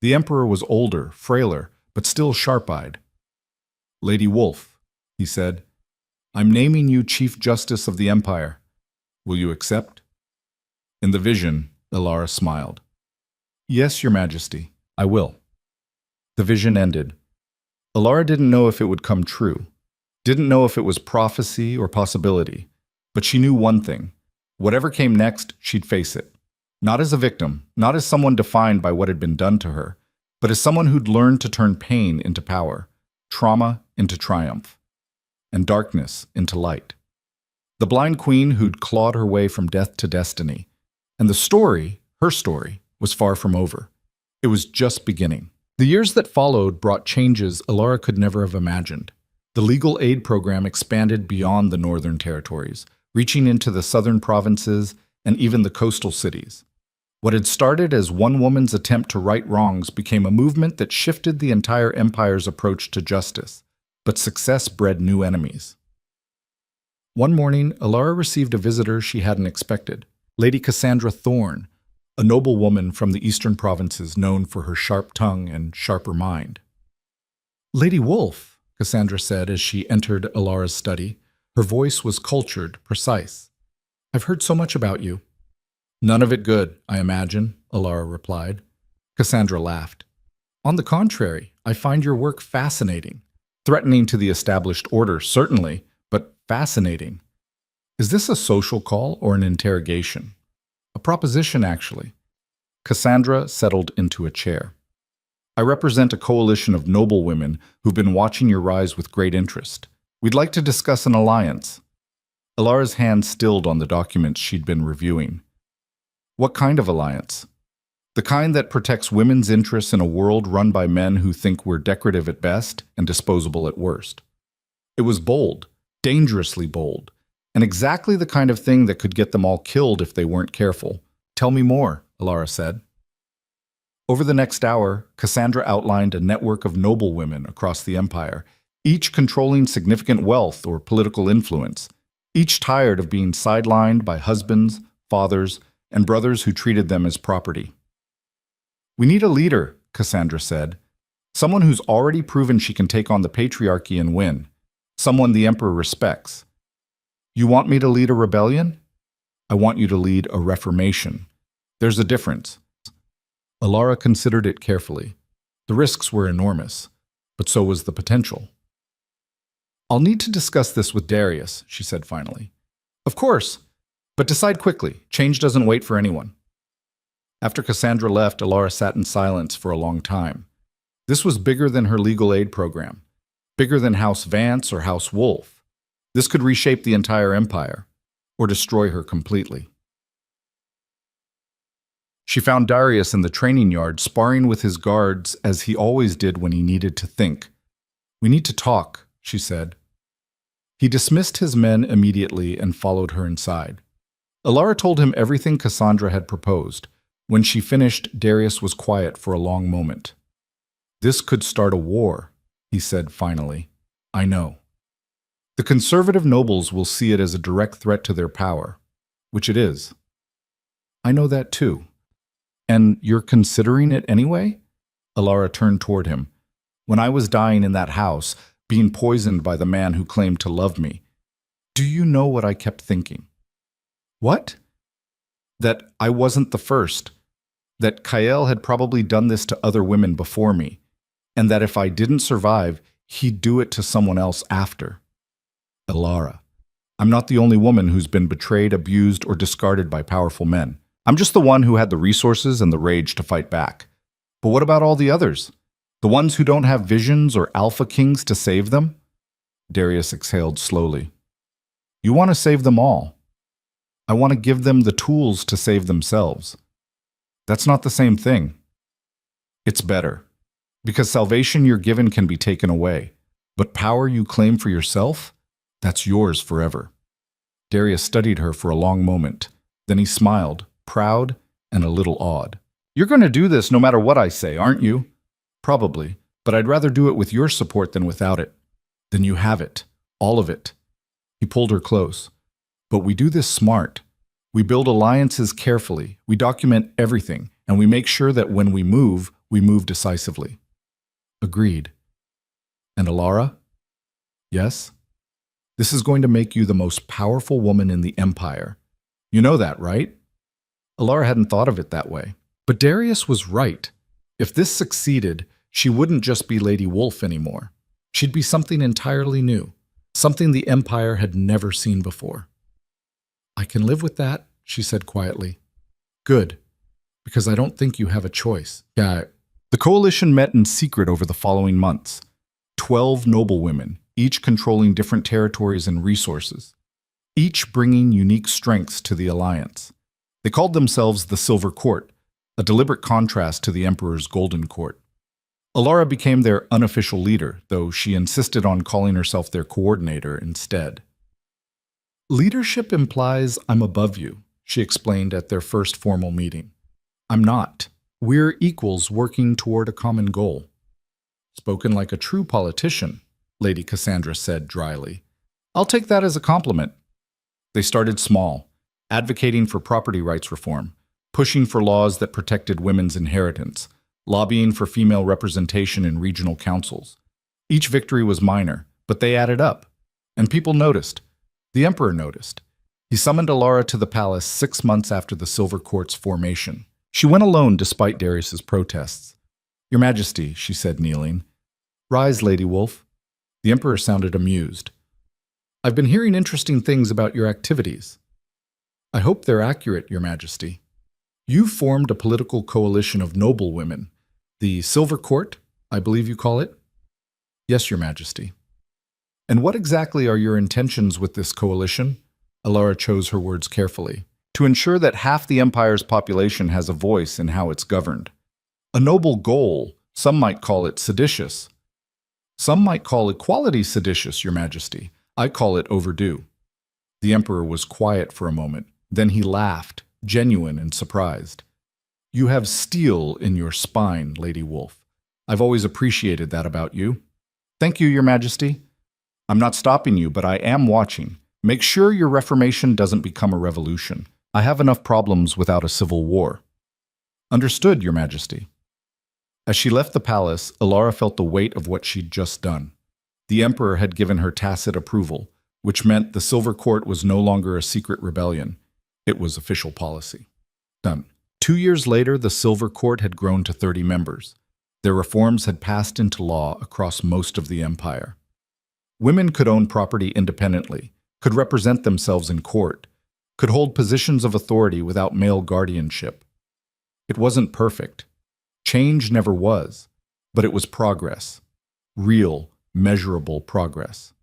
The emperor was older, frailer, but still sharp-eyed. Lady Wolf, he said, I'm naming you Chief Justice of the Empire. Will you accept? In the vision, Alara smiled. Yes, Your Majesty, I will. The vision ended. Alara didn't know if it would come true, didn't know if it was prophecy or possibility, but she knew one thing. Whatever came next, she'd face it. Not as a victim, not as someone defined by what had been done to her, but as someone who'd learned to turn pain into power, trauma into triumph, and darkness into light. The blind queen who'd clawed her way from death to destiny. And the story, her story, was far from over. It was just beginning. The years that followed brought changes Alara could never have imagined. The legal aid program expanded beyond the northern territories, reaching into the southern provinces and even the coastal cities. What had started as one woman's attempt to right wrongs became a movement that shifted the entire empire's approach to justice, but success bred new enemies. One morning, Alara received a visitor she hadn't expected, Lady Cassandra Thorne, a noble woman from the eastern provinces known for her sharp tongue and sharper mind. Lady Wolf, Cassandra said as she entered Alara's study. Her voice was cultured, precise. I've heard so much about you. None of it good, I imagine, Alara replied. Cassandra laughed. On the contrary, I find your work fascinating. Threatening to the established order, certainly, but fascinating. Is this a social call or an interrogation? A proposition, actually. Cassandra settled into a chair. I represent a coalition of noble women who've been watching your rise with great interest. We'd like to discuss an alliance. Alara's hand stilled on the documents she'd been reviewing. What kind of alliance? The kind that protects women's interests in a world run by men who think we're decorative at best and disposable at worst. It was bold, dangerously bold, and exactly the kind of thing that could get them all killed if they weren't careful. Tell me more, Alara said. Over the next hour, Cassandra outlined a network of noble women across the empire, each controlling significant wealth or political influence, each tired of being sidelined by husbands, fathers, and brothers who treated them as property. "We need a leader," Cassandra said. "Someone who's already proven she can take on the patriarchy and win. Someone the Emperor respects." "You want me to lead a rebellion?" "I want you to lead a reformation. There's a difference." Alara considered it carefully. The risks were enormous, but so was the potential. "I'll need to discuss this with Darius," she said finally. "Of course, but decide quickly. Change doesn't wait for anyone." After Cassandra left, Alara sat in silence for a long time. This was bigger than her legal aid program, bigger than House Vance or House Wolf. This could reshape the entire empire, or destroy her completely. She found Darius in the training yard, sparring with his guards as he always did when he needed to think. "We need to talk," she said. He dismissed his men immediately and followed her inside. Alara told him everything Cassandra had proposed. When she finished, Darius was quiet for a long moment. "This could start a war," he said finally. "I know. The conservative nobles will see it as a direct threat to their power, which it is. I know that too. And you're considering it anyway?" Alara turned toward him. "When I was dying in that house, being poisoned by the man who claimed to love me, do you know what I kept thinking?" "What?" "That I wasn't the first. That Kael had probably done this to other women before me, and that if I didn't survive, he'd do it to someone else after." "Alara, I'm not the only woman who's been betrayed, abused, or discarded by powerful men. I'm just the one who had the resources and the rage to fight back. But what about all the others? The ones who don't have visions or alpha kings to save them?" Darius exhaled slowly. "You want to save them all. I want to give them the tools to save themselves. That's not the same thing." "It's better. Because salvation you're given can be taken away. But power you claim for yourself, that's yours forever." Darius studied her for a long moment. Then he smiled, proud and a little awed. "You're going to do this no matter what I say, aren't you?" "Probably, but I'd rather do it with your support than without it." "Then you have it. All of it." He pulled her close. "But we do this smart. We build alliances carefully, we document everything, and we make sure that when we move decisively." "Agreed." "And Alara?" "Yes?" "This is going to make you the most powerful woman in the Empire. You know that, right?" Alara hadn't thought of it that way. But Darius was right. If this succeeded, she wouldn't just be Lady Wolf anymore. She'd be something entirely new, something the Empire had never seen before. "I can live with that," she said quietly. "Good, because I don't think you have a choice." The coalition met in secret over the following months. 12 noblewomen, each controlling different territories and resources, each bringing unique strengths to the alliance. They called themselves the Silver Court, a deliberate contrast to the Emperor's Golden Court. Alara became their unofficial leader, though she insisted on calling herself their coordinator instead. "Leadership implies I'm above you," she explained at their first formal meeting. "I'm not. We're equals working toward a common goal." "Spoken like a true politician," Lady Cassandra said dryly. "I'll take that as a compliment." They started small, advocating for property rights reform, pushing for laws that protected women's inheritance, lobbying for female representation in regional councils. Each victory was minor, but they added up. And people noticed. The Emperor noticed. He summoned Alara to the palace 6 months after the Silver Court's formation. She went alone despite Darius's protests. "Your Majesty," she said, kneeling. "Rise, Lady Wolf." The Emperor sounded amused. "I've been hearing interesting things about your activities." "I hope they're accurate, Your Majesty. You've formed a political coalition of noblewomen, the Silver Court, I believe you call it?" "Yes, Your Majesty." "And what exactly are your intentions with this coalition?" Alara chose her words carefully. "To ensure that half the Empire's population has a voice in how it's governed. A noble goal, some might call it seditious. Some might call equality seditious, Your Majesty. I call it overdue." The Emperor was quiet for a moment. Then he laughed, genuine and surprised. "You have steel in your spine, Lady Wolf. I've always appreciated that about you." "Thank you, Your Majesty." "I'm not stopping you, but I am watching. Make sure your reformation doesn't become a revolution. I have enough problems without a civil war. Understood, Your Majesty. As she left the palace, Alara felt the weight of what she'd just done. The emperor had given her tacit approval, which meant the Silver Court was no longer a secret rebellion. It was official policy. Done. 2 years later, the Silver Court had grown to 30 members. Their reforms had passed into law across most of the empire. Women could own property independently, could represent themselves in court, could hold positions of authority without male guardianship. It wasn't perfect. Change never was, but it was progress. Real, measurable progress.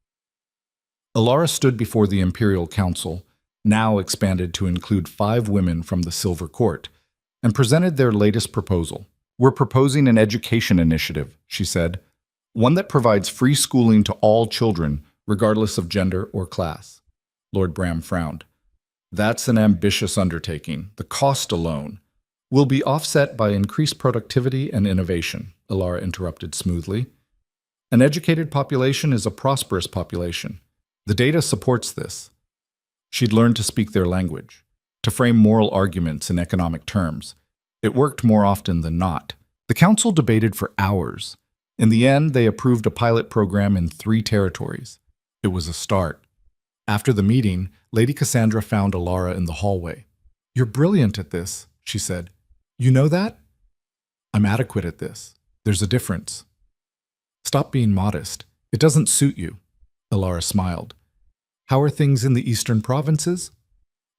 Alara stood before the Imperial Council, now expanded to include 5 women from the Silver Court, and presented their latest proposal. We're proposing an education initiative, she said, one that provides free schooling to all children, regardless of gender or class. Lord Bram frowned. That's an ambitious undertaking. The cost alone will be offset by increased productivity and innovation, Alara interrupted smoothly. An educated population is a prosperous population. The data supports this. She'd learned to speak their language, to frame moral arguments in economic terms. It worked more often than not. The council debated for hours. In the end, they approved a pilot program in 3 territories. It was a start. After the meeting, Lady Cassandra found Alara in the hallway. "You're brilliant at this," she said. "You know that?" "I'm adequate at this. There's a difference." "Stop being modest. It doesn't suit you." Alara smiled. "How are things in the eastern provinces?"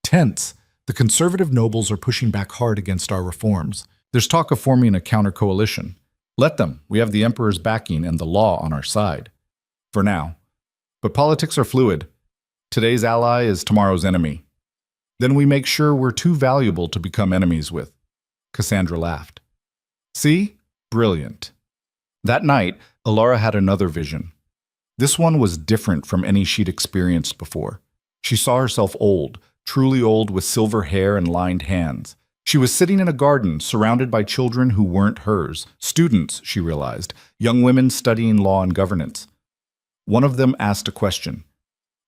"Tense. The conservative nobles are pushing back hard against our reforms. There's talk of forming a counter-coalition. Let them. We have the emperor's backing and the law on our side. For now. But politics are fluid. Today's ally is tomorrow's enemy. Then we make sure we're too valuable to become enemies with." Cassandra laughed. "See? Brilliant." That night, Alara had another vision. This one was different from any she'd experienced before. She saw herself old, truly old, with silver hair and lined hands. She was sitting in a garden, surrounded by children who weren't hers. Students, she realized, young women studying law and governance. One of them asked a question.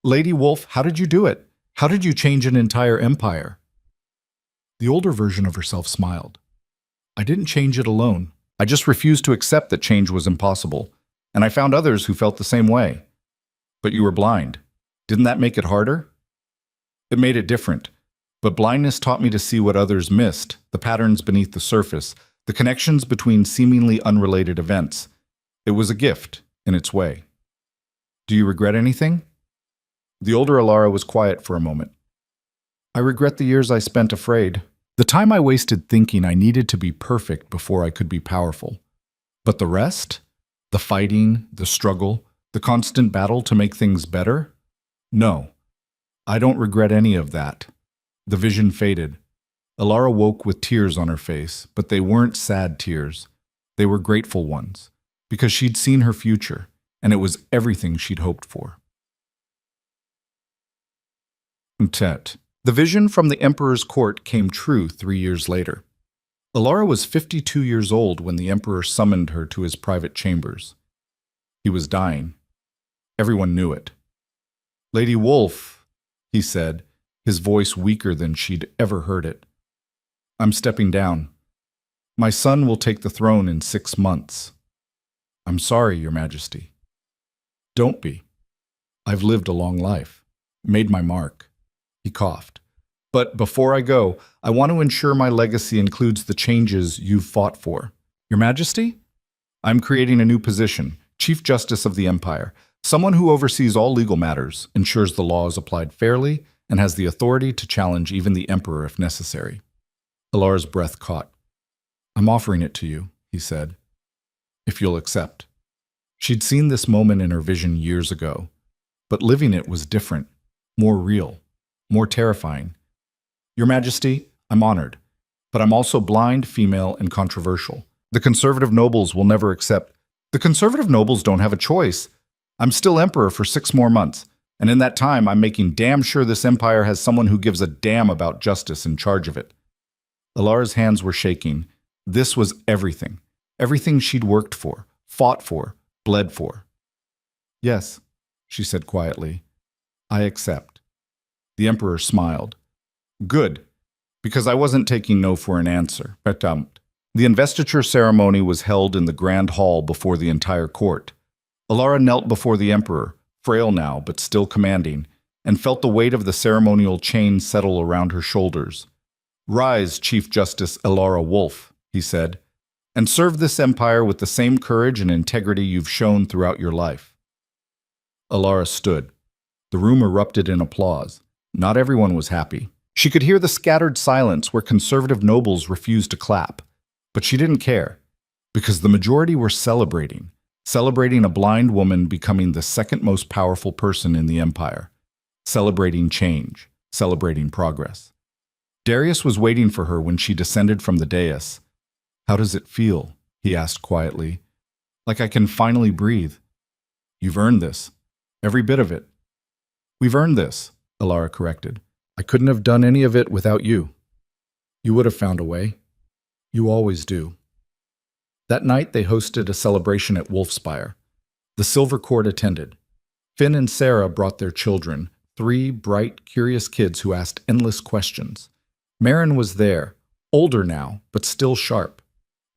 "Lady Wolf, how did you do it? How did you change an entire empire?" The older version of herself smiled. "I didn't change it alone. I just refused to accept that change was impossible. And I found others who felt the same way." "But you were blind. Didn't that make it harder?" "It made it different. But blindness taught me to see what others missed, the patterns beneath the surface, the connections between seemingly unrelated events. It was a gift, in its way." "Do you regret anything?" The older Alara was quiet for a moment. "I regret the years I spent afraid. The time I wasted thinking I needed to be perfect before I could be powerful. But the rest? The fighting, the struggle, the constant battle to make things better? No, I don't regret any of that." The vision faded. Alara woke with tears on her face, but they weren't sad tears. They were grateful ones, because she'd seen her future, and it was everything she'd hoped for. The vision from the emperor's court came true 3 years later. Alara was 52 years old when the emperor summoned her to his private chambers. He was dying. Everyone knew it. "Lady Wolf," he said, his voice weaker than she'd ever heard it. "I'm stepping down. My son will take the throne in 6 months. I'm sorry, Your Majesty." "Don't be. I've lived a long life, made my mark." He coughed. "But before I go, I want to ensure my legacy includes the changes you've fought for." "Your Majesty?" "I'm creating a new position, Chief Justice of the Empire, someone who oversees all legal matters, ensures the law is applied fairly, and has the authority to challenge even the emperor if necessary." Alara's breath caught. "I'm offering it to you," he said, "if you'll accept." She'd seen this moment in her vision years ago, but living it was different, more real, more terrifying. "Your Majesty, I'm honored, but I'm also blind, female, and controversial. The conservative nobles will never accept." "The conservative nobles don't have a choice. I'm still emperor for 6 more months. And in that time, I'm making damn sure this empire has someone who gives a damn about justice in charge of it." Alara's hands were shaking. This was everything. Everything she'd worked for, fought for, bled for. "Yes," she said quietly. "I accept." The emperor smiled. Good, because I wasn't taking no for an answer. The investiture ceremony was held in the grand hall before the entire court. Alara knelt before the emperor, frail now but still commanding, and felt the weight of the ceremonial chain settle around her shoulders. Rise, Chief Justice Alara Wolf, he said, and serve this empire with the same courage and integrity you've shown throughout your life. Alara stood. The room erupted in applause. Not everyone was happy. She could hear the scattered silence where conservative nobles refused to clap. But she didn't care, because the majority were celebrating a blind woman becoming the second most powerful person in the empire, celebrating change, celebrating progress. Darius was waiting for her when she descended from the dais. How does it feel? He asked quietly. Like I can finally breathe. You've earned this. Every bit of it. We've earned this, Alara corrected. I couldn't have done any of it without you. You would have found a way. You always do. That night they hosted a celebration at Wolfspire. The Silver Court attended. Finn and Sarah brought their children, 3 bright, curious kids who asked endless questions. Marin was there, older now, but still sharp.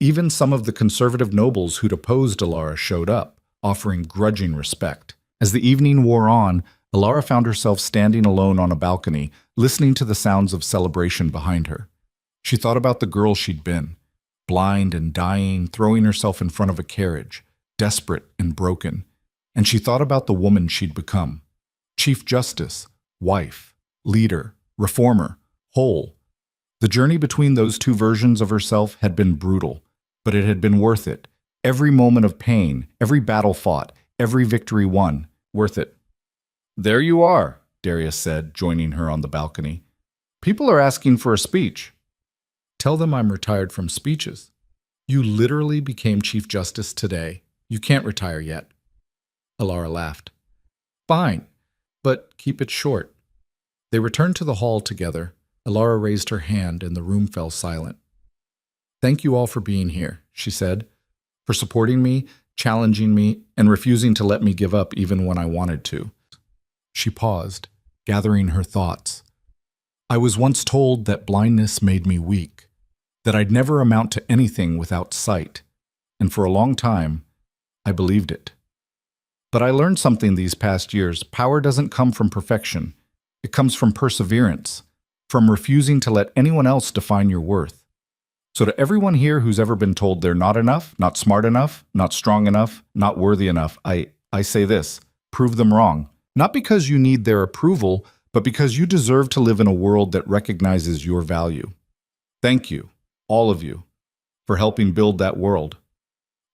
Even some of the conservative nobles who'd opposed Alara showed up, offering grudging respect. As the evening wore on, Alara found herself standing alone on a balcony, listening to the sounds of celebration behind her. She thought about the girl she'd been, blind and dying, throwing herself in front of a carriage, desperate and broken. And she thought about the woman she'd become. Chief Justice, wife, leader, reformer, whole. The journey between those 2 versions of herself had been brutal, but it had been worth it. Every moment of pain, every battle fought, every victory won, worth it. There you are, Darius said, joining her on the balcony. People are asking for a speech. Tell them I'm retired from speeches. You literally became Chief Justice today. You can't retire yet. Alara laughed. Fine, but keep it short. They returned to the hall together. Alara raised her hand and the room fell silent. Thank you all for being here, she said, for supporting me, challenging me, and refusing to let me give up even when I wanted to. She paused, gathering her thoughts. I was once told that blindness made me weak, that I'd never amount to anything without sight, and for a long time, I believed it. But I learned something these past years. Power doesn't come from perfection. It comes from perseverance, from refusing to let anyone else define your worth. So to everyone here who's ever been told they're not enough, not smart enough, not strong enough, not worthy enough, I say this, prove them wrong. Not because you need their approval, but because you deserve to live in a world that recognizes your value. Thank you, all of you, for helping build that world.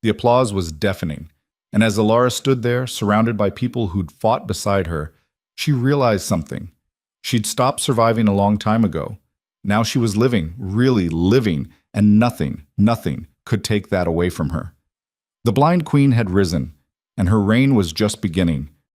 The applause was deafening, and as Alara stood there, surrounded by people who'd fought beside her, she realized something. She'd stopped surviving a long time ago. Now she was living, really living, and nothing could take that away from her. The blind queen had risen, and her reign was just beginning.